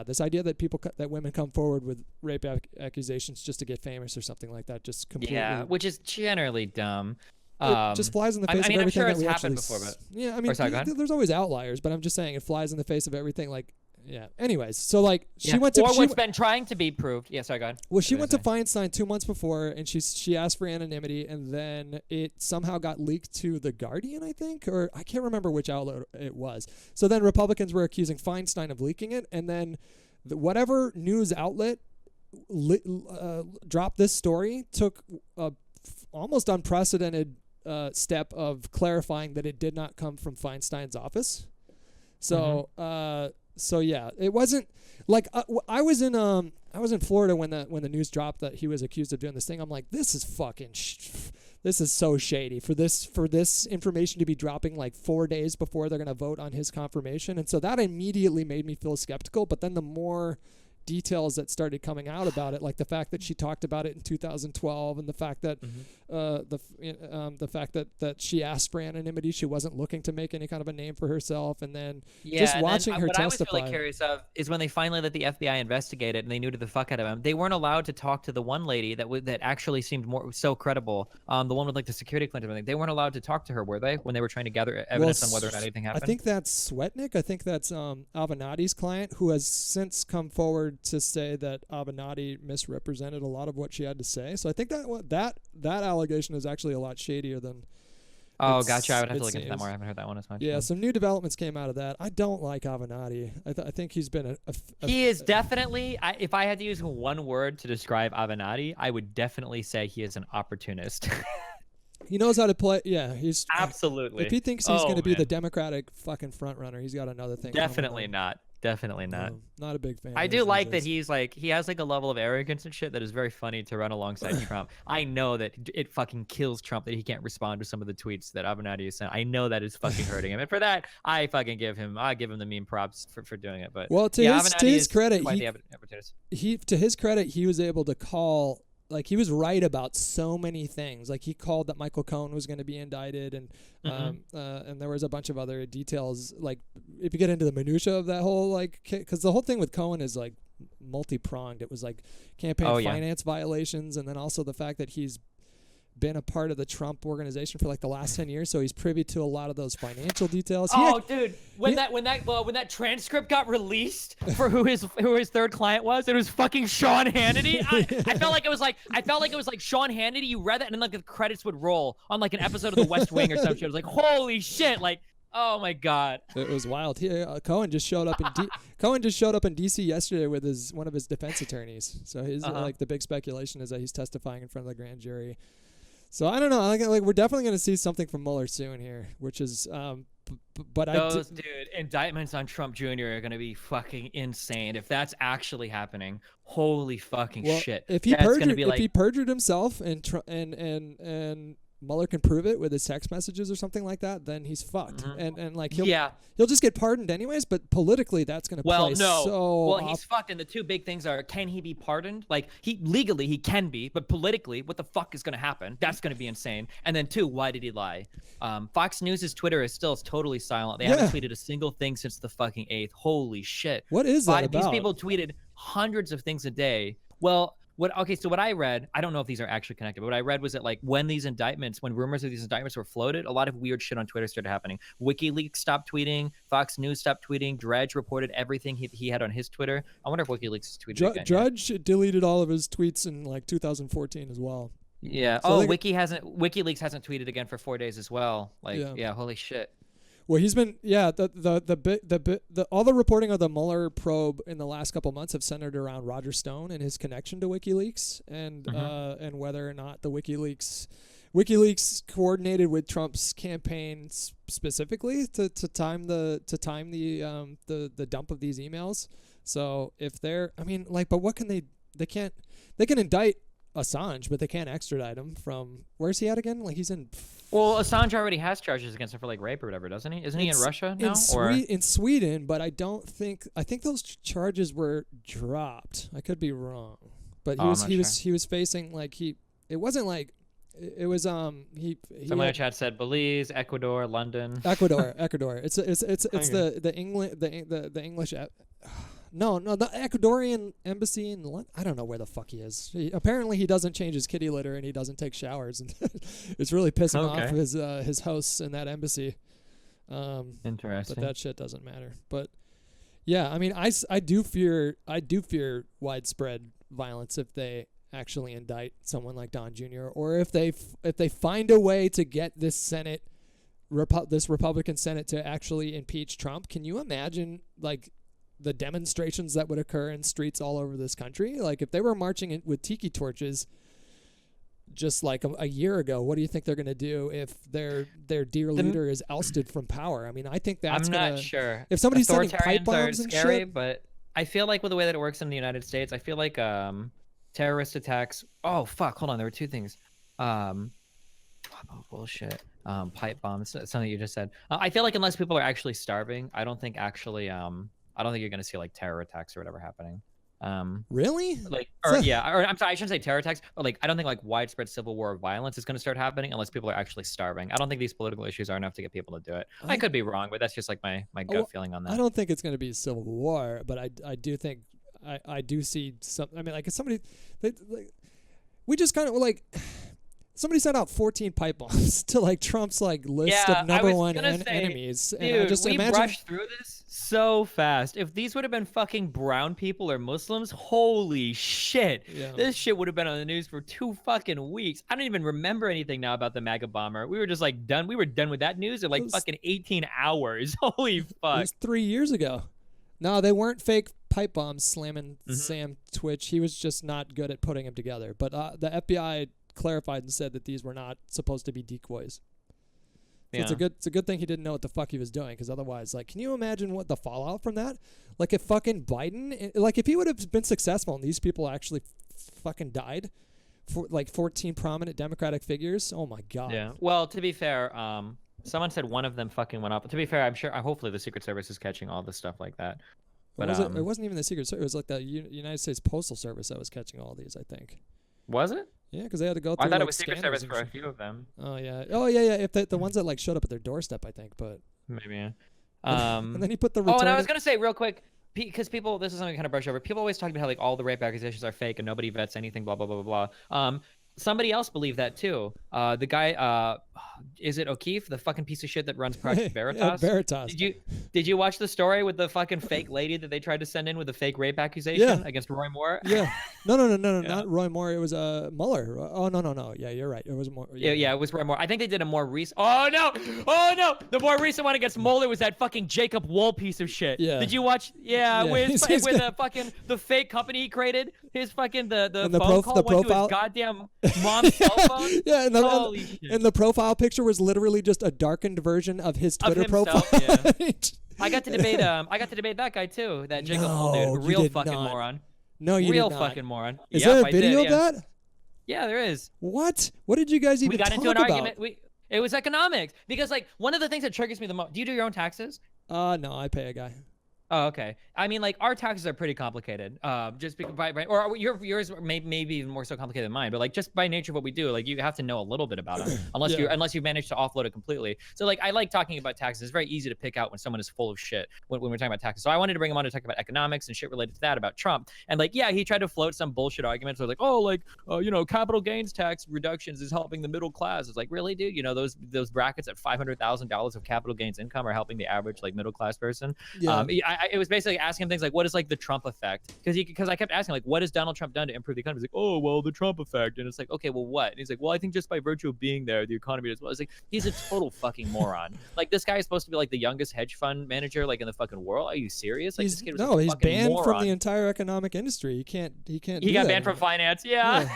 this idea that that women come forward with rape accusations just to get famous or something like that, just completely which is generally dumb. It just flies in the face of everything. I'm sure it's happened before, but I mean, there's always outliers, but I'm just saying it flies in the face of everything. Like. Yeah. Anyways, so like she went to what's been trying to be proved. Yeah, sorry, go ahead. Well, she went to Feinstein 2 months before, and she asked for anonymity, and then it somehow got leaked to The Guardian, I think, or I can't remember which outlet it was. So then Republicans were accusing Feinstein of leaking it, and then whatever news outlet dropped this story took almost unprecedented step of clarifying that it did not come from Feinstein's office. So so yeah, it wasn't like I was in Florida when the news dropped that he was accused of doing this thing. I'm like, this is fucking this is so shady for this information to be dropping like 4 days before they're going to vote on his confirmation. And so that immediately made me feel skeptical. But then the more details that started coming out about it, like the fact that she talked about it in 2012, and the fact that the fact that she asked for anonymity, she wasn't looking to make any kind of a name for herself, and then just watching her what testify. I was really curious of is when they finally let the FBI investigate it and they neutered the fuck out of him. They weren't allowed to talk to the one lady that actually seemed so credible, the one with like the security clearance and everything. They weren't allowed to talk to her, were they? When they were trying to gather evidence on whether or not anything happened. I think that's Swetnick. I think that's Avenatti's client, who has since come forward to say that Avenatti misrepresented a lot of what she had to say. So I think that allegation is actually a lot shadier than. Oh, gotcha. I would have to look into that more. I haven't heard that one as much. Yeah, some new developments came out of that. I don't like Avenatti. I think he's been he is definitely. If I had to use one word to describe Avenatti, I would definitely say he is an opportunist. He knows how to play. Yeah, he's absolutely. If he thinks he's going to be the Democratic fucking front runner, he's got another thing. Definitely not. Definitely not. Not a big fan. I do like that he has like a level of arrogance and shit that is very funny to run alongside Trump. I know that it fucking kills Trump that he can't respond to some of the tweets that Avenatti has sent. I know that is fucking hurting him, and for that, I give him the meme props for doing it. But well, to his credit, he was able to call. Like, he was right about so many things. Like, he called that Michael Cohen was going to be indicted, and there was a bunch of other details. Like, if you get into the minutia of that whole, like, because the whole thing with Cohen is like multi-pronged. It was like campaign finance violations, and then also the fact that he's been a part of the Trump organization for like the last 10 years, so he's privy to a lot of those financial details. Dude, when that transcript got released for who his third client was, it was fucking Sean Hannity. I felt like it was like Sean Hannity. You read that and then like the credits would roll on like an episode of The West Wing or some shit. It was like, holy shit, like, oh my god. It was wild. Cohen just showed up in DC yesterday with one of his defense attorneys. So his like the big speculation is that he's testifying in front of the grand jury. So I don't know. Like we're definitely going to see something from Mueller soon here, which is, dude, indictments on Trump Jr. are going to be fucking insane if that's actually happening. Holy fucking shit! If he perjured himself and Mueller can prove it with his text messages or something like that, then he's fucked. And like he'll just get pardoned anyways. But politically, that's going to play he's fucked. And the two big things are: can he be pardoned? Like legally he can be, but politically, what the fuck is going to happen? That's going to be insane. And then two, why did he lie? Fox News' Twitter is still totally silent. They haven't tweeted a single thing since the fucking 8th. Holy shit! What is that about? These people tweeted hundreds of things a day. Well. So what I read, I don't know if these are actually connected, but what I read was that like when rumors of these indictments were floated, a lot of weird shit on Twitter started happening. WikiLeaks stopped tweeting, Fox News stopped tweeting, Dredge reported everything he had on his Twitter. I wonder if WikiLeaks is tweeting again. Dredge deleted all of his tweets in like 2014 as well. Yeah. So WikiLeaks hasn't tweeted again for 4 days as well. Like, yeah, holy shit. Well, he's been all the reporting of the Mueller probe in the last couple months have centered around Roger Stone and his connection to WikiLeaks, and whether or not the WikiLeaks coordinated with Trump's campaign specifically to time the dump of these emails. So if but what can they can indict Assange, but they can't extradite him from, where's he at again? Like he's in. Well, Assange already has charges against him for like rape or whatever, doesn't he? Isn't he in Russia now? In Sweden, but I think those charges were dropped. I could be wrong, but he was facing like it wasn't like. It was Someone in the chat said Belize, Ecuador, London. Ecuador. It's the English. No, the Ecuadorian embassy in London. I don't know where the fuck he is. Apparently, he doesn't change his kitty litter and he doesn't take showers, and it's really pissing off his hosts in that embassy. Interesting. But that shit doesn't matter. But yeah, I mean, I do fear widespread violence if they actually indict someone like Don Jr. or if they find a way to get this this Republican Senate to actually impeach Trump. Can you imagine like the demonstrations that would occur in streets all over this country? Like if they were marching with tiki torches just like a year ago. What do you think they're going to do if their dear leader is ousted from power? I mean, I think that's I'm gonna, not sure. if somebody's sending pipe Authoritarians are bombs and scary, shit. but I feel like with the way that it works in the United States, I feel like terrorist attacks. Oh fuck! Hold on, there were two things. Oh, bullshit. Pipe bombs. Something you just said. I feel like unless people are actually starving, I don't think actually. I don't think you're gonna see like terror attacks or whatever happening. Really? Like, or yeah, or I'm sorry, I shouldn't say terror attacks, but like I don't think like widespread civil war or violence is going to start happening unless people are actually starving. I don't think these political issues are enough to get people to do it. I could be wrong, but that's just like my gut feeling on that. I don't think it's going to be civil war, but I do think I do see some. I mean, like if somebody, we just kind of like. Somebody sent out 14 pipe bombs to like Trump's like list of number one enemies. Dude, and I just we brushed through this so fast. If these would have been fucking brown people or Muslims, holy shit. Yeah. This shit would have been on the news for 2 fucking weeks. I don't even remember anything now about the MAGA bomber. We were just like done. We were done with that news in like fucking 18 hours. Holy fuck. It was 3 years ago. No, they weren't fake pipe bombs slamming Sam Twitch. He was just not good at putting them together. But the FBI clarified and said that these were not supposed to be decoys. So it's a good thing he didn't know what the fuck he was doing, because otherwise, like, can you imagine what the fallout from that? Like, if fucking Biden, like, if he would have been successful and these people actually fucking died, for like 14 prominent Democratic figures, oh my god. Yeah. Well, to be fair, someone said one of them fucking went up. To be fair, I'm sure, hopefully the Secret Service is catching all this stuff like that. But it wasn't even the Secret Service. It was like the United States Postal Service that was catching all these, I think. Was it? Yeah, because they had to go through. I thought it was Secret Service for a few of them. Oh yeah. If the ones that like showed up at their doorstep, I think, but maybe. And then he put the. Oh, and I was gonna say real quick, because people, this is something I kind of brush over. People always talk about how like all the rape accusations are fake and nobody vets anything, blah blah blah blah blah. Somebody else believed that too. The guy, is it O'Keefe, the fucking piece of shit that runs Project Veritas? Yeah, Veritas. Did you watch the story with the fucking fake lady that they tried to send in with a fake rape accusation against Roy Moore? Yeah. No, not Roy Moore. It was Mueller. Oh no. Yeah, you're right. It was Moore. Yeah, it was Roy Moore. I think they did a more recent. Oh no! The more recent one against Mueller was that fucking Jacob Wool piece of shit. Yeah. Did you watch? Yeah. With the fucking the fake company he created, his fucking the phone call went to his goddamn mom's cell phone. Yeah, and the profile picture was literally just a darkened version of his Twitter profile. Yeah. I got to debate that guy too. That Jacob Wool dude, real fucking moron. No, you real did not. fucking moron. Is there a video of that? Yeah, there is. What? What did you guys even talk about? We got into an argument. It was economics, because like one of the things that triggers me the most. Do you do your own taxes? No, I pay a guy. Oh, okay. I mean, like, our taxes are pretty complicated. Just because or yours may be even more so complicated than mine. But like, just by nature of what we do, like, you have to know a little bit about them, unless you manage to offload it completely. So like, I like talking about taxes. It's very easy to pick out when someone is full of shit when we're talking about taxes. So I wanted to bring him on to talk about economics and shit related to that, about Trump. And like, yeah, he tried to float some bullshit arguments. So like, capital gains tax reductions is helping the middle class. It's like, really, dude? You know, those brackets at $500,000 of capital gains income are helping the average like middle class person. Yeah. It was basically asking him things like, what is like the Trump effect? Because I kept asking, like, what has Donald Trump done to improve the economy? He's like, oh, well, the Trump effect. And it's like, okay, well, what? And he's like, well, I think just by virtue of being there, the economy does well. It's like, he's a total fucking moron. Like, this guy is supposed to be like the youngest hedge fund manager like in the fucking world. Are you serious? Like, he's banned from the entire economic industry. He got banned from finance. Yeah.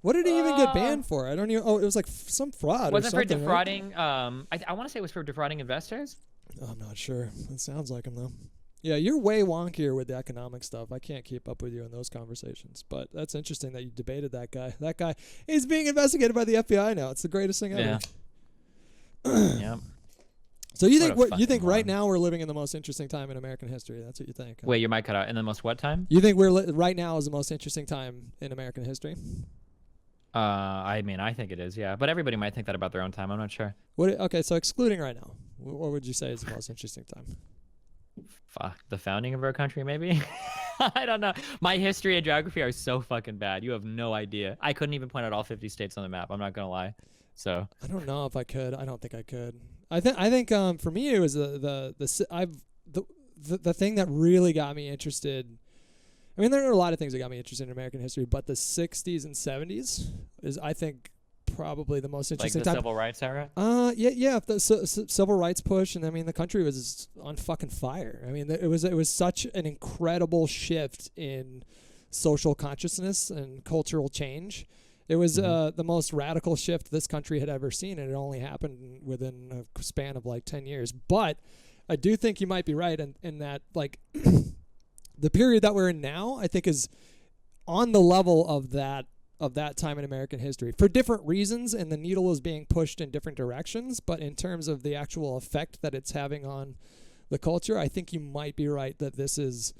What did he even get banned for? I don't even. Oh, it was like some fraud. Was it for defrauding? Right? I want to say it was for defrauding investors. Oh, I'm not sure. It sounds like him though. Yeah, you're way wonkier with the economic stuff. I can't keep up with you in those conversations. But that's interesting that you debated that guy. That guy is being investigated by the FBI now. It's the greatest thing ever. Yeah. Yep. So you think right now we're living in the most interesting time in American history? That's what you think? Huh? Wait, your mic cut out. In the most what time? You think right now is the most interesting time in American history? I mean, I think it is, yeah. But everybody might think that about their own time. I'm not sure. Okay, so excluding right now, what would you say is the most interesting time? Fuck, the founding of our country, maybe? I don't know. My history and geography are so fucking bad. You have no idea. I couldn't even point out all 50 states on the map. I'm not gonna lie. So I don't know if I could. I don't think I could. I think for me it was the thing that really got me interested. I mean, there are a lot of things that got me interested in American history, but the 60s and 70s is, I think, probably the most interesting time. Like the civil rights era? Yeah, the civil rights push, and I mean, the country was on fucking fire. I mean, it was such an incredible shift in social consciousness and cultural change. It was the most radical shift this country had ever seen, and it only happened within a span of like 10 years. But I do think you might be right in that, like, the period that we're in now, I think, is on the level of that time in American history for different reasons, and the needle is being pushed in different directions. But in terms of the actual effect that it's having on the culture, I think you might be right that this is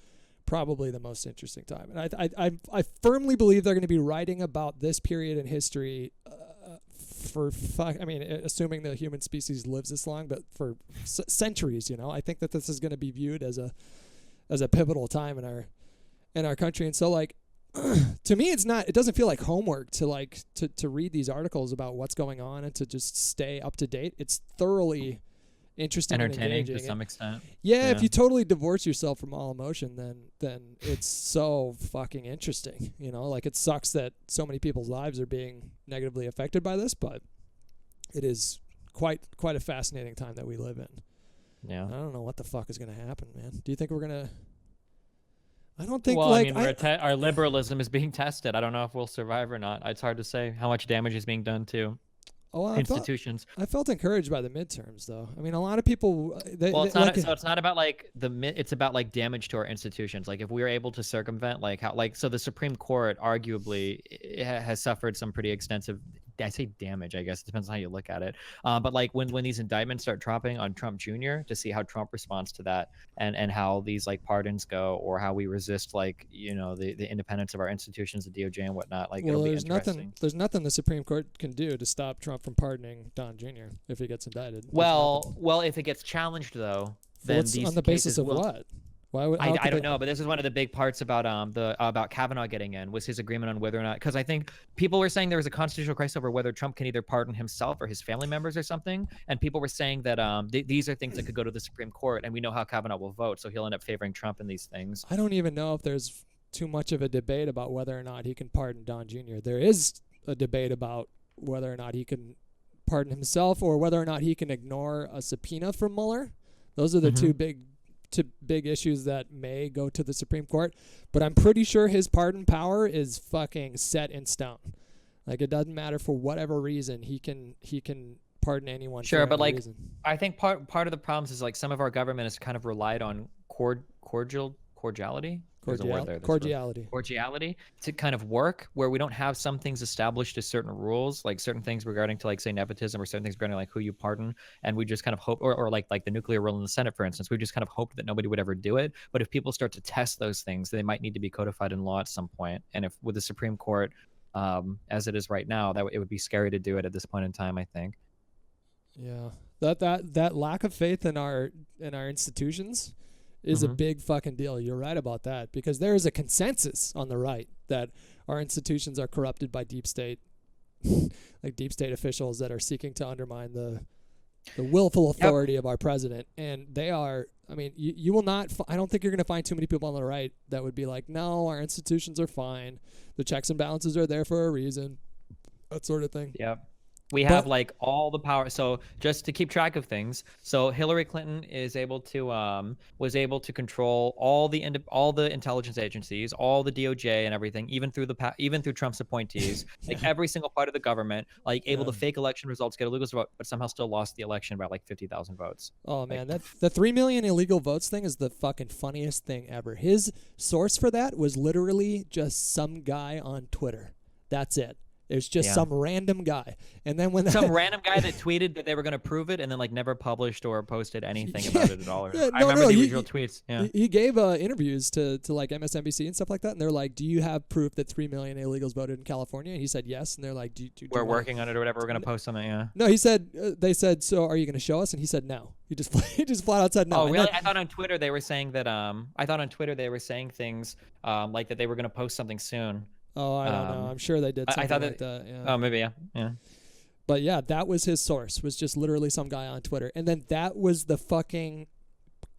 probably the most interesting time. And I firmly believe they're going to be writing about this period in history assuming the human species lives this long, but for centuries. I think that this is going to be viewed as a pivotal time in our country. And so, like, to me, it doesn't feel like homework to read these articles about what's going on and to just stay up to date. It's thoroughly interesting, entertaining and to some extent. Yeah, if you totally divorce yourself from all emotion, then it's so fucking interesting. Like, it sucks that so many people's lives are being negatively affected by this, but it is quite a fascinating time that we live in. Yeah, I don't know what the fuck is going to happen, man. Do you think we're gonna? I don't think. Well, like, our liberalism is being tested. I don't know if we'll survive or not. It's hard to say how much damage is being done to institutions. I felt encouraged by the midterms, though. I mean, a lot of people. It's not about like it's about like damage to our institutions. Like, if we were able to circumvent so the Supreme Court arguably has suffered some pretty extensive. I say damage, I guess it depends on how you look at it. But like when these indictments start dropping on Trump Jr., to see how Trump responds to that, and how these like pardons go, or how we resist the independence of our institutions, the DOJ and whatnot. Like, it'll be interesting. There's nothing the Supreme Court can do to stop Trump from pardoning Don Jr. if he gets indicted. Well, if it gets challenged though, then these on the basis of what? I don't know, but this is one of the big parts about about Kavanaugh getting in, was his agreement on whether or not, because I think people were saying there was a constitutional crisis over whether Trump can either pardon himself or his family members or something, and people were saying that these are things that could go to the Supreme Court, and we know how Kavanaugh will vote, so he'll end up favoring Trump in these things. I don't even know if there's too much of a debate about whether or not he can pardon Don Jr. There is a debate about whether or not he can pardon himself, or whether or not he can ignore a subpoena from Mueller. Those are the two big issues that may go to the Supreme Court, but I'm pretty sure his pardon power is fucking set in stone. Like, it doesn't matter for whatever reason, he can pardon anyone. Sure, but like, reason. I think part of the problems is like some of our government has kind of relied on cordiality to kind of work, where we don't have some things established as certain rules, like certain things regarding to like say nepotism, or certain things regarding like who you pardon, and we just kind of hope, or like the nuclear rule in the Senate, for instance, we just kind of hoped that nobody would ever do it. But if people start to test those things, they might need to be codified in law at some point. And if with the Supreme Court as it is right now, that it would be scary to do it at this point in time, I think. Yeah, that lack of faith in our institutions is a big fucking deal. You're right about that, because there is a consensus on the right that our institutions are corrupted by deep state, like deep state officials that are seeking to undermine the willful authority of our president. And they are, I mean, you will not, I don't think you're going to find too many people on the right that would be like, no, our institutions are fine. The checks and balances are there for a reason. That sort of thing. Yep. We have like all the power. So just to keep track of things, so Hillary Clinton was able to control all the intelligence agencies, all the DOJ and everything, even through Trump's appointees, like every single part of the government, like able to fake election results, get illegal vote, but somehow still lost the election by like 50,000 votes. Oh man, the 3 million illegal votes thing is the fucking funniest thing ever. His source for that was literally just some guy on Twitter. That's it. It was just some random guy. And then when some random guy that tweeted that they were going to prove it and then like never published or posted anything about it at all. I remember the original tweets. Yeah. He gave interviews to like MSNBC and stuff like that. And they're like, do you have proof that 3 million illegals voted in California? And he said, yes. And they're like, we're working on it or whatever. We're going to post something. Yeah. No, he said, they said, so are you going to show us? And he said, no. He just flat out said no. Oh, really? I thought on Twitter they were saying that, things like that they were going to post something soon. Oh, I don't know. I'm sure they did something like that. Yeah. Oh, maybe, yeah. But yeah, that was his source, was just literally some guy on Twitter. And then that was the fucking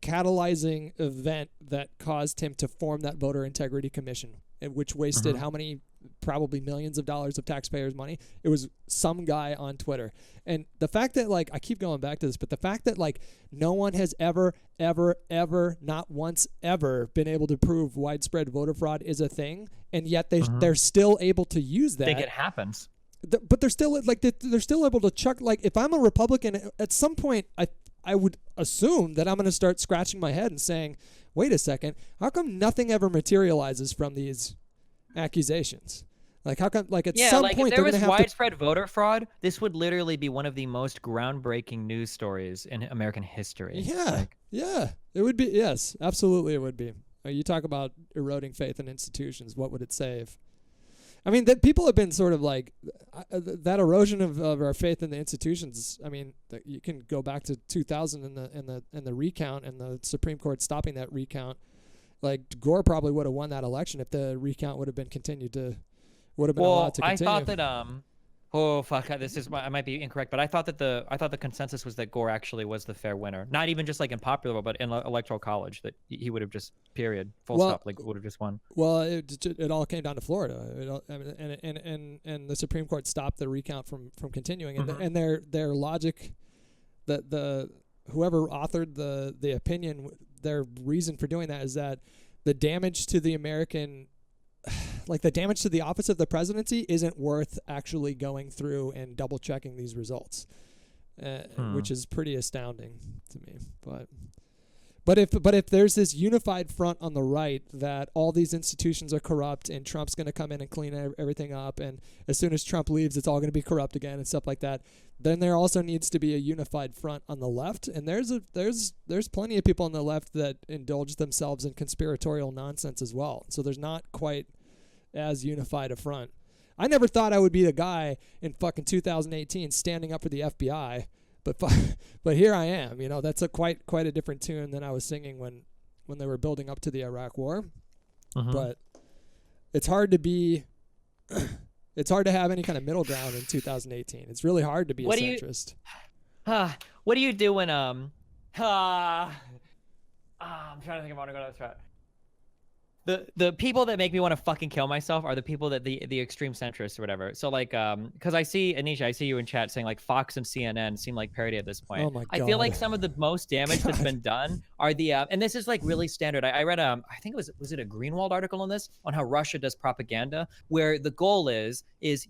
catalyzing event that caused him to form that voter integrity commission, which wasted how many, probably millions of dollars of taxpayers' money. It was some guy on Twitter. And the fact that, like, I keep going back to this, but the fact that, like, no one has ever, not once ever been able to prove widespread voter fraud is a thing, and yet they're still able to use that. I think it happens. But they're still they're still able to chuck, like, if I'm a Republican, at some point I would assume that I'm going to start scratching my head and saying, wait a second, how come nothing ever materializes from these accusations? Like, how come, like, at some point if they're there going to was have widespread voter fraud, this would literally be one of the most groundbreaking news stories in American history. Yeah, it would be. Yes, absolutely, it would be. You talk about eroding faith in institutions. What would it save? I mean, that people have been sort of like that erosion of our faith in the institutions. I mean, you can go back to 2000 and the recount and the Supreme Court stopping that recount. Like, Gore probably would have won that election if the recount would have been allowed to continue. I thought that oh fuck, I might be incorrect, but I thought that the consensus was that Gore actually was the fair winner. Not even just like in popular vote, but in electoral college, that he would have just full stop, like, would have just won. Well, it all came down to Florida, and the Supreme Court stopped the recount from continuing, and their logic, that the whoever authored the opinion, their reason for doing that is that the damage to the American, like, the damage to the office of the presidency isn't worth actually going through and double checking these results, which is pretty astounding to me. But if there's this unified front on the right that all these institutions are corrupt and Trump's going to come in and clean everything up, and as soon as Trump leaves, it's all going to be corrupt again and stuff like that, then there also needs to be a unified front on the left. And there's plenty of people on the left that indulge themselves in conspiratorial nonsense as well. So there's not quite as unified a front. I never thought I would be the guy in fucking 2018 standing up for the FBI. But here I am. You know, that's quite a different tune than I was singing when they were building up to the Iraq War. But it's hard to be. It's hard to have any kind of middle ground in 2018. It's really hard to be a centrist. What do you do when I'm trying to think. I want to go to the chat. The people that make me want to fucking kill myself are the people that the extreme centrists or whatever. So, like, because I see, Anisha, I see you in chat saying, like, Fox and CNN seem like parody at this point. Oh my God. I feel like some of the most damage that's been done are the and this is like really standard. I read I think it was it a Greenwald article on this, on how Russia does propaganda, where the goal is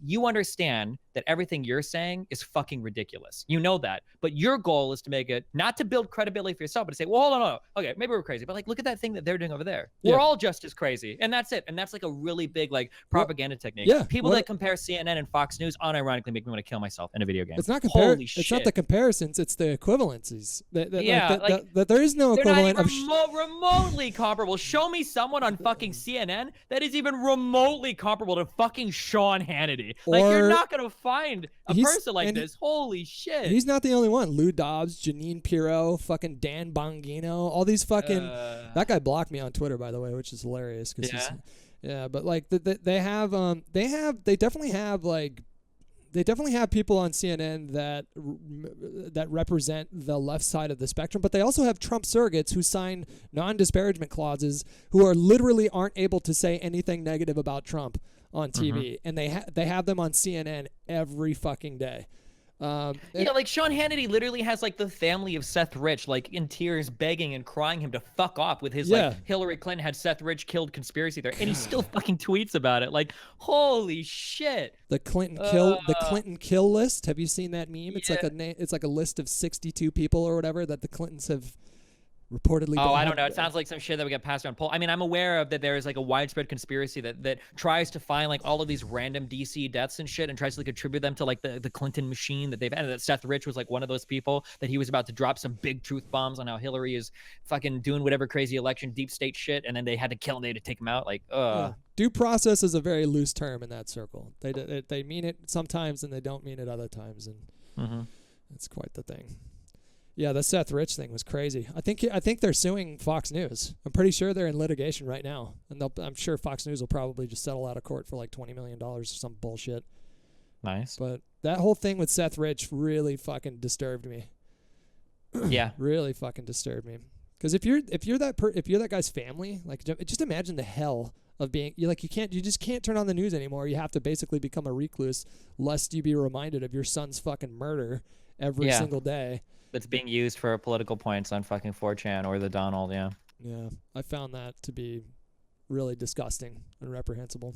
you understand that everything you're saying is fucking ridiculous. You know that, but your goal is to make it, not to build credibility for yourself, but to say, well, hold on, okay, maybe we're crazy, but, like, look at that thing that they're doing over there. Yeah. We're all just as crazy, and that's it. And that's like a really big, like, propaganda technique. Yeah. People that compare CNN and Fox News unironically make me want to kill myself in a video game. It's not Holy shit. It's not the comparisons, it's the equivalencies. That there is no equivalent not of even remotely comparable. Show me someone on fucking CNN that is even remotely comparable to fucking Sean Hannity. Like, you're not gonna find a person like this. Holy shit. He's not the only one. Lou Dobbs, Janine Pirro, fuking Dan Bongino, all these fucking. That guy blocked me on Twitter, by the way, which is hilarious. But like they definitely have people on CNN that represent the left side of the spectrum, but they also have Trump surrogates who sign non-disparagement clauses, who are literally aren't able to say anything negative about Trump on TV, and they have them on CNN every fucking day. Like Sean Hannity literally has, like, the family of Seth Rich, like, in tears begging and crying him to fuck off with his like, Hillary Clinton had Seth Rich killed conspiracy there, and he still fucking tweets about it. Like, holy shit. The Clinton kill list. Have you seen that meme? It's like a list of 62 people or whatever that the Clintons have reportedly. I don't know. It sounds like some shit that we get passed around poll. I mean, I'm aware of that there is, like, a widespread conspiracy that tries to find, like, all of these random DC deaths and shit and tries to, like, attribute them to, like, the Clinton machine that they've had. That Seth Rich was, like, one of those people that he was about to drop some big truth bombs on how Hillary is fucking doing whatever crazy election deep state shit, and then they had to kill him. They had to take him out. Like, Yeah. Due process is a very loose term in that circle. They mean it sometimes and they don't mean it other times, and it's quite the thing. Yeah, the Seth Rich thing was crazy. I think they're suing Fox News. I'm pretty sure they're in litigation right now, and I'm sure Fox News will probably just settle out of court for like $20 million or some bullshit. Nice. But that whole thing with Seth Rich really fucking disturbed me. Yeah. Really fucking disturbed me. Because if you're that guy's family, like just imagine the hell of being you just can't turn on the news anymore. You have to basically become a recluse lest you be reminded of your son's fucking murder every single day. That's being used for political points on fucking 4chan or the Donald. Yeah. Yeah, I found that to be really disgusting and reprehensible.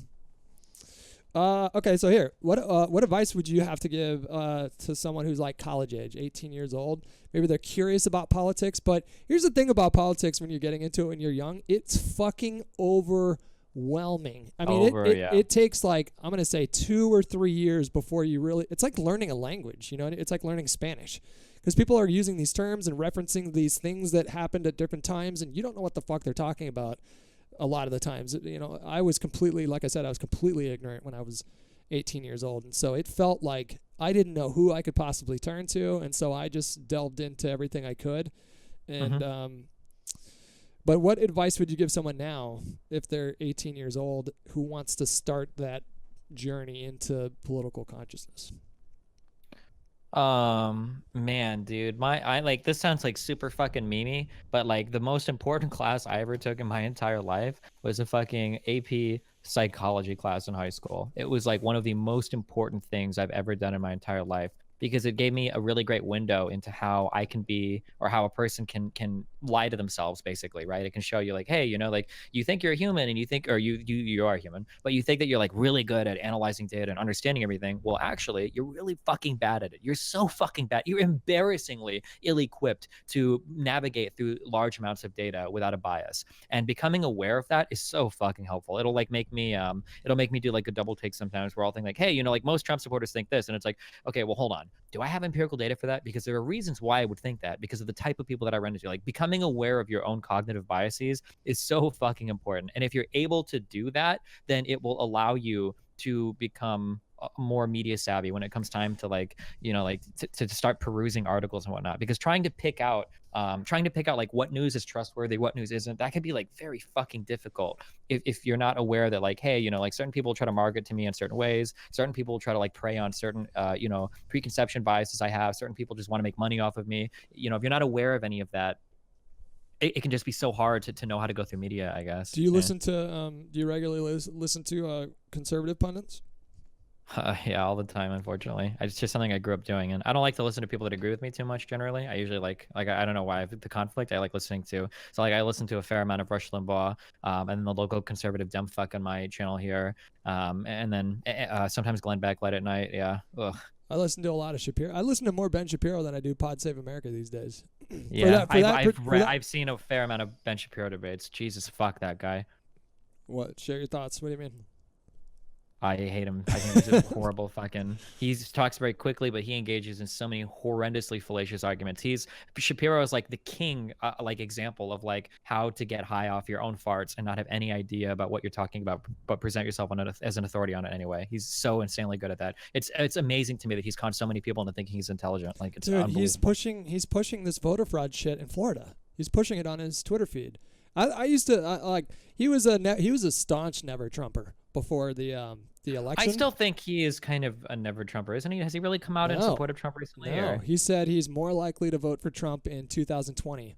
Okay, so here, what advice would you have to give to someone who's like college age, 18 years old? Maybe they're curious about politics, but here's the thing about politics when you're getting into it when you're young. It's fucking overwhelming. I mean, it takes like, I'm going to say 2 or 3 years before you really, it's like learning a language, you know? It's like learning Spanish. Because people are using these terms and referencing these things that happened at different times, and you don't know what the fuck they're talking about. A lot of the times, you know, I was completely ignorant when I was 18 years old. And so it felt like I didn't know who I could possibly turn to. And so I just delved into everything I could. And, but what advice would you give someone now if they're 18 years old who wants to start that journey into political consciousness? Man, dude, I like, this sounds like super fucking memey, but like the most important class I ever took in my entire life was a fucking AP psychology class in high school. It was like one of the most important things I've ever done in my entire life, because it gave me a really great window into how I can be, or how a person can lie to themselves, basically, right? It can show you like, hey, you know, like you think you're a human and you think, or you are human, but you think that you're like really good at analyzing data and understanding everything. Well, actually, you're really fucking bad at it. You're so fucking bad. You're embarrassingly ill-equipped to navigate through large amounts of data without a bias. And becoming aware of that is so fucking helpful. It'll like make me do like a double take sometimes where I'll think like, hey, you know, like most Trump supporters think this, and it's like, okay, well, hold on. Do I have empirical data for that? Because there are reasons why I would think that, because of the type of people that I run into. Like, becoming aware of your own cognitive biases is so fucking important. And if you're able to do that, then it will allow you to become more media savvy when it comes time to like, you know, like to start perusing articles and whatnot. Because trying to pick out like what news is trustworthy, what news isn't, that can be like very fucking difficult if you're not aware that like, hey, you know, like certain people try to market to me in certain ways, certain people try to like prey on certain you know, preconception biases I have, certain people just want to make money off of me. You know, if you're not aware of any of that, it can just be so hard to know how to go through media, I guess. Do you listen to do you regularly listen to conservative pundits? Yeah, all the time, unfortunately. It's just something I grew up doing, and I don't like to listen to people that agree with me too much. Generally, I usually like I don't know why, the conflict I like listening to. So like I listen to a fair amount of Rush Limbaugh, and the local conservative dumb fuck on my channel here, and then sometimes Glenn Beck late at night. Yeah. Ugh. I listen to a lot of Shapiro. I listen to more Ben Shapiro than I do Pod Save America these days. Yeah, I've seen a fair amount of Ben Shapiro debates. Jesus, fuck that guy. What? Share your thoughts. What do you mean? I hate him. I think he's a horrible fucking. He talks very quickly, but he engages in so many horrendously fallacious arguments. Shapiro is like the king, like example of like how to get high off your own farts and not have any idea about what you're talking about, but present yourself on it as an authority on it anyway. He's so insanely good at that. It's amazing to me that he's conned so many people into thinking he's intelligent. Like, it's unbelievable. He's pushing this voter fraud shit in Florida. He's pushing it on his Twitter feed. I used to like he was a staunch never Trumper before the election. I still think he is kind of a never Trumper, isn't he? Has he really come out in support of Trump recently? No, or? He said he's more likely to vote for Trump in 2020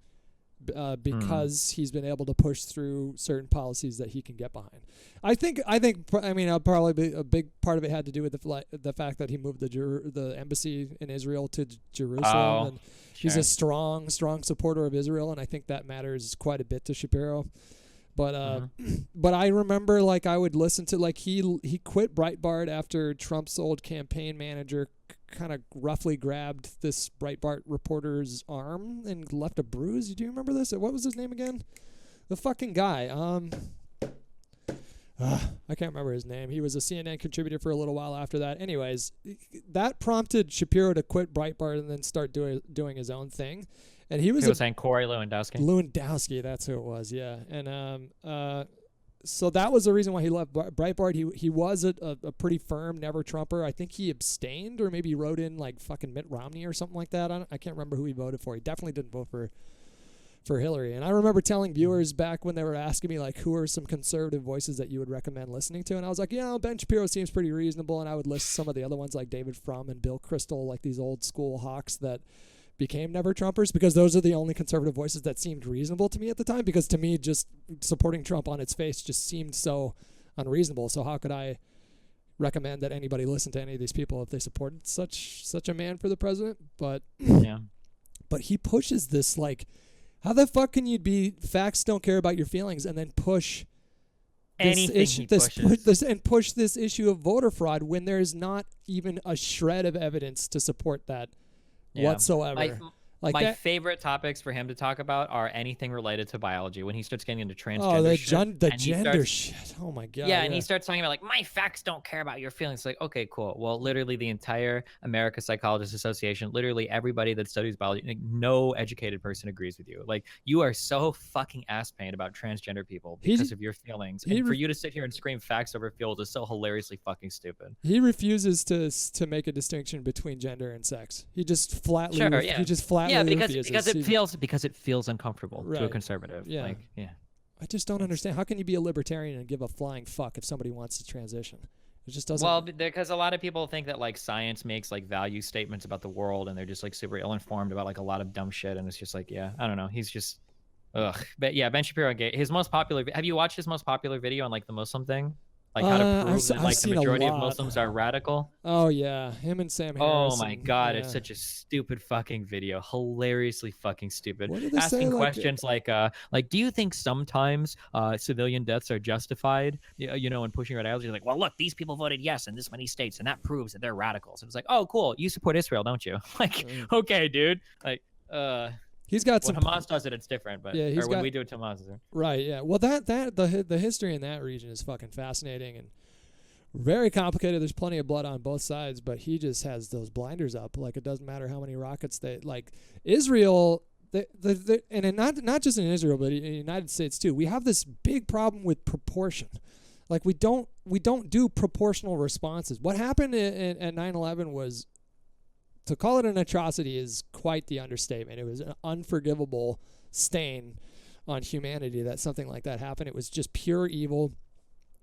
because he's been able to push through certain policies that he can get behind. I mean, probably a big part of it had to do with the fact that he moved the embassy in Israel to Jerusalem, and he's a strong supporter of Israel, and I think that matters quite a bit to Shapiro. But but I remember like I would listen to like he quit Breitbart after Trump's old campaign manager kind of roughly grabbed this Breitbart reporter's arm and left a bruise. Do you remember this? What was his name again? The fucking guy. I can't remember his name. He was a CNN contributor for a little while after that. Anyways, that prompted Shapiro to quit Breitbart and then start doing his own thing. And he was saying Corey Lewandowski. Lewandowski, that's who it was, yeah. And so that was the reason why he left Breitbart. He was a pretty firm never Trumper. I think he abstained or maybe wrote in like fucking Mitt Romney or something like that. I can't remember who he voted for. He definitely didn't vote for Hillary. And I remember telling viewers back when they were asking me like who are some conservative voices that you would recommend listening to, and I was like, Ben Shapiro seems pretty reasonable, and I would list some of the other ones like David Frum and Bill Kristol, like these old school hawks that became never Trumpers, because those are the only conservative voices that seemed reasonable to me at the time, because to me just supporting Trump on its face just seemed so unreasonable. So how could I recommend that anybody listen to any of these people if they supported such a man for the president? But Yeah. but he pushes this, like, how the fuck can you be facts don't care about your feelings and then push Anything he pushes. push this issue of voter fraud when there's not even a shred of evidence to support that whatsoever. My favorite topics for him to talk about are anything related to biology. When he starts getting into transgender the gender shit. Oh my god. Yeah, and he starts talking about like, my facts don't care about your feelings. Like, okay, cool. Well, literally the entire American Psychologists Association, literally everybody that studies biology, like, no educated person agrees with you. Like, you are so fucking ass pained about transgender people because of your feelings. And for you to sit here and scream facts over feelings is so hilariously fucking stupid. He refuses to make a distinction between gender and sex. He just flatly because it feels uncomfortable to a conservative. Yeah. Like, yeah. I just don't understand. How can you be a libertarian and give a flying fuck if somebody wants to transition? It just doesn't. Well, because a lot of people think that like science makes like value statements about the world, and they're just like super ill-informed about like a lot of dumb shit, and it's just like, yeah, I don't know. He's just, ugh. But yeah, Ben Shapiro, his most popular. Have you watched his most popular video on like the Muslim thing? Like how to prove that like the majority of Muslims are radical. Oh yeah, him and Sam Harris. Oh my god, it's such a stupid fucking video. Hilariously fucking stupid. Asking questions like do you think sometimes civilian deaths are justified? You know, and pushing your ideology. Like, well, look, these people voted yes in this many states, and that proves that they're radicals. And it's like, oh, cool, you support Israel, don't you? Like, okay, dude. Like, he's got when some. Hamas does it, it's different, but when we do it to Hamas, it's right. Yeah. Well, the history in that region is fucking fascinating and very complicated. There's plenty of blood on both sides, but he just has those blinders up. Like, it doesn't matter how many rockets they like. Israel, and not just in Israel, but in the United States too. We have this big problem with proportion. Like, we don't do proportional responses. What happened at 9/11 was, to call it an atrocity is quite the understatement. It was an unforgivable stain on humanity that something like that happened. It was just pure evil.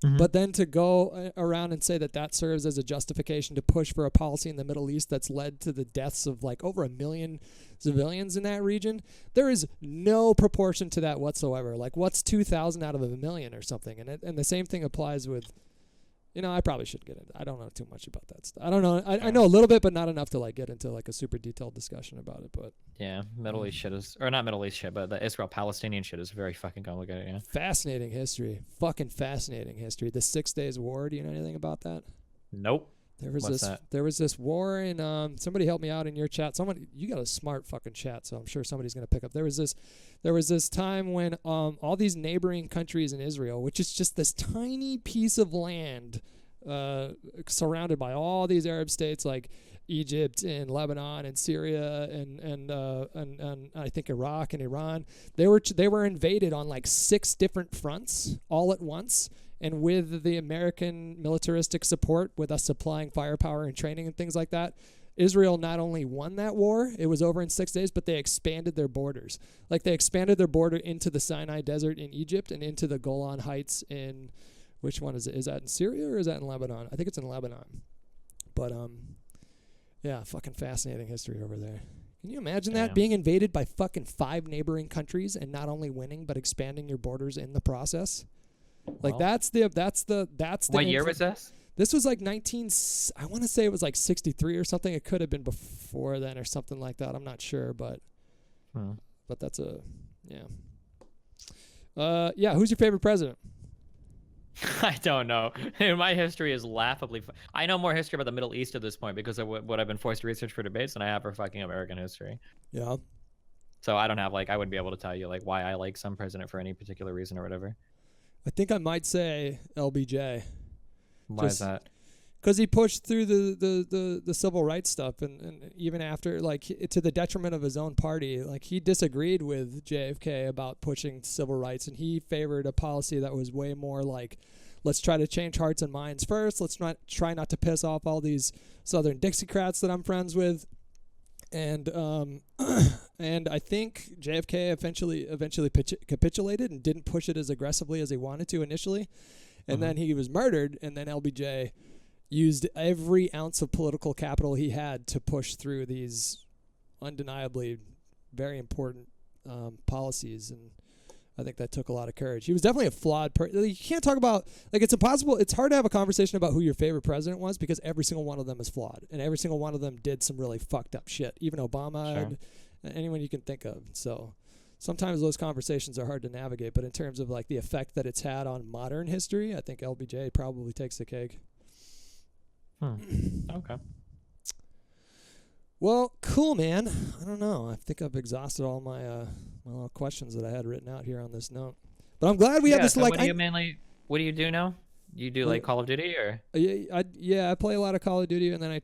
Mm-hmm. But then to go around and say that serves as a justification to push for a policy in the Middle East that's led to the deaths of like over 1 million civilians in that region, there is no proportion to that whatsoever. Like, what's 2,000 out of 1 million or something? And the same thing applies with, I probably shouldn't get into. I don't know too much about that stuff. I don't know. I know a little bit, but not enough to like get into like a super detailed discussion about it. But yeah, Middle East shit is, or not Middle East shit, but the Israel-Palestinian shit is very fucking complicated. Yeah. Fascinating history. Fucking fascinating history. The 6 Days War. Do you know anything about that? Nope. There was this war in somebody help me out in your chat. You got a smart fucking chat, so I'm sure somebody's gonna pick up. There was this time when all these neighboring countries in Israel, which is just this tiny piece of land surrounded by all these Arab states like Egypt and Lebanon and Syria and I think Iraq and Iran, they were invaded on like 6 different fronts all at once. And with the American militaristic support, with us supplying firepower and training and things like that, Israel not only won that war, it was over in 6 days, but they expanded their borders. Like, they expanded their border into the Sinai Desert in Egypt and into the Golan Heights in, which one is it? Is that in Syria or is that in Lebanon? I think it's in Lebanon. But, yeah, fucking fascinating history over there. Can you imagine that? Being invaded by fucking 5 neighboring countries and not only winning, but expanding your borders in the process? Like, that's the What year was this? This was like I want to say it was like 63 or something. It could have been before then or something like that. I'm not sure, but that's who's your favorite president? I don't know. My history is laughably I know more history about the Middle East at this point because of what I've been forced to research for debates than I have for fucking American history. Yeah. So I don't have I wouldn't be able to tell you like why I like some president for any particular reason or whatever. I think I might say LBJ. Why is that? Because he pushed through the civil rights stuff, and even after, like, to the detriment of his own party. Like, he disagreed with JFK about pushing civil rights, and he favored a policy that was way more like, let's try to change hearts and minds first. Let's try not to piss off all these Southern Dixiecrats that I'm friends with. And and I think JFK eventually capitulated and didn't push it as aggressively as he wanted to initially, and then he was murdered. And then LBJ used every ounce of political capital he had to push through these undeniably very important policies, and I think that took a lot of courage. He was definitely a flawed person. You can't talk about, like, it's impossible. It's hard to have a conversation about who your favorite president was because every single one of them is flawed, and every single one of them did some really fucked up shit. Even Obama, Sure. and anyone you can think of. So sometimes those conversations are hard to navigate, but in terms of like the effect that it's had on modern history, I think LBJ probably takes the cake. Okay. Well, cool, man. I don't know. I think I've exhausted all my my little questions that I had written out here on this note. But I'm glad we have this. So like, what do you do now? You do like Call of Duty or? I play a lot of Call of Duty, and then I,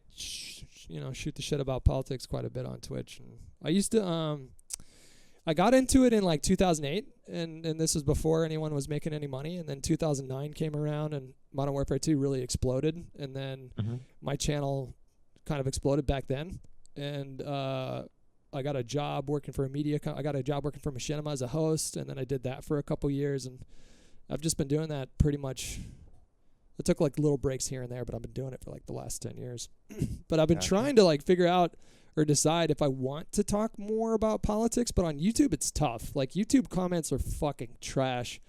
shoot the shit about politics quite a bit on Twitch. And I used to, I got into it in like 2008, and this was before anyone was making any money. And then 2009 came around, and Modern Warfare 2 really exploded, and then my channel kind of exploded back then. And I got a job working for I got a job working for Machinima as a host, and then I did that for a couple years, and I've just been doing that pretty much. I took like little breaks here and there, but I've been doing it for like the last 10 years. But I've been trying to like figure out or decide if I want to talk more about politics, but on YouTube it's tough. Like YouTube comments are fucking trash.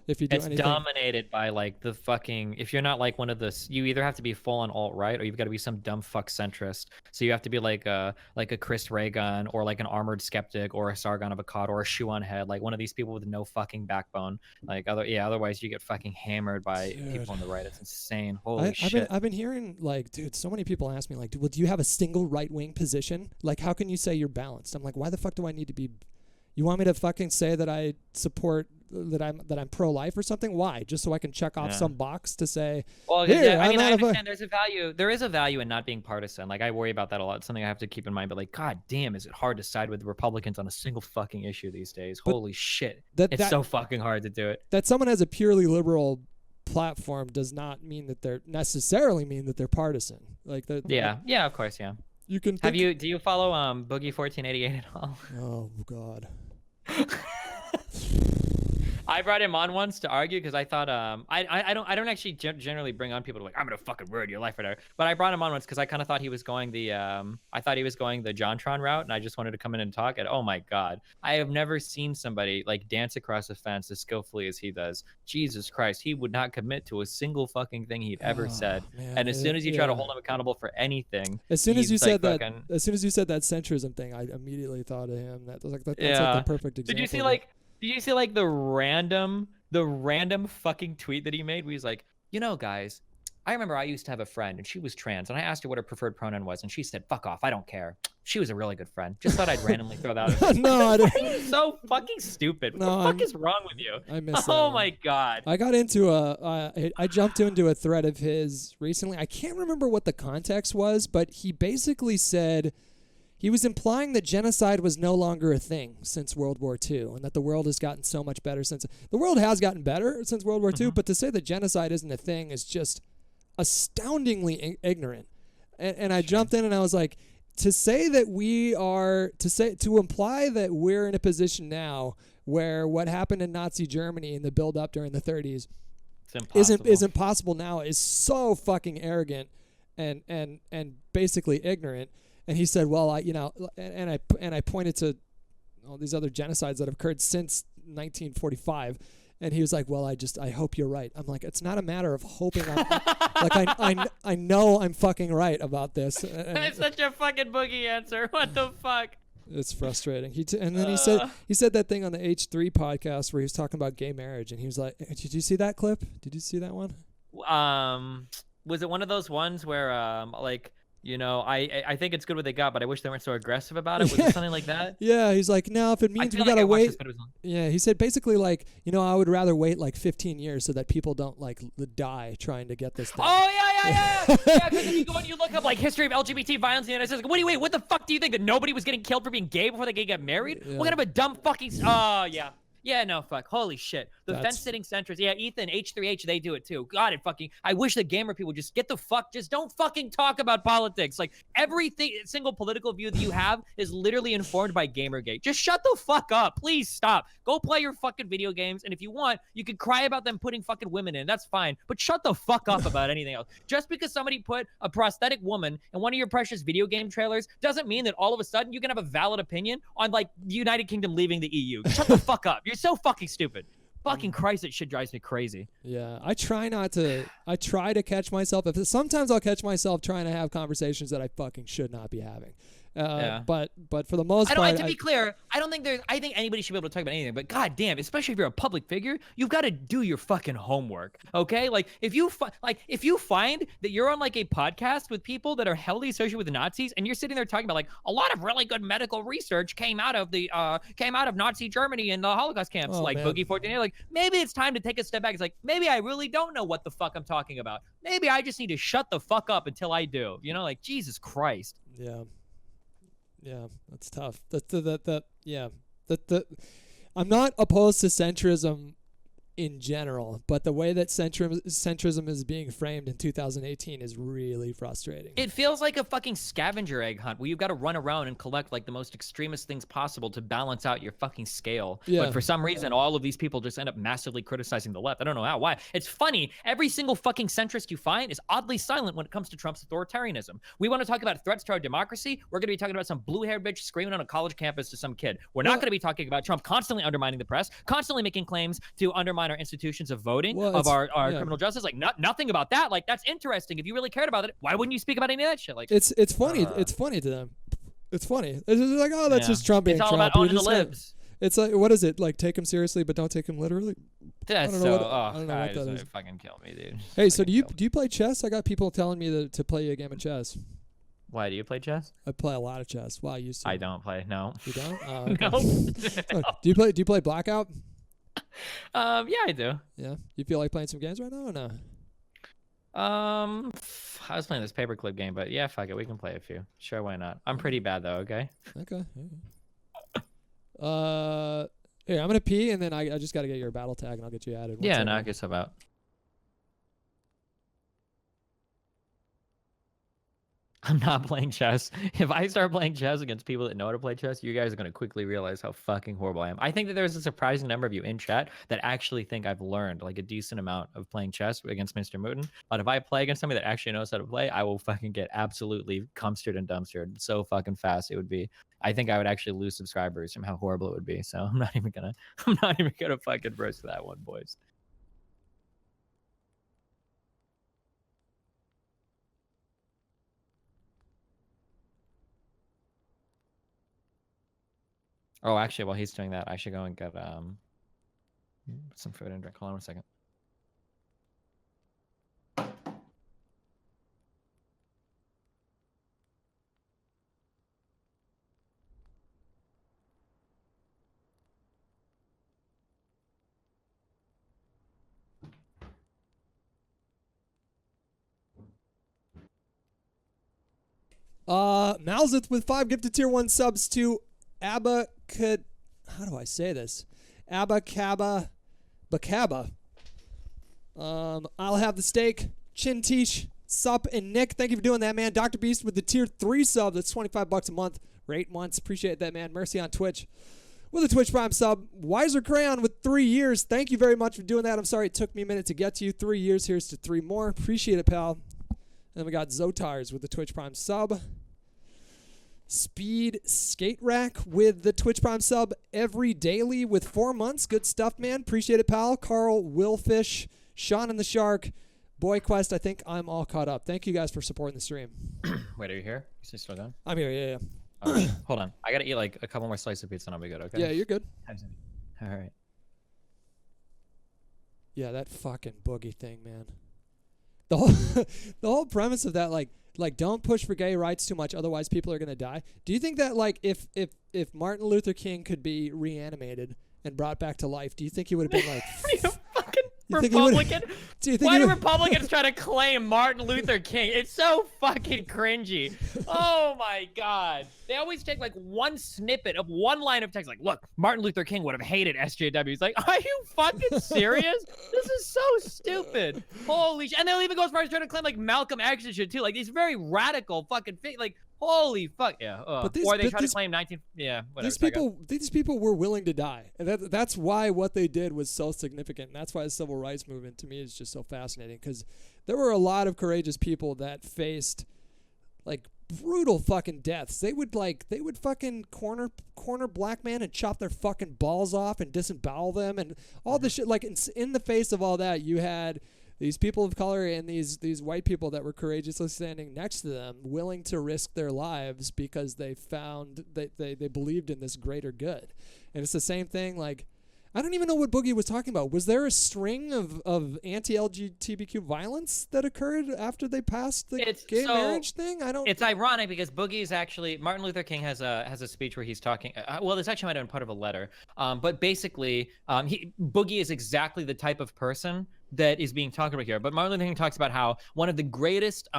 If you do it's anything. dominated by like the fucking, if you're not like one of the, you either have to be full on alt-right or you've got to be some dumb fuck centrist. So you have to be like a Chris Reagan or like an armored skeptic or a Sargon of Akkad or a shoe on head, like one of these people with no fucking backbone. Like otherwise you get fucking hammered by people on the right. It's insane. Holy shit. I've been hearing like, dude, so many people ask me like, well, do you have a single right-wing position? Like, how can you say you're balanced? I'm like, why the fuck do I need to be? You want me to fucking say that I support that I'm pro-life or something? Why? Just so I can check off some box to say, well, here, I understand there's a value. There is a value in not being partisan. Like I worry about that a lot. It's something I have to keep in mind. But like, god damn, is it hard to side with the Republicans on a single fucking issue these days? But holy shit, it's so fucking hard to do it. That someone has a purely liberal platform does not mean that they're necessarily mean that they're partisan. Like yeah, of course, yeah. You can. Do you follow Boogie 1488 at all? Oh god. I brought him on once to argue because I thought I don't actually generally bring on people to like I'm gonna fucking ruin your life or whatever. But I brought him on once because I kind of thought he was going the JonTron route, and I just wanted to come in and talk. And oh my god, I have never seen somebody like dance across a fence as skillfully as he does. Jesus Christ, he would not commit to a single fucking thing he'd ever said. Man, and as soon as you try to hold him accountable for anything, as soon as you said that centrism thing, I immediately thought of him. That's like the perfect example. Did you see like the random fucking tweet that he made where he's like, guys, I remember I used to have a friend and she was trans and I asked her what her preferred pronoun was and she said, fuck off, I don't care. She was a really good friend. Just thought I'd randomly throw that out. No, I don't. So fucking stupid. What the fuck is wrong with you? I missed that. Oh my god. I got into I jumped into a thread of his recently. I can't remember what the context was, but he basically said he was implying that genocide was no longer a thing since World War II, and that the world has gotten so much better since. The world has gotten better since World War II, but to say that genocide isn't a thing is just astoundingly ignorant. And I jumped in and I was like, to imply that we're in a position now where what happened in Nazi Germany in the build-up during the 30s isn't possible now is so fucking arrogant and basically ignorant. And he said, well, I pointed to all these other genocides that have occurred since 1945. And he was like, well, I hope you're right. I'm like, it's not a matter of hoping. I know I'm fucking right about this. That's such a fucking boogie answer. What the fuck? It's frustrating. He said that thing on the H3 podcast where he was talking about gay marriage. And he was like, did you see that clip? Did you see that one? Was it one of those ones where I think it's good what they got, but I wish they weren't so aggressive about it. Was it something like that? Yeah, he's like, no, if it means we gotta wait. Yeah, he said basically like, I would rather wait like 15 years so that people don't like die trying to get this thing. Oh yeah. Yeah, because if you go and you look up like history of LGBT violence, and it says, wait, what the fuck do you think that nobody was getting killed for being gay before they could get married? Yeah. What kind of a dumb fucking? Oh yeah. Yeah, no, fuck. Holy shit. The fence-sitting centrists. Yeah, Ethan, H3H, they do it too. God, I wish the gamer people just get the fuck, just don't fucking talk about politics. Like, everything, single political view that you have is literally informed by Gamergate. Just shut the fuck up. Please stop. Go play your fucking video games, and if you want, you can cry about them putting fucking women in. That's fine. But shut the fuck up about anything else. Just because somebody put a prosthetic woman in one of your precious video game trailers doesn't mean that all of a sudden you can have a valid opinion on, like, the United Kingdom leaving the EU. Shut the fuck up. You're so fucking stupid. Fucking Christ, that shit drives me crazy. Yeah, I try to catch myself. Sometimes I'll catch myself trying to have conversations that I fucking should not be having. But for the most part, to be clear, I think anybody should be able to talk about anything, but goddamn, especially if you're a public figure, you've got to do your fucking homework, okay? Like, if you find that you're on, like, a podcast with people that are heavily associated with the Nazis, and you're sitting there talking about, like, a lot of really good medical research came out of Nazi Germany and the Holocaust camps, Boogie 14, like, maybe it's time to take a step back. It's like, maybe I really don't know what the fuck I'm talking about. Maybe I just need to shut the fuck up until I do. You know, like, Jesus Christ. Yeah. Yeah, that's tough. I'm not opposed to centrism in general, but the way that centrism is being framed in 2018 is really frustrating. It feels like a fucking scavenger egg hunt where you've got to run around and collect, like, the most extremist things possible to balance out your fucking scale. Yeah. But for some reason, all of these people just end up massively criticizing the left. I don't know how. Why? It's funny. Every single fucking centrist you find is oddly silent when it comes to Trump's authoritarianism. We want to talk about threats to our democracy. We're going to be talking about some blue-haired bitch screaming on a college campus to some kid. We're not going to be talking about Trump constantly undermining the press, constantly making claims to undermine our institutions of voting, of our criminal justice. Like, nothing about that. Like, that's interesting. If you really cared about it, why wouldn't you speak about any of that shit? Like, it's funny. It's funny to them. It's funny. It's just like, oh, that's just Trump being Trump. Trump. It's all about owning the libs. It's like, what is it? Like, take him seriously, but don't take him literally? That's I don't know what that is. Fucking kill me, dude. Hey, so do you play chess? I got people telling me to play a game of chess. Why, do you play chess? I play a lot of chess. Well, I used to. I don't play. No. You don't? No. Oh, do you play Blackout? Yeah, I do. Yeah. You feel like playing some games right now or no? I was playing this paperclip game, but yeah, fuck it, we can play a few. Sure, why not? I'm pretty bad though. Okay. Okay. Here, I'm gonna pee, and then I just gotta get your battle tag, and I'll get you added. Yeah, knock yourself out. I'm not playing chess. If I start playing chess against people that know how to play chess, you guys are going to quickly realize how fucking horrible I am. I think that there's a surprising number of you in chat that actually think I've learned like a decent amount of playing chess against Mr. Mooten. But if I play against somebody that actually knows how to play, I will fucking get absolutely cumstered and dumpstered so fucking fast. It would be, I think I would actually lose subscribers from how horrible it would be. So I'm not even gonna fucking risk that one, boys. Oh, actually, while he's doing that, I should go and get some food and drink. Hold on 1 second. Malzith with 5 gifted tier 1 subs to how do I say this? Bacaba. I'll have the steak. Chintish, Sup, and Nick. Thank you for doing that, man. Dr. Beast with the tier 3 sub. That's $25 a month for 8 months. Appreciate that, man. Mercy on Twitch with a Twitch Prime sub. Wiser Crayon with 3 years. Thank you very much for doing that. I'm sorry it took me a minute to get to you. 3 years. Here's to 3 more. Appreciate it, pal. And then we got Zotars with the Twitch Prime sub. Speed Skate Rack with the Twitch Prime sub every daily with 4 months. Good stuff, man. Appreciate it, pal. Carl, Willfish, Sean and the Shark, Boy Quest. I think I'm all caught up. Thank you guys for supporting the stream. Wait, are you here? Is he still gone? I'm here, yeah. Right. Hold on. I gotta eat like a couple more slices of pizza and I'll be good, okay? Yeah, you're good. All right. Yeah, that fucking boogie thing, man. The whole premise of that, like don't push for gay rights too much, otherwise people are gonna die. Do you think that like if Martin Luther King could be reanimated and brought back to life, do you think he would have been like? Republican. Do you think Why he do would- Republicans try to claim Martin Luther King? It's so fucking cringy. Oh my god. They always take like one snippet of one line of text, like, look, Martin Luther King would have hated SJW. It's like, are you fucking serious? This is so stupid. Holy shit. And they'll even go as far as trying to claim like Malcolm X and shit too. Like these very radical fucking like, holy fuck. Yeah. But these- or they but try these- to claim 19. Yeah. Whatever. these people were willing to die, and that's why what they did was so significant. And that's why the civil rights movement to me is just so fascinating, because there were a lot of courageous people that faced like brutal fucking deaths. They would fucking corner black man and chop their fucking balls off and disembowel them and all this shit. Like in the face of all that, you had these people of color and these white people that were courageously standing next to them, willing to risk their lives because they found they believed in this greater good. And it's the same thing. Like, I don't even know what Boogie was talking about. Was there a string of anti-LGBTQ violence that occurred after they passed the gay marriage thing? I don't. It's ironic because Boogie is actually Martin Luther King has a speech where he's talking. Well, this actually might have been part of a letter. But basically, Boogie is exactly the type of person that is being talked about here. But Martin Luther King talks about how one of the greatest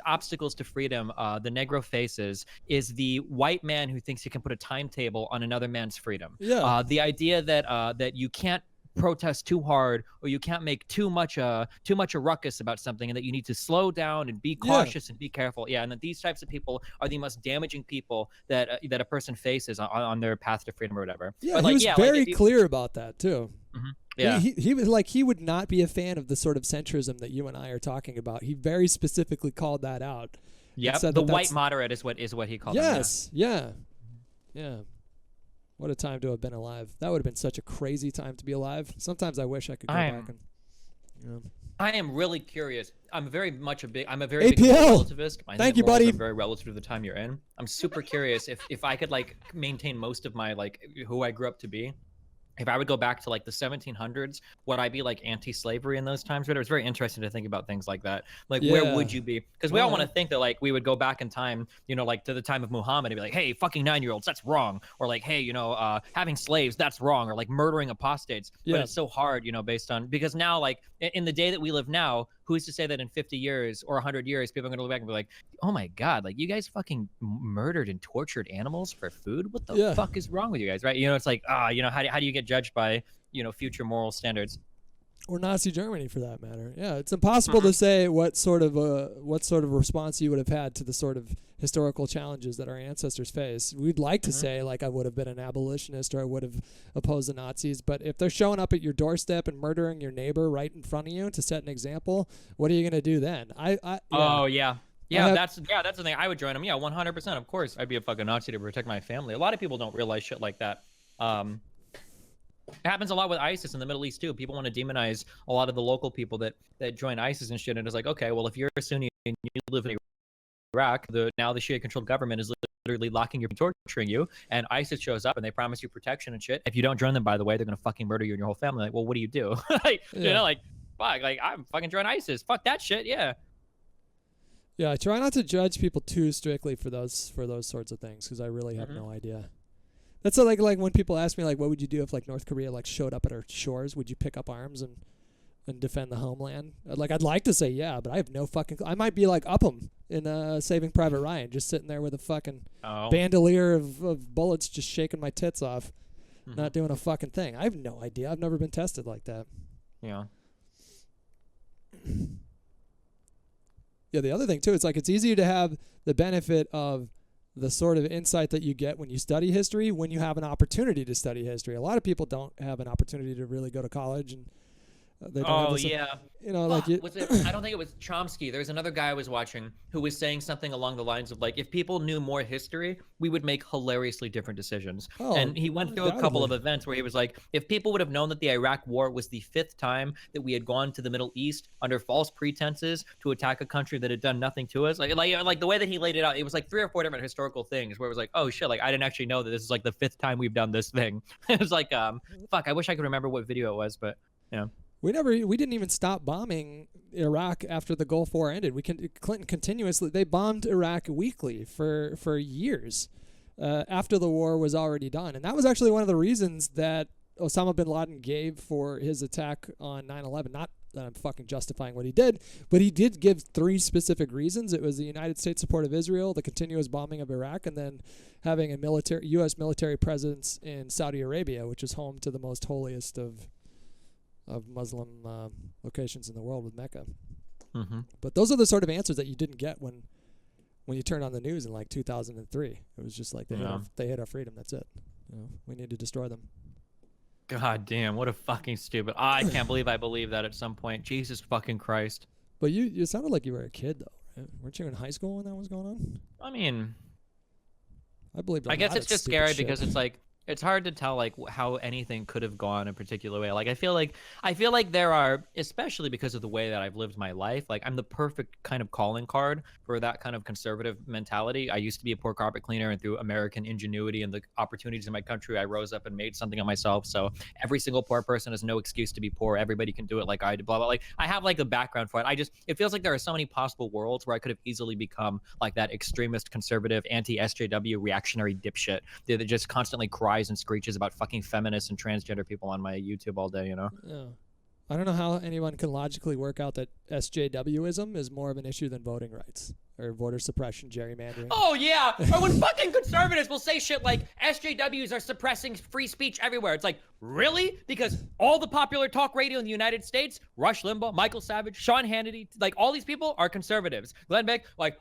obstacles to freedom the Negro faces is the white man who thinks he can put a timetable on another man's freedom. Yeah. The idea that you can't protest too hard or you can't make too much a ruckus about something, and that you need to slow down and be cautious and be careful. Yeah, and that these types of people are the most damaging people that a person faces on their path to freedom or whatever. Yeah, but he like, was yeah, very like, clear about that too. Mm-hmm. Yeah, he was like, he would not be a fan of the sort of centrism that you and I are talking about. He very specifically called that out. Yeah, the white moderate is what he called. Yes, yeah. What a time to have been alive. That would have been such a crazy time to be alive. Sometimes I wish I could go back and. I am really curious. I'm a very big APL. relativist. Thank you, buddy. Very relative to the time you're in. I'm super curious if I could like maintain most of my like who I grew up to be. If I would go back to like the 1700s, would I be like anti-slavery in those times? But it was very interesting to think about things like that. Like, where would you be? Because we all want to think that like we would go back in time, like to the time of Muhammad and be like, hey, fucking 9-year-olds, that's wrong. Or like, hey, having slaves, that's wrong. Or like murdering apostates. But it's so hard, based on, because now like in the day that we live now, who's to say that in 50 years or 100 years, people are going to look back and be like, oh my God, like you guys fucking murdered and tortured animals for food? What the fuck is wrong with you guys, right? It's like, how do you get judged by, future moral standards? Or Nazi Germany for that matter. Yeah, it's impossible to say what sort of response you would have had to the sort of historical challenges that our ancestors face. We'd like to say like I would have been an abolitionist or I would have opposed the Nazis, but if they're showing up at your doorstep and murdering your neighbor right in front of you to set an example, what are you gonna do then? That's the thing. I would join them. Yeah, 100%. Of course, I'd be a fucking Nazi to protect my family. A lot of people don't realize shit like that. It happens a lot with ISIS in the Middle East too. People want to demonize a lot of the local people that join ISIS and shit. And it's like, okay, well, if you're a Sunni and you live in Iraq, now the Shia-controlled government is literally locking you and torturing you. And ISIS shows up and they promise you protection and shit. If you don't join them, by the way, they're gonna fucking murder you and your whole family. Like, well, what do you do? Like, fuck, like I'm fucking join ISIS. Fuck that shit. Yeah. Yeah, I try not to judge people too strictly for those sorts of things because I really have no idea. That's like when people ask me like, what would you do if like North Korea like showed up at our shores? Would you pick up arms and defend the homeland? Like I'd like to say yeah, but I have no fucking. I might be like Upham in Saving Private Ryan, just sitting there with a fucking bandolier of bullets, just shaking my tits off, not doing a fucking thing. I have no idea. I've never been tested like that. Yeah. Yeah. The other thing too, it's like it's easier to have the benefit of the sort of insight that you get when you study history when you have an opportunity to study history. A lot of people don't have an opportunity to really go to college and they don't have this, I don't think it was Chomsky. There's another guy I was watching who was saying something along the lines of like, if people knew more history, we would make hilariously different decisions. And he went through a couple of events where he was like, if people would have known that the Iraq War was the 5th time that we had gone to the Middle East under false pretenses to attack a country that had done nothing to us, like the way that he laid it out, it was like 3 or 4 different historical things where it was like, oh shit, like I didn't actually know that this is like the 5th time we've done this thing. It was like, fuck, I wish I could remember what video it was, but We didn't even stop bombing Iraq after the Gulf War ended. Clinton continuously, they bombed Iraq weekly for years after the war was already done. And that was actually one of the reasons that Osama bin Laden gave for his attack on 9/11. Not that I'm fucking justifying what he did, but he did give 3 specific reasons. It was the United States support of Israel, the continuous bombing of Iraq, and then having a U.S. military presence in Saudi Arabia, which is home to the most holiest of Muslim locations in the world with Mecca. Mm-hmm. But those are the sort of answers that you didn't get when you turned on the news in like 2003. It was just like they hit our freedom. That's it. We need to destroy them. God damn, what a fucking stupid. I can't believe I believed that at some point. Jesus fucking Christ. But you sounded like you were a kid, though, right? Weren't you in high school when that was going on? I mean, I believed. I guess it's just scary because it's like, it's hard to tell like how anything could have gone a particular way. Like I feel like there are, especially because of the way that I've lived my life, like I'm the perfect kind of calling card for that kind of conservative mentality. I used to be a poor carpet cleaner, and through American ingenuity and the opportunities in my country, I rose up and made something of myself. So every single poor person has no excuse to be poor. Everybody can do it like I did, blah, blah. Like I have like a background for it. It feels like there are so many possible worlds where I could have easily become like that extremist conservative anti-SJW reactionary dipshit that just constantly cries and screeches about fucking feminists and transgender people on my YouTube all day, Yeah. I don't know how anyone can logically work out that SJWism is more of an issue than voting rights or voter suppression, gerrymandering. Oh, yeah. Or when fucking conservatives will say shit like SJWs are suppressing free speech everywhere. It's like, really? Because all the popular talk radio in the United States, Rush Limbaugh, Michael Savage, Sean Hannity, like all these people are conservatives. Glenn Beck, like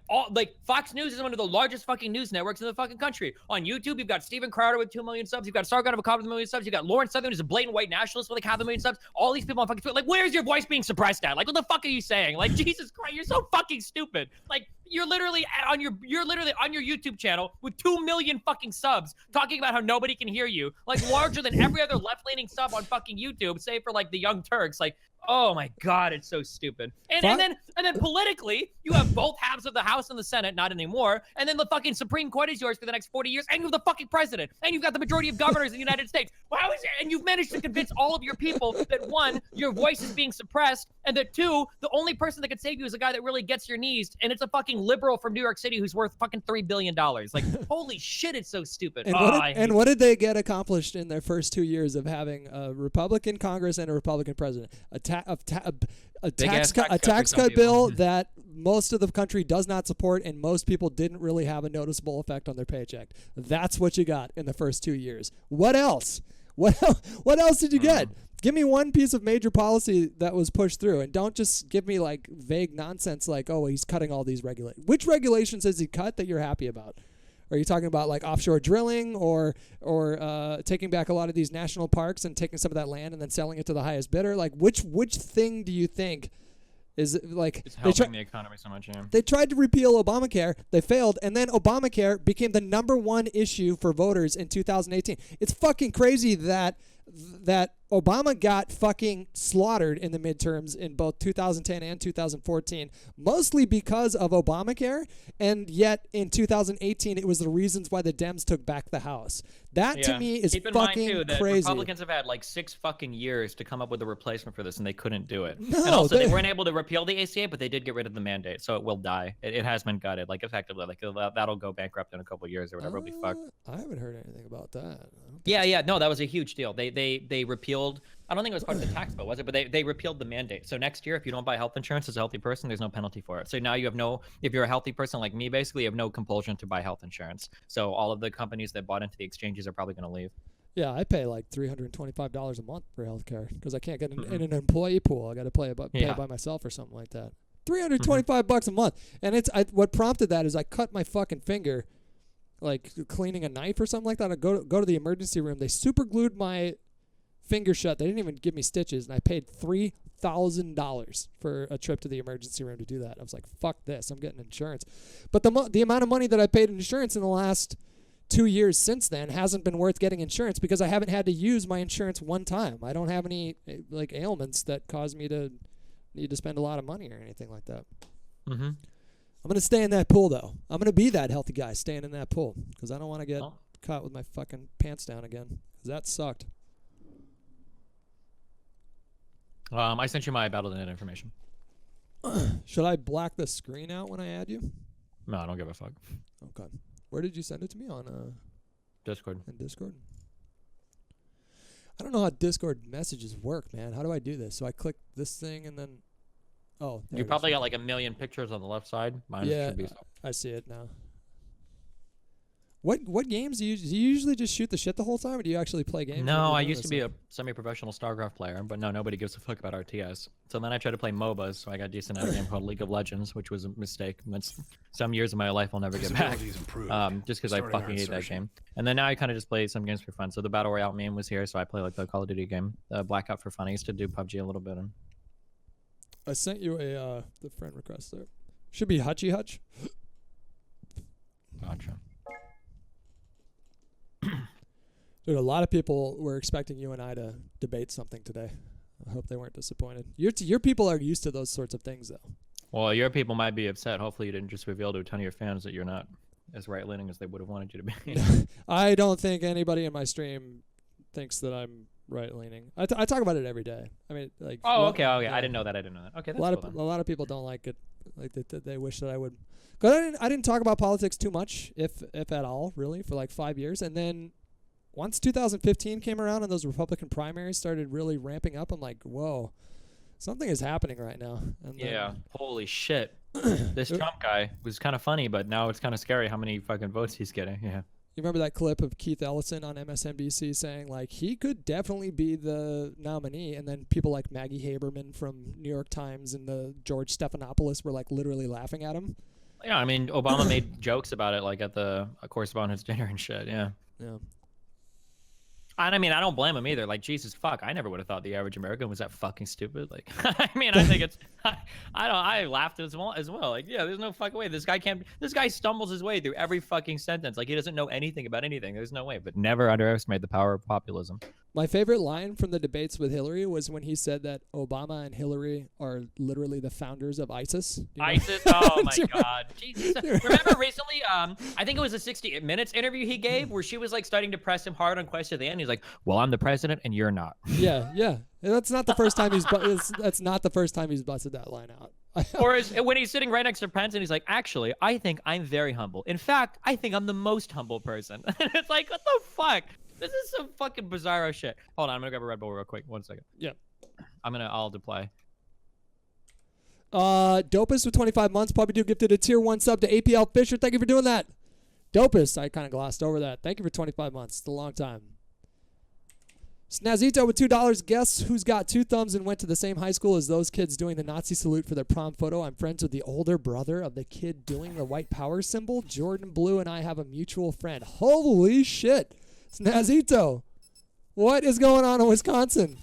Fox News is one of the largest fucking news networks in the fucking country. On YouTube, you've got Steven Crowder with 2 million subs. You've got Sargon of Akkad with 1 million subs. You've got Lawrence Southern, who's a blatant white nationalist with like 500,000 subs. All these people on fucking Twitter. Like, where's your voice being suppressed at? Like, what the fuck are you saying? Like, Jesus Christ, you're so fucking stupid. Like, you're literally on your YouTube channel with 2 million fucking subs talking about how nobody can hear you, like larger than every other left-leaning sub on fucking YouTube, save for like the Young Turks. Like, oh my God, it's so stupid. And then politically, you have both halves of the House and the Senate, not anymore, and then the fucking Supreme Court is yours for the next 40 years, and you have the fucking president, and you've got the majority of governors in the United States. Well, how is it? And you've managed to convince all of your people that 1, your voice is being suppressed, and that 2, the only person that could save you is a guy that really gets your knees, and it's a fucking liberal from New York City who's worth fucking $3 billion. Like, holy shit, it's so stupid. And what did they get accomplished in their first 2 years of having a Republican Congress and a Republican president? A tax cut bill that most of the country does not support, and most people didn't really have a noticeable effect on their paycheck. That's what you got in the first 2 years. What else? What else did you get? Give me one piece of major policy that was pushed through, and don't just give me like vague nonsense like, oh, he's cutting all these regulations. Which regulations has he cut that you're happy about? Are you talking about like offshore drilling or taking back a lot of these national parks and taking some of that land and then selling it to the highest bidder? Like which thing do you think is like it's helping the economy so much? Yeah. They tried to repeal Obamacare, they failed, and then Obamacare became the #1 issue for voters in 2018. It's fucking crazy that Obama got fucking slaughtered in the midterms in both 2010 and 2014, mostly because of Obamacare, and yet in 2018 it was the reasons why the Dems took back the House. That to me is Keep in fucking mind too, that crazy. Republicans have had like 6 fucking years to come up with a replacement for this, and they couldn't do it. No, and also, they weren't able to repeal the ACA, but they did get rid of the mandate, so it will die. It has been gutted, like effectively, like that'll go bankrupt in a couple of years or whatever. It'll be fucked. I haven't heard anything about that. Yeah, no, that was a huge deal. They repealed. I don't think it was part of the tax bill, was it? But they repealed the mandate. So next year, if you don't buy health insurance as a healthy person, there's no penalty for it. So now you have if you're a healthy person like me, basically, you have no compulsion to buy health insurance. So all of the companies that bought into the exchanges are probably going to leave. Yeah, I pay like $325 a month for healthcare because I can't get in an employee pool. I got to pay by myself or something like that. $325 a month, and what prompted that is I cut my fucking finger, like cleaning a knife or something like that. I go to the emergency room. They super glued my finger shut. They didn't even give me stitches, and I paid $3,000 for a trip to the emergency room to do that. I was like, fuck this, I'm getting insurance. But the amount of money that I paid in insurance in the last 2 years since then hasn't been worth getting insurance because I haven't had to use my insurance one time. I don't have any like ailments that cause me to need to spend a lot of money or anything like that. I'm going to stay in that pool, though. I'm going to be that healthy guy staying in that pool because I don't want to get caught with my fucking pants down again because that sucked. I sent you my Battle.net information. Should I black the screen out when I add you? No, I don't give a fuck. Okay. Where did you send it to me? On Discord. In Discord? I don't know how Discord messages work, man. How do I do this? So I click this thing and then, oh, there You it is. probably got like a million pictures on the left side. Mine Yeah, should be. I see it now. What games do you usually just shoot the shit the whole time, or do you actually play games? No, I used to be a semi-professional StarCraft player, but no, nobody gives a fuck about RTS. So then I tried to play MOBAs, so I got decent at a game called League of Legends, which was a mistake. And that's some years of my life I'll never get back, just because I fucking hate that game. And then now I kind of just play some games for fun. So the Battle Royale meme was here, so I play like the Call of Duty game, Blackout for fun. I used to do PUBG a little bit. And I sent you a the friend request there. Should be Hutchy Hutch. Gotcha. Dude, a lot of people were expecting you and I to debate something today. I hope they weren't disappointed. Your people are used to those sorts of things, though. Well, your people might be upset. Hopefully you didn't just reveal to a ton of your fans that you're not as right-leaning as they would have wanted you to be. I don't think anybody in my stream thinks that I'm right-leaning. I talk about it every day. I mean, like. Oh, okay. Okay. Yeah. I didn't know that. Okay, that's a lot of people don't like it. Like they wish that I would. Cause I didn't talk about politics too much, if at all, really, for like 5 years, and then. Once 2015 came around and those Republican primaries started really ramping up, I'm like, whoa, something is happening right now. And yeah, holy shit. This Trump guy was kind of funny, but now it's kind of scary how many fucking votes he's getting. Yeah. You remember that clip of Keith Ellison on MSNBC saying, like, he could definitely be the nominee, and then people like Maggie Haberman from New York Times and the George Stephanopoulos were, like, literally laughing at him? Yeah, I mean, Obama made jokes about it, like, at the correspondence dinner and shit, yeah. Yeah. And I mean, I don't blame him either. Like, Jesus, fuck, I never would have thought the average American was that fucking stupid. Like, I mean, I think it's, I laughed as well. Like, yeah, there's no fucking way. This guy stumbles his way through every fucking sentence. Like, he doesn't know anything about anything. There's no way. But never underestimate the power of populism. My favorite line from the debates with Hillary was when he said that Obama and Hillary are literally the founders of ISIS. ISIS? Oh, my God. Jesus. Remember recently, I think it was a 60 Minutes interview he gave where she was, like, starting to press him hard on questions at the end. He's like, well, I'm the president and you're not. Yeah, yeah. That's not the first time that's not the first time he's busted that line out. Or when he's sitting right next to Pence and he's like, actually, I think I'm very humble. In fact, I think I'm the most humble person. And it's like, what the fuck? This is some fucking bizarro shit. Hold on, I'm gonna grab a Red Bull real quick. 1 second. Yeah. I'll deploy. Dopus with 25 months. Puppy Dude gifted a tier 1 sub to APL Fisher. Thank you for doing that. Dopus, I kind of glossed over that. Thank you for 25 months. It's a long time. Snazito with $2. Guess who's got 2 thumbs and went to the same high school as those kids doing the Nazi salute for their prom photo? I'm friends with the older brother of the kid doing the white power symbol. Jordan Blue and I have a mutual friend. Holy shit. Snazito, what is going on in Wisconsin?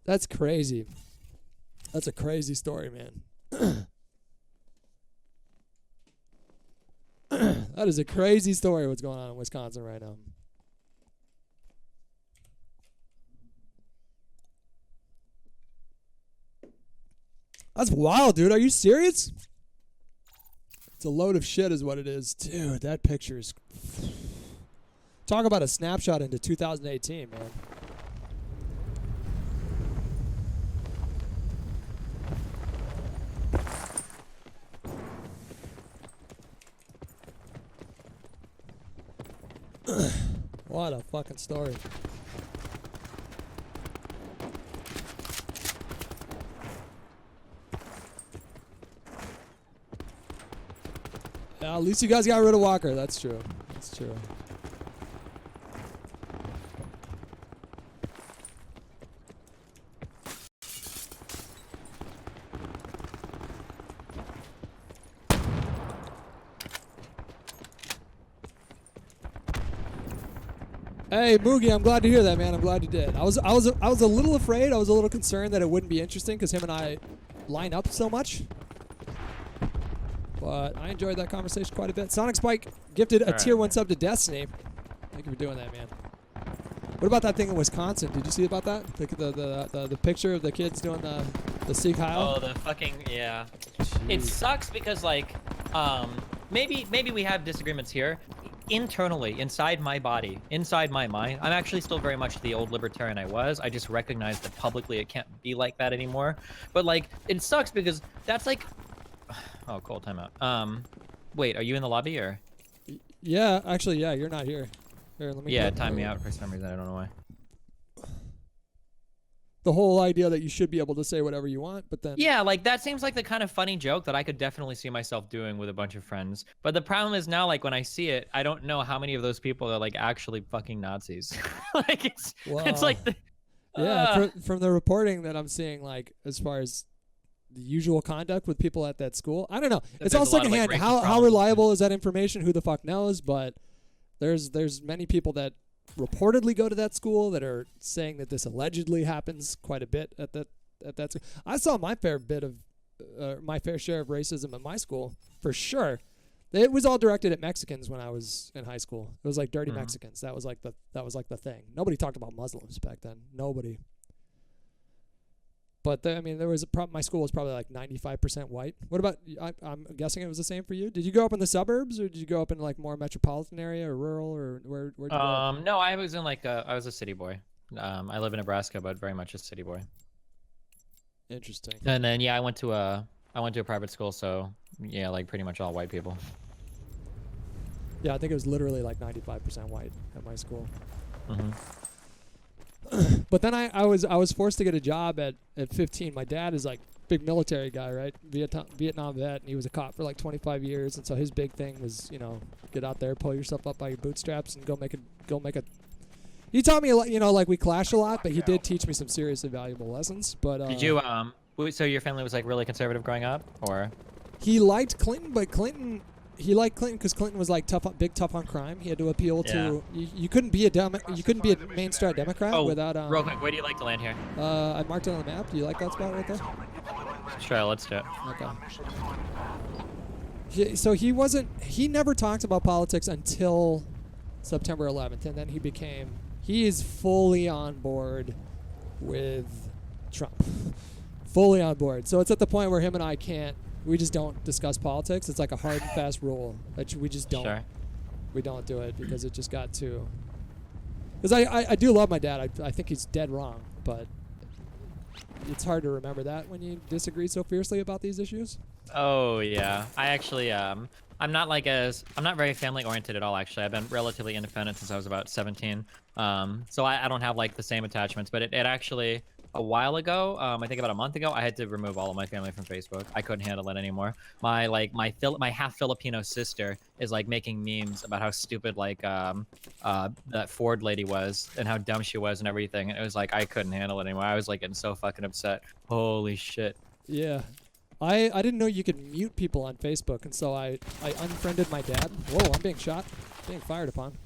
That's crazy. That's a crazy story, man. That is a crazy story what's going on in Wisconsin right now. That's wild, dude. Are you serious? It's a load of shit is what it is. Dude, that picture is... Talk about a snapshot into 2018, man. What a fucking story. Yeah, at least you guys got rid of Walker. That's true. That's true. Hey, Moogie, I'm glad to hear that, man. I'm glad you did. I was a little afraid. I was a little concerned that it wouldn't be interesting because him and I line up so much. But I enjoyed that conversation quite a bit. Sonic Spike gifted a tier 1 sub to Destiny. Thank you for doing that, man. What about that thing in Wisconsin? Did you see about that? The picture of the kids doing the Sieg Heil? Oh, the fucking, yeah. Jeez. It sucks because, like, maybe we have disagreements here. Internally, inside my body, inside my mind, I'm actually still very much the old libertarian I was. I just recognize that publicly it can't be like that anymore. But, like, it sucks because that's like... Oh, cool, timeout. Wait, are you in the lobby or? Yeah, actually, yeah, you're not here. Here, let me Yeah, put- time me out for some reason. I don't know why. The whole idea that you should be able to say whatever you want, but then Yeah, like that seems like the kind of funny joke that I could definitely see myself doing with a bunch of friends. But the problem is now, like when I see it, I don't know how many of those people are like actually fucking Nazis. Like it's like the from the reporting that I'm seeing, like as far as the usual conduct with people at that school, I don't know. It's all secondhand. Like, how reliable is that information? Who the fuck knows? But there's many people that reportedly go to that school that are saying that this allegedly happens quite a bit at that school. I saw my fair share of racism at my school for sure. It was all directed at Mexicans when I was in high school. It was like dirty Mexicans. That was like the thing. Nobody talked about Muslims back then. Nobody. But there was my school was probably like 95% white. What about? I'm guessing it was the same for you. Did you grow up in the suburbs, or did you grow up in like more metropolitan area or rural, or where'd you grow up? No, I was in like I was a city boy. I live in Nebraska, but very much a city boy. Interesting. And then I went to a private school, so yeah, like pretty much all white people. Yeah, I think it was literally like 95% white at my school. But then I was forced to get a job at 15. My dad is like big military guy, right? Vietnam vet, and he was a cop for like 25 years. And so his big thing was, get out there, pull yourself up by your bootstraps, and go make a. He taught me a lot, like we clashed a lot, but he did teach me some seriously valuable lessons. But did you so your family was like really conservative growing up, or? He liked Clinton, but he liked Clinton because Clinton was like big tough on crime. He had to appeal to you couldn't be a mainstream Democrat without. Real quick, where do you like to land here? I marked it on the map. Do you like that spot right there? Sure, let's do it. Okay. So he never talked about politics until September 11th, and then he is fully on board with Trump. Fully on board. So it's at the point where him and I we just don't discuss politics. It's like a hard and fast rule that we just don't. Sure. We don't do it because it just got too. Because I do love my dad. I think he's dead wrong, but it's hard to remember that when you disagree so fiercely about these issues. Oh yeah, I actually I'm not very family oriented at all. Actually, I've been relatively independent since I was about 17. So I don't have like the same attachments. But it actually. A while ago, I think about a month ago, I had to remove all of my family from Facebook. I couldn't handle it anymore. My half Filipino sister is like making memes about how stupid that Ford lady was and how dumb she was and everything. And it was like I couldn't handle it anymore. I was like getting so fucking upset. Holy shit. Yeah. I didn't know you could mute people on Facebook, and so I unfriended my dad. Whoa, I'm being shot. Being fired upon.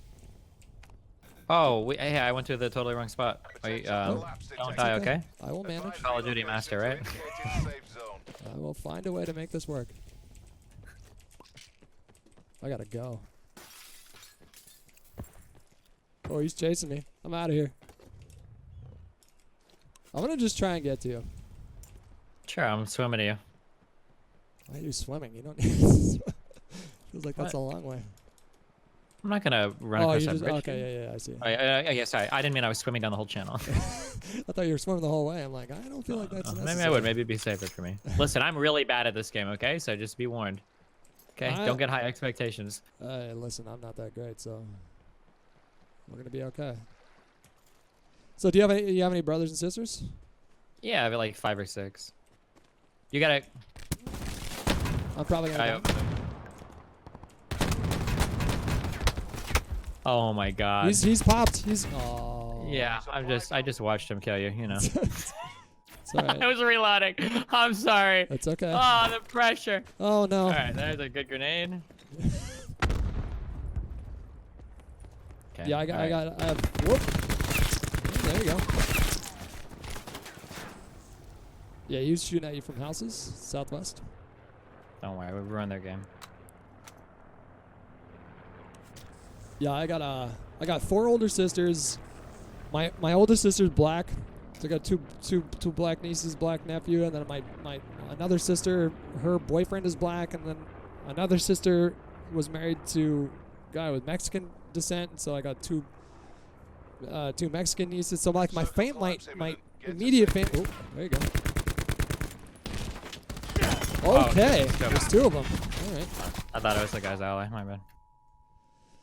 Oh, hey, I went to the totally wrong spot. Wait, don't die, okay? I will manage. Call of Duty master, right? I will find a way to make this work. I gotta go. Oh, he's chasing me. I'm out of here. I'm gonna just try and get to you. Sure, I'm swimming to you. Why are you swimming? You don't need to swim. Feels like that's a long way. I'm not gonna run across that bridge. Okay, yeah, I see. Yeah, sorry. I didn't mean I was swimming down the whole channel. I thought you were swimming the whole way. I'm like, I don't feel like that's necessary. Maybe I would. Maybe it'd be safer for me. Listen, I'm really bad at this game, okay? So just be warned. Okay? Don't get high expectations. Listen, I'm not that great, so we're gonna be okay. So do you have any brothers and sisters? Yeah, I have like 5 or 6. You gotta... I'm probably gonna die. Oh my god. He's popped. Oh. Yeah, I just watched him kill you, you know. It's all right. I was reloading. I'm sorry. It's okay. Oh, the pressure. Oh no. All right, there's a good grenade. Okay. Yeah, I have whoop. There you go. Yeah, he was shooting at you from houses, southwest. Don't worry, we'll ruin their game. Yeah, I got 4 older sisters. My oldest sister's black. So I got two black nieces, black nephew, and then my another sister, her boyfriend is black, and then another sister was married to a guy with Mexican descent. So I got two Mexican nieces. So like my immediate family. Oh, there you go. Okay, there's 2 of them. All right. I thought it was the guy's ally. My bad.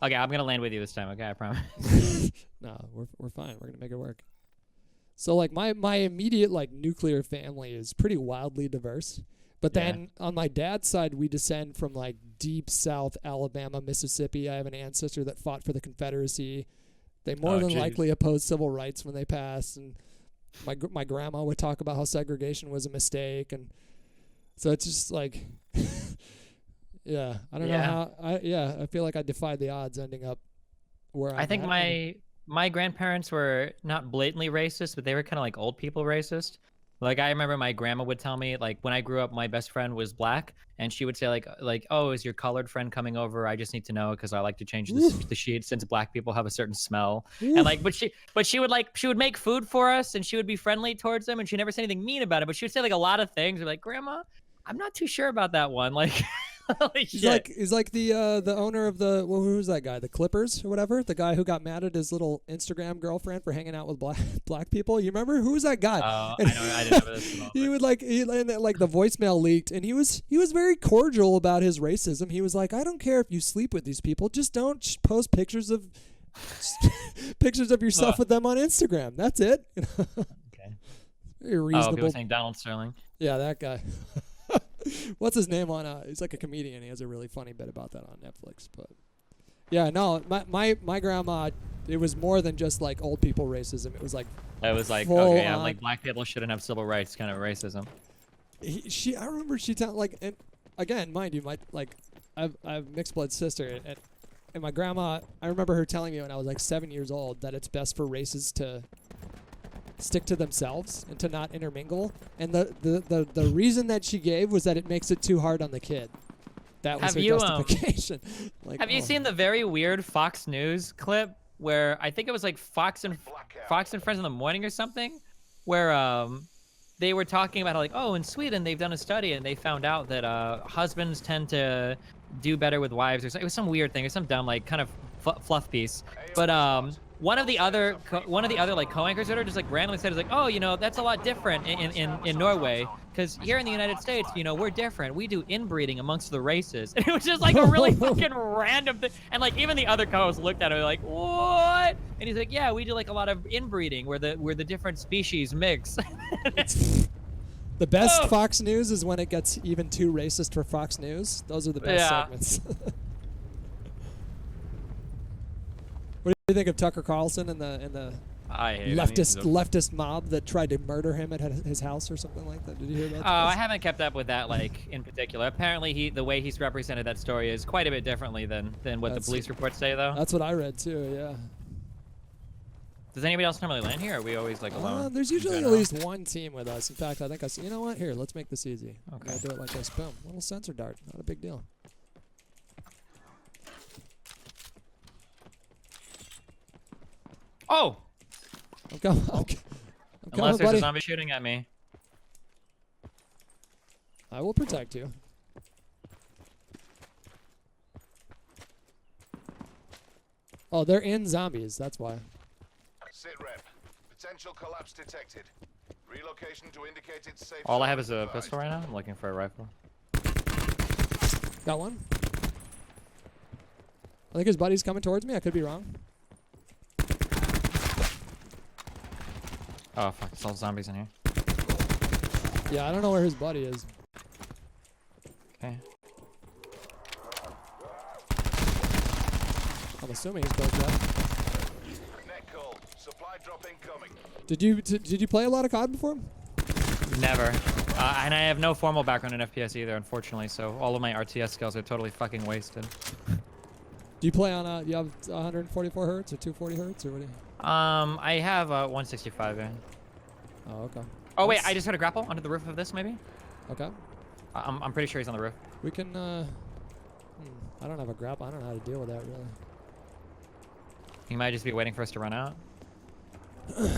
Okay, I'm gonna land with you this time. Okay, I promise. No, we're fine. We're gonna make it work. So like my immediate like nuclear family is pretty wildly diverse. But then on my dad's side, we descend from like deep South Alabama, Mississippi. I have an ancestor that fought for the Confederacy. They more than likely opposed civil rights when they passed, and my grandma would talk about how segregation was a mistake, and so it's just like, yeah, I don't know how. I feel like I defied the odds ending up where I'm I think at. my grandparents were not blatantly racist, but they were kind of like old people racist. Like I remember my grandma would tell me, like when I grew up, my best friend was black, and she would say like oh, is your colored friend coming over? I just need to know because I like to change the sheets since black people have a certain smell. And like, but she would make food for us, and she would be friendly towards them, and she never said anything mean about it. But she would say like a lot of things. We're like, Grandma, I'm not too sure about that one. Like. Holy shit. He's like the owner of the who's that guy, the Clippers or whatever, the guy who got mad at his little Instagram girlfriend for hanging out with black people. You remember who was that guy? I didn't know this. He would like the voicemail leaked, and he was very cordial about his racism. He was like, I don't care if you sleep with these people, just don't post pictures of yourself with them on Instagram. That's it. Okay. Very reasonable. People saying Donald Sterling. Yeah, that guy. What's his name on? He's like a comedian. He has a really funny bit about that on Netflix. But yeah, no, my grandma. It was more than just like old people racism. It was like Okay, I'm like black people shouldn't have civil rights kind of racism. I remember she telling like, and again, mind you, I have mixed blood sister, and my grandma. I remember her telling me when I was like 7 years old that it's best for races to stick to themselves and to not intermingle, and the reason that she gave was that it makes it too hard on the kid. That was her justification. Like, have you seen the very weird Fox News clip where I think it was like Fox and Friends in the Morning or something, where they were talking about how like, oh, in Sweden they've done a study and they found out that husbands tend to do better with wives, or something. It was some weird thing, or some dumb like kind of fluff piece, but one of the other like co-anchors that are just like randomly said is like, oh, you know, that's a lot different in Norway, because here in the United States, you know, we're different. We do inbreeding amongst the races. And it was just like a really fucking random thing. And like even the other co-hosts looked at it like, what? And he's like, yeah, we do like a lot of inbreeding where the different species mix. The best Fox News is when it gets even too racist for Fox News. Those are the best segments. What do you think of Tucker Carlson and the leftist mob that tried to murder him at his house or something like that? Did you hear about that? I haven't kept up with that, like, in particular. Apparently, the way he's represented that story is quite a bit differently than what the police reports say, though. That's what I read, too, yeah. Does anybody else normally land here, or are we always, like, alone? There's usually at least one team with us. In fact, I think you know what? Here, let's make this easy. Okay. I'll do it like this. Boom. Little sensor dart. Not a big deal. Oh! I'm coming, Unless there's buddy. a zombie shooting at me. I will protect you. Oh, they're in zombies. That's why. Sit rep. Potential collapse detected. Relocation to indicated safe. All I have is a pistol right now. I'm looking for a rifle. Got one. I think his buddy's coming towards me. I could be wrong. Oh, fuck. There's all zombies in here. Yeah, I don't know where his buddy is. Okay. I'm assuming he's close to that. Net call. Supply drop incoming. Did you play a lot of COD before? Never. And I have no formal background in FPS either, unfortunately, so all of my RTS skills are totally fucking wasted. Do you play on you have 144 hertz or 240 hertz or what do you? I have 165, yeah. Oh, okay. Oh, wait, I just heard a grapple under the roof of this, maybe? Okay. I'm pretty sure he's on the roof. We can, I don't have a grapple. I don't know how to deal with that, really. He might just be waiting for us to run out. Yeah.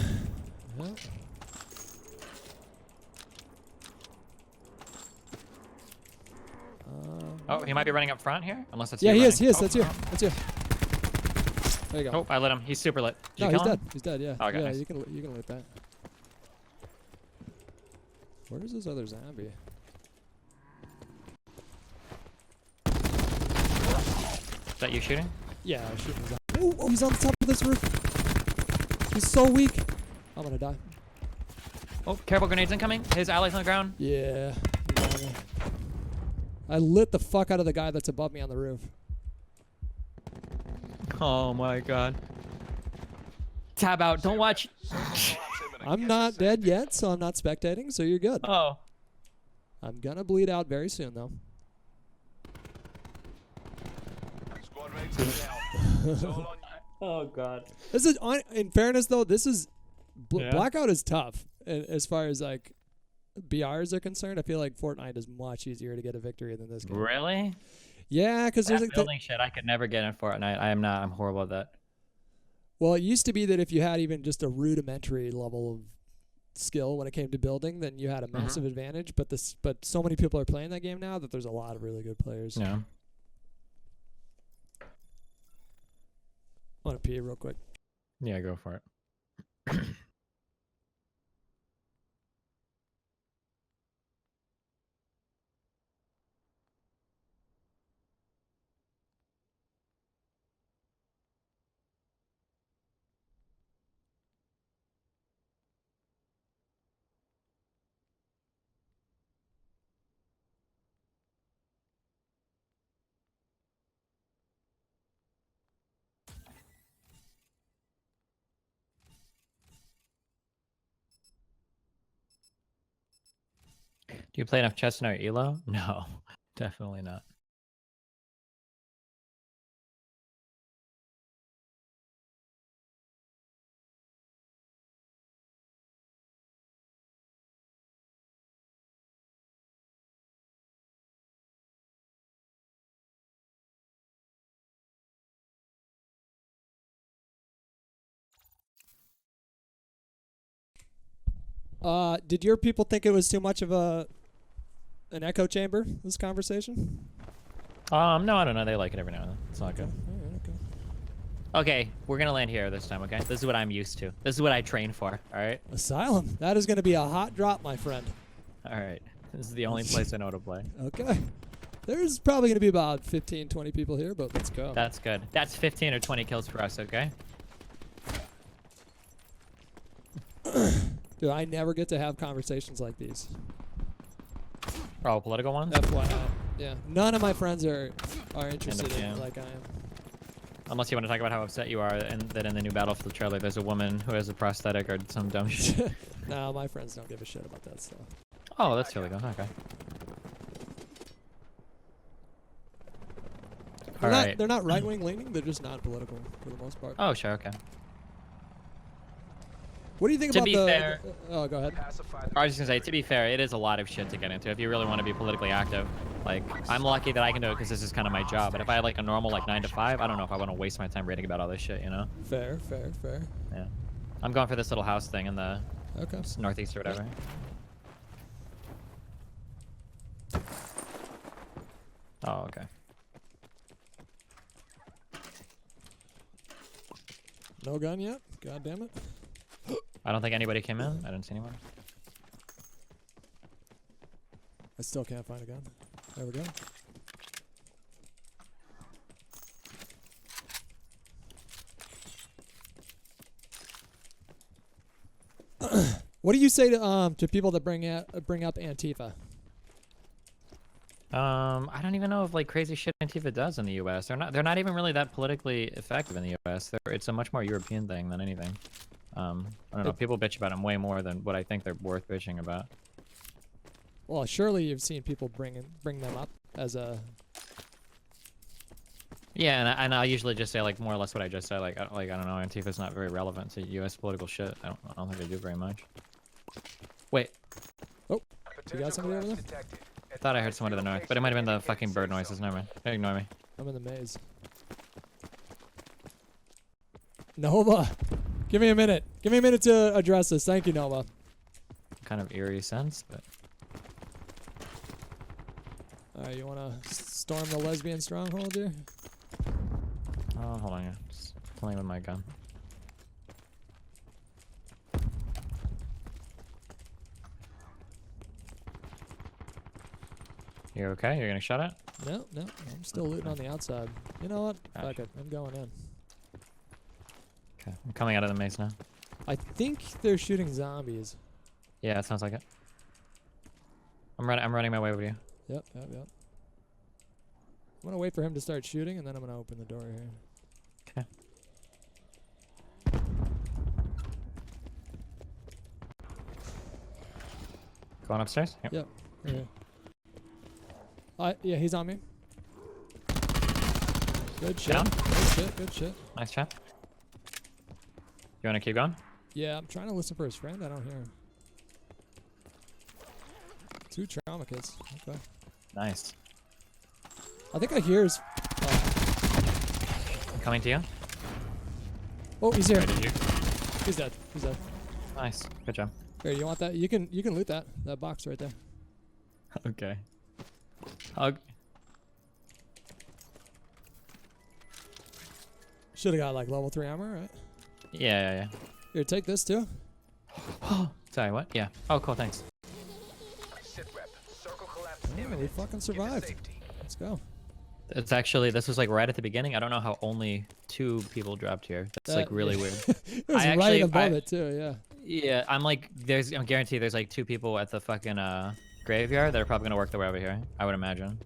Oh, he might be running up front here, unless it's yeah, you he is. running. He is. Oh, That's you. oh. That's you. There you go. Oh, I lit him. He's super lit. Did No, you he's kill dead. him? He's dead. Yeah. Oh, okay, yeah, nice. you can loot that. Where's this other zombie? Is that you shooting? Yeah, shooting his eye. Oh, he's on the top of this roof. He's so weak. I'm gonna die. Oh, careful, grenades incoming. His allies on the ground. Yeah. I lit the fuck out of the guy that's above me on the roof. Oh my god. Tab out. Don't watch. I'm not dead yet, so I'm not spectating, so you're good. Oh. I'm gonna bleed out very soon, though. Squad mates are down. It's all on you. Oh god. This is, in fairness, though, this is Yeah. Blackout is tough as far as like BRs are concerned. I feel like Fortnite is much easier to get a victory than this game. Really? Yeah, because there's That like building shit, I could never get in Fortnite. I am not. I'm horrible at that. well, it used to be that if you had even just a rudimentary level of skill when it came to building, then you had a massive advantage. But so many people are playing that game now that there's a lot of really good players. Yeah. I want to pee real quick. Yeah, go for it. Do you play enough chess in our elo? No, definitely not. Did your people think it was too much of an echo chamber, this conversation? No, I don't know. They like it every now and then. It's not good. Alright, okay. Okay, we're gonna land here this time, okay? This is what I'm used to. This is what I train for, alright? Asylum. That is going to be a hot drop, my friend. Alright. This is the only place I know to play. Okay. There's probably going to be about 15, 20 people here, but let's go. That's good. That's 15 or 20 kills for us, okay? Dude, I never get to have conversations like these. Oh, political ones? FYI. Yeah. None of my friends are interested in yeah. it like I am. Unless you want to talk about how upset you are and that in the new Battlefield trailer there's a woman who has a prosthetic or some dumb shit. No, my friends don't give a shit about that stuff. Oh, that's really good. Okay. Alright. They're not right-wing leaning. They're just not political for the most part. Oh, sure, okay. What do you think To about be the? fair- Oh, go ahead. I was just gonna say, to be fair, it is a lot of shit to get into if you really want to be politically active. Like, I'm lucky that I can do it because this is kind of my job. But if I had like a normal like 9 to 5, I don't know if I want to waste my time reading about all this shit, you know? Fair. Yeah. I'm going for this little house thing in the Okay. northeast or whatever. Oh, okay. No gun yet? God damn it. I don't think anybody came in. I didn't see anyone. I still can't find a gun. There we go. What do you say to people that bring up Antifa? I don't even know if like crazy shit Antifa does in the U.S. They're not even really that politically effective in the U.S. It's a much more European thing than anything. I don't know. People bitch about them way more than what I think they're worth bitching about. Well, surely you've seen people bring them up as a. Yeah, and I usually just say like more or less what I just said. Like I don't know, Antifa's not very relevant to U.S. political shit. I don't think they do very much. Wait, Oh, you got somebody over there? I thought I heard someone to the north, but it might have been the fucking bird noises. Never mind. Ignore me. I'm in the maze. Nova, give me a minute. Give me a minute to address this. Thank you, Nova. Kind of eerie sense, but Alright, you wanna storm the lesbian stronghold here? oh, hold on, yeah. Just playing with my gun. You okay? You're gonna shut it? No, I'm still looting on the outside. You know what? Fuck it. I'm going in. Okay, I'm coming out of the maze now. I think they're shooting zombies. Yeah, it sounds like it. I'm running my way over to you. Yep. I'm gonna wait for him to start shooting, and then I'm gonna open the door here. Okay. Going upstairs? Yep. Yep. Right here. Yeah, he's on me. Good shit. Down? Good shit. Nice chat. You want to keep going? Yeah, I'm trying to listen for his friend. I don't hear him. 2 trauma kits. Okay. Nice. I think I hear his. I'm coming to you. Oh, he's here. Where did you? He's dead. Nice. Good job. Here, you want that? You can loot that box right there. Okay. Hug. Should have got like level 3 armor, right? Yeah. Here, take this too. Sorry, what? Yeah. Oh, cool. Thanks. Sit rep. Circle collapse Oh, we imminent. fucking Get to survived. safety. Let's go. It's actually, this was like right at the beginning. I don't know how only 2 people dropped here. That's like really weird. It was right above it too. Yeah. Yeah, I'm guaranteed there's like 2 people at the fucking graveyard that are probably gonna work their way over here. I would imagine.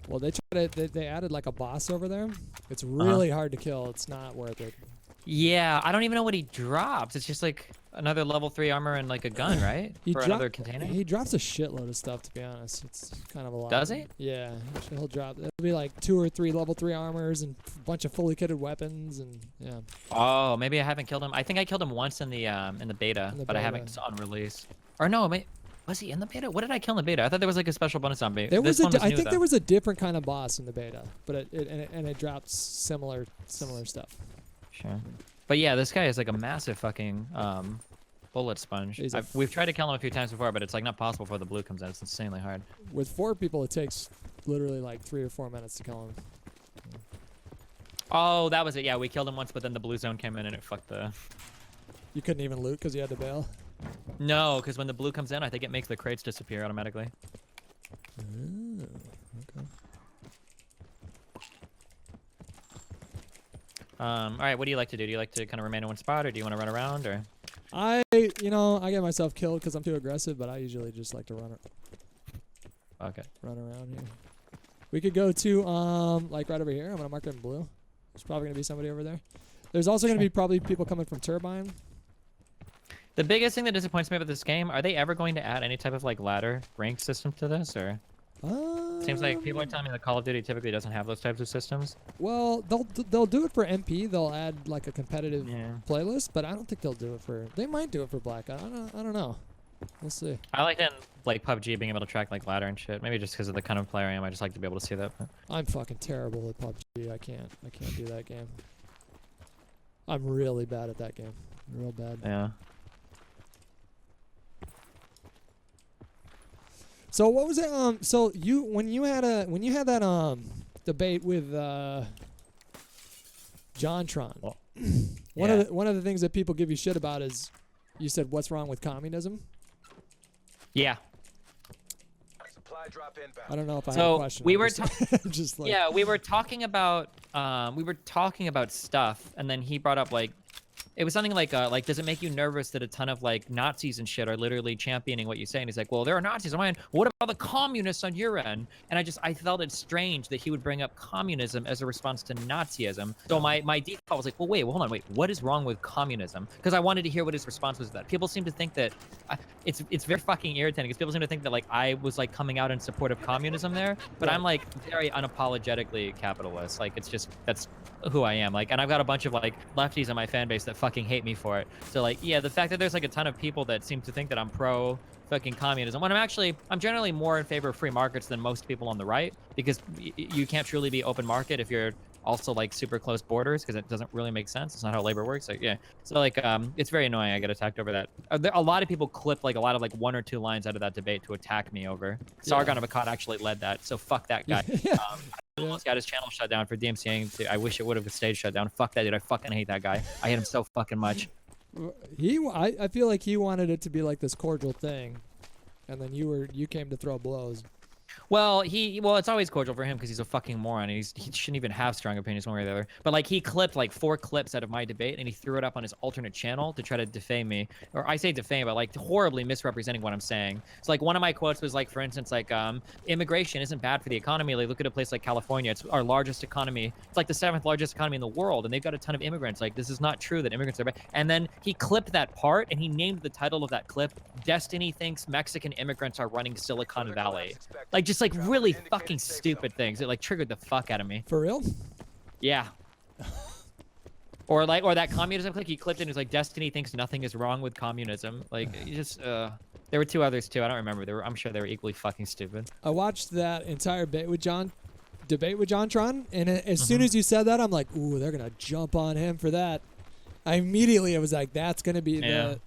Well, they added like a boss over there. It's really hard to kill. It's not worth it. Yeah, I don't even know what he drops. It's just like another level 3 armor and like a gun, right? For another container. He drops a shitload of stuff, to be honest. It's kind of a lot. Does he? Yeah, he'll drop. It'll be like 2 or 3 level 3 armors and a bunch of fully kitted weapons and yeah. Oh, maybe I haven't killed him. I think I killed him once in the beta, but I haven't on release. Or no, was he in the beta? What did I kill in the beta? I thought there was like a special bonus on beta. I think there was a different kind of boss in the beta, but it dropped similar stuff. Sure. But yeah, this guy is like a massive fucking bullet sponge. We've tried to kill him a few times before, but it's like not possible before the blue comes out. It's insanely hard. With 4 people, it takes literally like 3 or 4 minutes to kill him. Oh, that was it. Yeah, we killed him once, but then the blue zone came in and it fucked the... You couldn't even loot because you had to bail? No, because when the blue comes in, I think it makes the crates disappear automatically. Okay. All right, what do you like to do? Do you like to kind of remain in one spot, or do you want to run around, or? I get myself killed because I'm too aggressive, but I usually just like to run around here. We could go to like right over here. I'm gonna mark it in blue. There's probably gonna be somebody over there. There's also gonna be probably people coming from Turbine. The biggest thing that disappoints me about this game, are they ever going to add any type of like ladder rank system to this, or? Seems like people are telling me that Call of Duty typically doesn't have those types of systems. Well, they'll do it for MP. They'll add like a competitive playlist, but I don't think they'll do it for. They might do it for Black. I don't know. We'll see. I like it in like PUBG being able to track like ladder and shit. Maybe just because of the kind of player I am, I just like to be able to see that. But. I'm fucking terrible at PUBG. I can't do that game. I'm really bad at that game. Real bad. Yeah. So what was it? So when you had that debate with JonTron, one of the things that people give you shit about is you said, "What's wrong with communism?" Yeah. Supply drop inbound. I don't know if I have So a question. we were just like yeah, we were talking about stuff, and then he brought up like. It was something like does it make you nervous that a ton of like Nazis and shit are literally championing what you say? And he's like, well, there are Nazis on my end. What about the communists on your end? And I felt it strange that he would bring up communism as a response to Nazism. So my default was like, well, hold on, what is wrong with communism? Because I wanted to hear what his response was to that. People seem to think that it's very fucking irritating because people seem to think that like I was like coming out in support of communism there, but I'm like very unapologetically capitalist. Like it's just that's who I am. Like, and I've got a bunch of like lefties in my fan base that fucking hate me for it. So like, yeah, the fact that there's like a ton of people that seem to think that I'm pro fucking communism, when I'm generally more in favor of free markets than most people on the right, because you can't truly be open market if you're also like super close borders, because it doesn't really make sense. It's not how labor works. Like, yeah. So like, it's very annoying. I get attacked over that. A lot of people clip like a lot of like 1 or 2 lines out of that debate to attack me over. Sargon of Akkad actually led that. So fuck that guy. He almost got his channel shut down for DMCAing. I wish it would have stayed shut down. Fuck that dude. I fucking hate that guy. I hate him so fucking much. I feel like he wanted it to be like this cordial thing, and then you came to throw blows. Well, it's always cordial for him because he's a fucking moron. And he shouldn't even have strong opinions one way or the other. But like he clipped like 4 clips out of my debate and he threw it up on his alternate channel to try to defame me, or I say defame, but like horribly misrepresenting what I'm saying. So like one of my quotes was like, for instance, like immigration isn't bad for the economy. Like look at a place like California. It's our largest economy. It's like the 7th largest economy in the world, and they've got a ton of immigrants. Like this is not true that immigrants are bad. And then he clipped that part and he named the title of that clip, "Destiny thinks Mexican immigrants are running Silicon Valley." Like just like really fucking stupid things. It like triggered the fuck out of me. For real? Yeah. Or that communism clip, he clipped it and it was like, "Destiny thinks nothing is wrong with communism." Like you just there were 2 others too. I don't remember. I'm sure they were equally fucking stupid. I watched that entire debate with John Tron, and as soon as you said that, I'm like, ooh, they're gonna jump on him for that. I immediately was like, that's gonna be Well,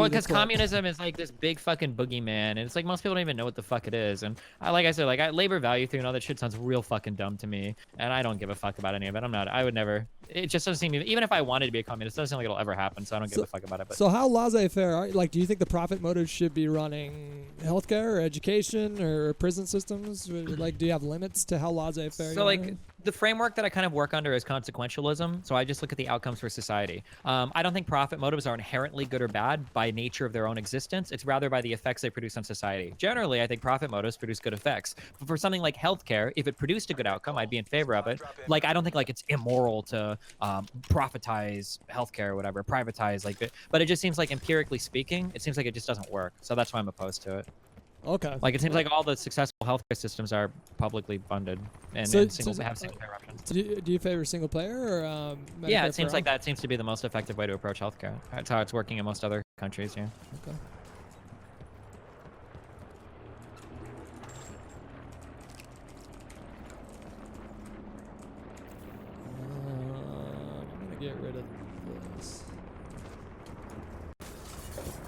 because communism is like this big fucking boogeyman, and it's like most people don't even know what the fuck it is. And like I said, like labor value theory and all that shit sounds real fucking dumb to me, and I don't give a fuck about any of it. I would never. It just doesn't seem, even if I wanted to be a communist, it doesn't seem like it'll ever happen. So I don't give a fuck about it. But. So how laissez-faire? Like, do you think the profit motive should be running healthcare or education or prison systems? Like, do you have limits to how laissez-faire? So like. The framework that I kind of work under is consequentialism. So I just look at the outcomes for society. I don't think profit motives are inherently good or bad by nature of their own existence. It's rather by the effects they produce on society. Generally, I think profit motives produce good effects. But for something like healthcare, if it produced a good outcome, I'd be in favor of it. Like, I don't think like it's immoral to profitize healthcare or whatever, privatize like it. But it just seems like empirically speaking, it seems like it just doesn't work. So that's why I'm opposed to it. Okay. Like it seems like all the successful healthcare systems are publicly funded and have single payer options. Do you favor single payer or yeah, it seems like that seems to be the most effective way to approach healthcare. That's how it's working in most other countries. Yeah. Okay. I'm gonna get rid of this.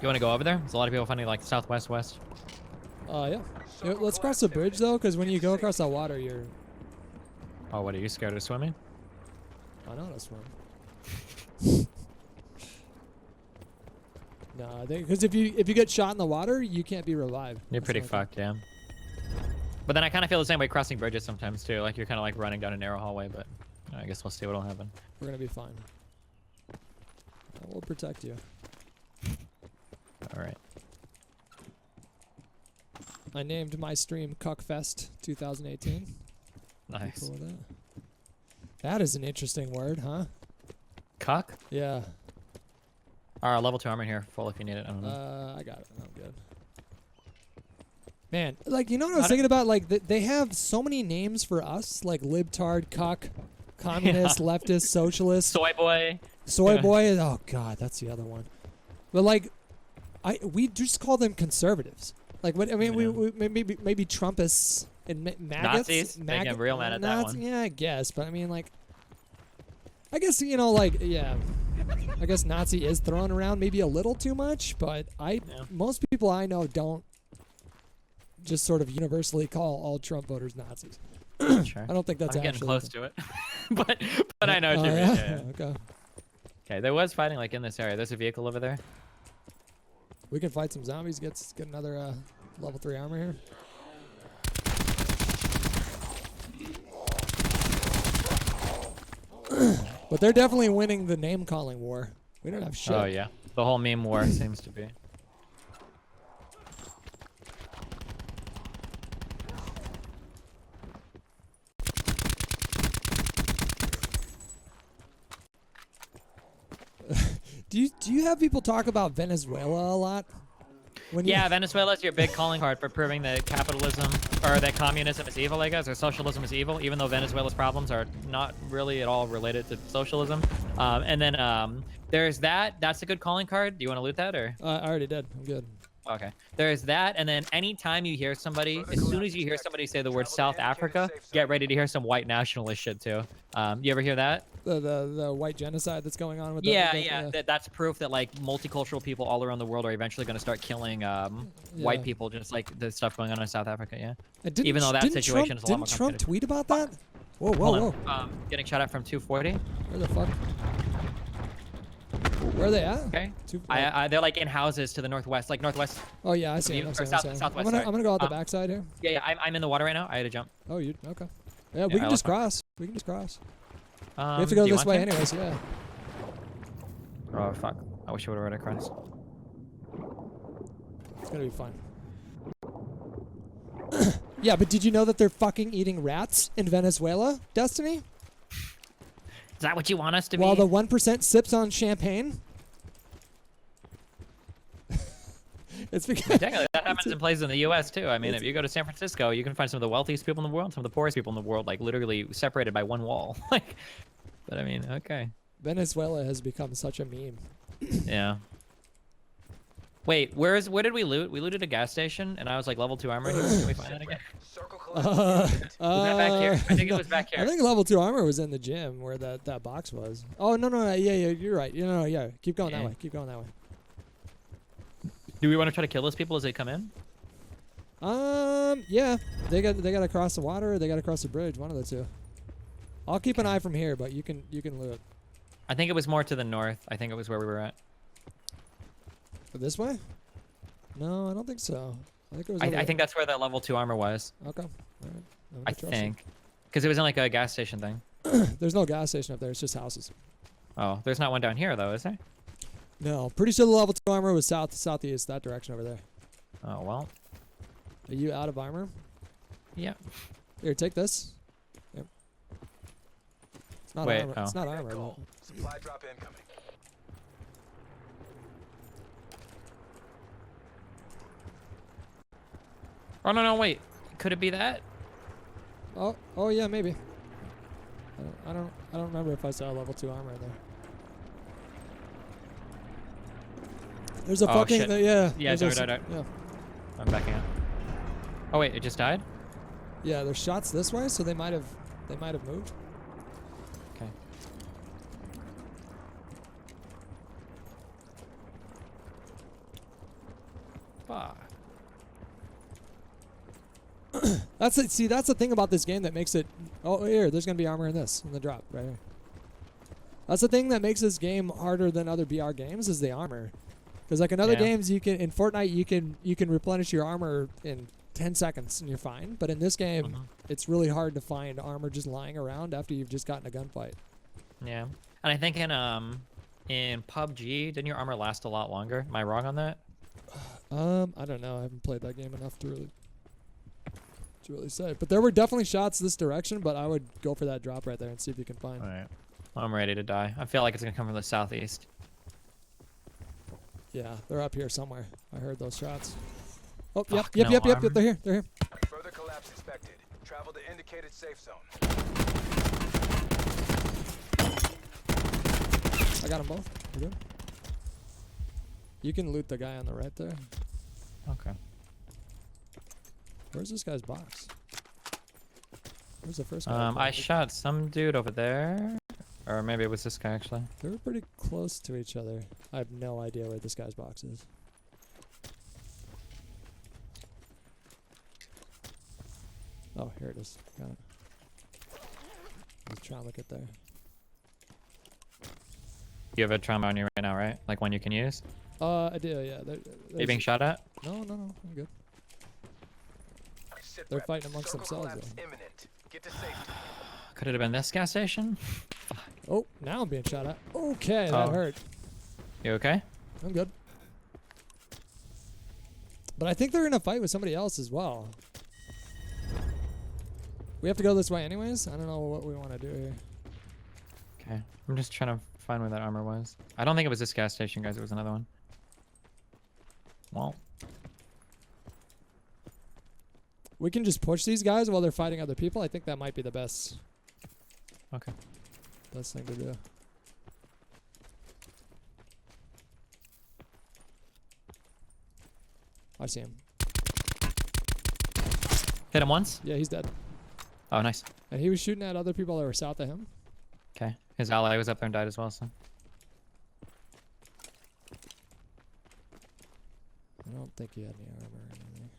You want to go over there? There's a lot of people finding like southwest west. Yeah. Let's cross the bridge though, because when you go across that water, you're. Oh, what are you scared of swimming? I know how to swim. No, because if you get shot in the water, you can't be revived. You're pretty fucked, yeah. But then I kind of feel the same way crossing bridges sometimes too. Like you're kind of like running down a narrow hallway, but I guess we'll see what'll happen. We're gonna be fine. We'll protect you. All right. I named my stream Cuckfest 2018. Nice. Cool with that. That is an interesting word, huh? Cuck? Yeah. Alright, level 2 armor here. Full if you need it. I don't know. I got it. I'm good. Man, like, you know what I was thinking about? Like, they have so many names for us, like libtard, cuck, communist, leftist, socialist. Soy boy. Soy boy. Oh, God, that's the other one. But, like, we just call them conservatives. Like, what I mean, we maybe Trumpists and maggots. Nazis. They get real mad at that one. Yeah, I guess. But I mean, like, I guess yeah. I guess Nazi is thrown around maybe a little too much, but most people I know don't just sort of universally call all Trump voters Nazis. Sure. I don't think that's I'm actually getting close to it, but I know what you mean. Yeah. Okay. Okay, there was fighting like in this area. There's a vehicle over there. We can fight some zombies. Get another level 3 armor here. But they're definitely winning the name calling war. We don't have shit. Oh yeah, the whole meme war seems to be. Do you have people talk about Venezuela a lot? Yeah, Venezuela is your big calling card for proving that capitalism or that communism is evil, I guess, or socialism is evil, even though Venezuela's problems are not really at all related to socialism. And then there's that. That's a good calling card. Do you want to loot that or? I already did. I'm good. Okay. There's that, and then anytime you hear somebody, as soon as you hear somebody say the word South Africa, get ready to hear some white nationalist shit too. You ever hear that? The white genocide that's going on with that's proof that like multicultural people all around the world are eventually going to start killing white people, just like the stuff going on in South Africa. Yeah. Even though that situation is a lot more complicated. Didn't Trump tweet about that? Whoa. Getting shot at from 240. Where the fuck? Where are they at? Okay. Too, They're like in houses to the northwest, like northwest. oh yeah, I see You- them. or southwest, I'm sorry. gonna go out the backside here. Yeah, yeah. I'm in the water right now. I had to jump. Oh, you okay? Yeah, we I can just lost my- cross. We can just cross. We have to do go you this want way to? anyways. Yeah. Oh fuck! I wish I would have run across. It's gonna be fun. Yeah, but did you know that they're fucking eating rats in Venezuela, Destiny? Is that what you want us to be? While the 1% sips on champagne? It's because Technically, that happens in places in the U.S. too. I mean, if you go to San Francisco, you can find some of the wealthiest people in the world, some of the poorest people in the world, like literally separated by one wall. Like, but I mean, okay. Venezuela has become such a meme. Yeah. Wait, where did we loot? We looted a gas station, and I was like level 2 armor. Can we find that again? Circle Was that back here? I think it was back I here. think level 2 armor was in the gym where that box was. Oh no, yeah, you're right. Yeah, keep going that way. Keep going that way. Do we want to try to kill those people as they come in? Yeah, they got to cross the water. Or they got to cross the bridge. One of the two. I'll keep an eye from here, but you can loot. I think it was more to the north. I think it was where we were at. This way? No, I don't think so. I think it was. I think that's where the level 2 armor was. Okay. All right. I think, because it was in like a gas station thing. There's no gas station up there. It's just houses. Oh, there's not one down here though, is there? No, pretty sure the level 2 armor was southeast, that direction over there. Oh well. Are you out of armor? Yeah. Here, take this. Yep. It's not Wait, armor. oh. It's not armor. Call. But Supply drop incoming. Oh no, wait. Could it be that? oh yeah, maybe. I don't remember if I saw level 2 armor in there. There's a Oh, fucking shit. yeah. Yeah, there's don't. Yeah. I'm backing up. Oh wait, it just died? Yeah, there's shots this way, so they might have moved. Okay. Fuck. That's it. See, that's the thing about this game that makes it. Oh, here, there's gonna be armor in this in the drop right here. That's the thing that makes this game harder than other BR games is the armor. Because like in other games, you can in Fortnite you can replenish your armor in 10 seconds and you're fine. But in this game, it's really hard to find armor just lying around after you've just gotten a gunfight. Yeah, and I think in PUBG, didn't your armor last a lot longer? Am I wrong on that? I don't know. I haven't played that game enough to really say. But there were definitely shots this direction. But I would go for that drop right there and see if you can find. All right. I'm ready to die. I feel like it's gonna come from the southeast. Yeah, they're up here somewhere. I heard those shots. Oh, Fuck, yep. no They're armor. here. They're here. Further collapse expected. Travel to indicated safe zone. I got them both. We're good. You can loot the guy on the right there. Okay. Where's this guy's box? Where's the first guy? I shot some dude over there, or maybe it was this guy actually. They were pretty close to each other. I have no idea where this guy's box is. Oh, here it is. Got it. There's trauma kit there. You have a trauma on you right now, right? Like one you can use? I do, yeah. Are you being shot at? No, I'm good. Sit They're rep. fighting amongst Circle themselves, collapse though. imminent. Get to safety. Could it have been this gas station? Oh, now I'm being shot at. Okay, that Oh. hurt. You okay? I'm good. But I think they're in a fight with somebody else as well. We have to go this way anyways? I don't know what we want to do here. Okay. I'm just trying to find where that armor was. I don't think it was this gas station, guys. It was another one. Well. We can just push these guys while they're fighting other people. I think that might be the best Okay. thing to do. I see him. Hit him once? Yeah, he's dead. Oh, nice. And he was shooting at other people that were south of him. Okay. His ally was up there and died as well, so. I don't think he had any armor or anything.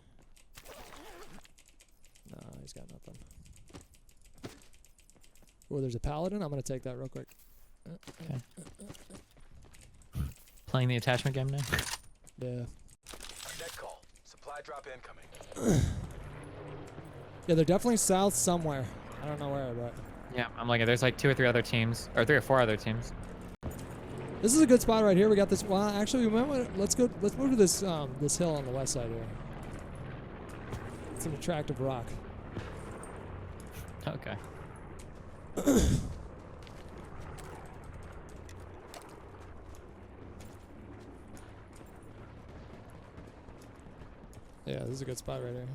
No, he's got nothing. Oh, there's a paladin. I'm going to take that real quick. Okay. Playing the attachment game now. Yeah. Net call. Supply drop incoming. Yeah, they're definitely south somewhere. I don't know where, but Yeah, I'm looking. There's like 2 or 3 other teams, or 3 or 4 other teams. this is a good spot right here. We got this. Well, actually, we might want. Let's go. Let's move to this this hill on the west side here. It's an attractive rock. Okay. Yeah, this is a good spot right here.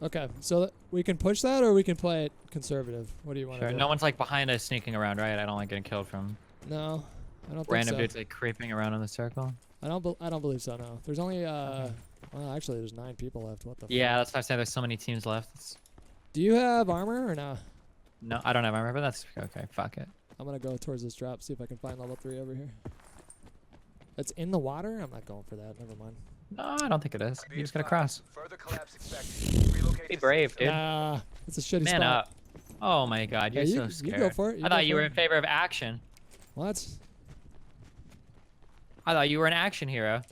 Okay, so we can push that, or we can play it conservative. What do you want to Sure. do? No one's like behind us sneaking around, right? I don't like getting killed from No, I don't think random so. dudes like creeping around in the circle. I don't believe so. No, there's only well, actually, there's 9 people left. What the? Yeah, that's why I say there's so many teams left. Do you have armor or no? No, I don't have armor, but that's okay. Fuck it. I'm gonna go towards this drop, see if I can find level 3 over here. It's in the water. I'm not going for that. Never mind. No, I don't think it is. You just gotta cross. Further collapse expected. Relocate Be to brave, safe dude. Nah, it's a shitty Man spot. up. Oh my god, you're Yeah, so you scared. go for it. I go thought you for were it. in favor of action. What? I thought you were an action hero.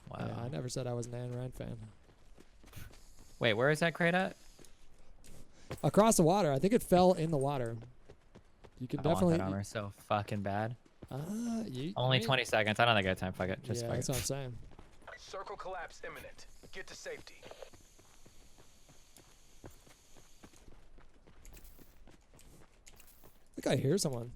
Wow. Yeah, I never said I was an Ayn Rand fan. Wait, where is that crate at? Across the water. I think it fell in the water. You can I want definitely. that armor so fucking bad. You, Only I mean, 20 seconds. I don't think I got time. Fuck it. Just yeah, fuck that's it. what I'm saying. Circle collapse imminent. Get to safety. I think I hear someone.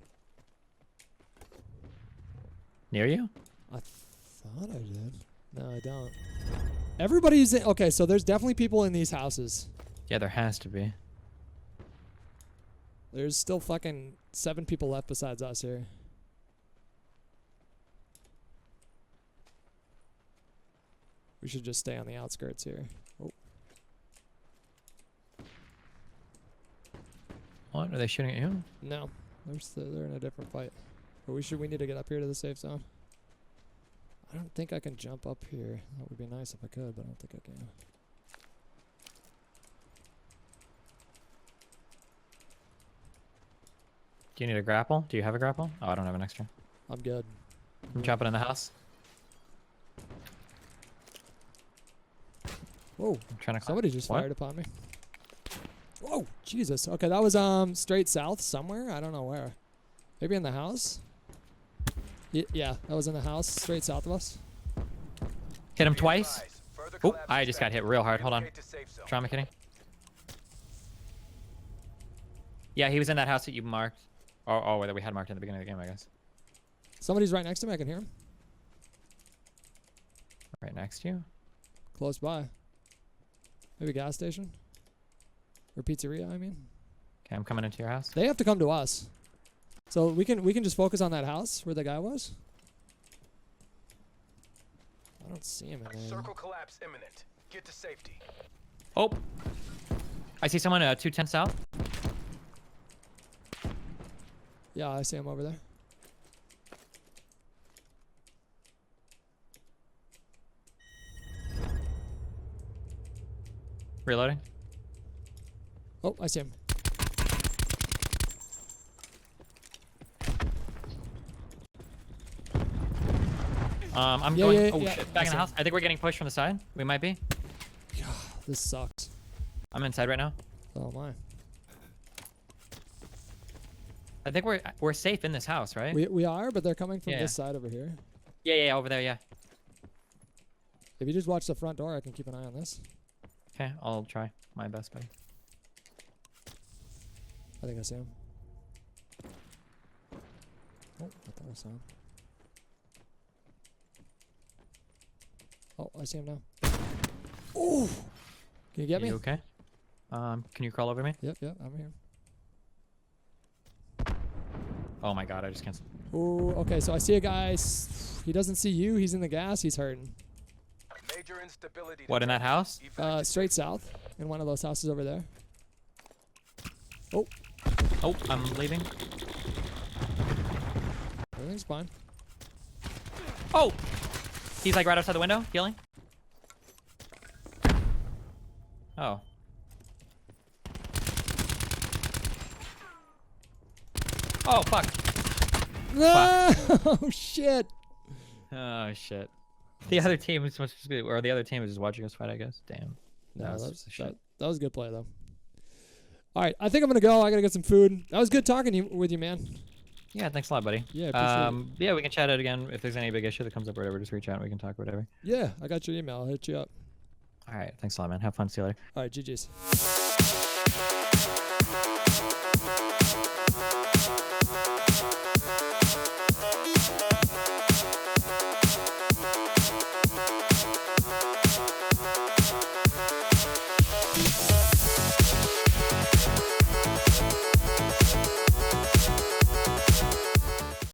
Near you? I thought I did. No, I don't. Everybody's in. Okay, so there's definitely people in these houses. Yeah, there has to be. There's still fucking 7 people left besides us here. We should just stay on the outskirts here. Oh, What? Are they shooting at you? no. They're in a different fight. But we need to get up here to the safe zone. I don't think I can jump up here. That would be nice if I could, but I don't think I can. Do you need a grapple? Do you have a grapple? Oh, I don't have an extra. I'm good. I'm jumping in the house. Whoa. I'm trying to. Somebody just What? fired upon me. Whoa, Jesus. Okay, that was straight south somewhere. I don't know where. Maybe in the house? Yeah, that was in the house, straight south of us. Hit him twice. Further Oh, collapse I just got hit expected. real hard. Hold on. Relocate to safe zone. Trauma kidding. Yeah, he was in that house that you marked. Oh, that we had marked in the beginning of the game, I guess. Somebody's right next to me. I can hear him. Right next to you. Close by. Maybe gas station? Or pizzeria, I mean. Okay, I'm coming into your house. They have to come to us. So we can just focus on that house where the guy was. I don't see him in there. Circle collapse imminent. Get to safety. Oh, I see someone 210 south. Yeah, I see him over there. Reloading. Oh, I see him. I'm Yeah, going. yeah, Oh yeah, shit! Back I in see the house. I think we're getting pushed from the side. We might be. This sucks. I'm inside right now. Oh my. I think we're safe in this house, right? We are, but they're coming from Yeah. this side over here. Yeah, over there. Yeah. If you just watch the front door, I can keep an eye on this. Okay, I'll try my best, buddy. I think I see him. Oh, I thought I saw him. Oh, I see him now. Oh! Can you get me? You okay? Can you crawl over me? Yep, I'm here. Oh my god, I just canceled. Oh, okay, so I see a guy. He doesn't see you. He's in the gas. He's hurting. Major instability. What, in that house? Straight south in one of those houses over there. Oh, Oh, I'm leaving. everything's fine. Oh! He's like right outside the window, healing. Oh. Oh, fuck. No! Oh, shit. Oh, shit. The other team is supposed to be, or the other team is just watching us fight, I guess. Damn. No, That's shit. that was a good play, though. All right, I think I'm going to go. I got to get some food. That was good talking with you, man. Yeah, thanks a lot, buddy. Yeah, appreciate it. Yeah, we can chat it again. If there's any big issue that comes up or whatever, just reach out and we can talk whatever. Yeah, I got your email. I'll hit you up. All right, thanks a lot, man. Have fun. See you later. All right, GG's.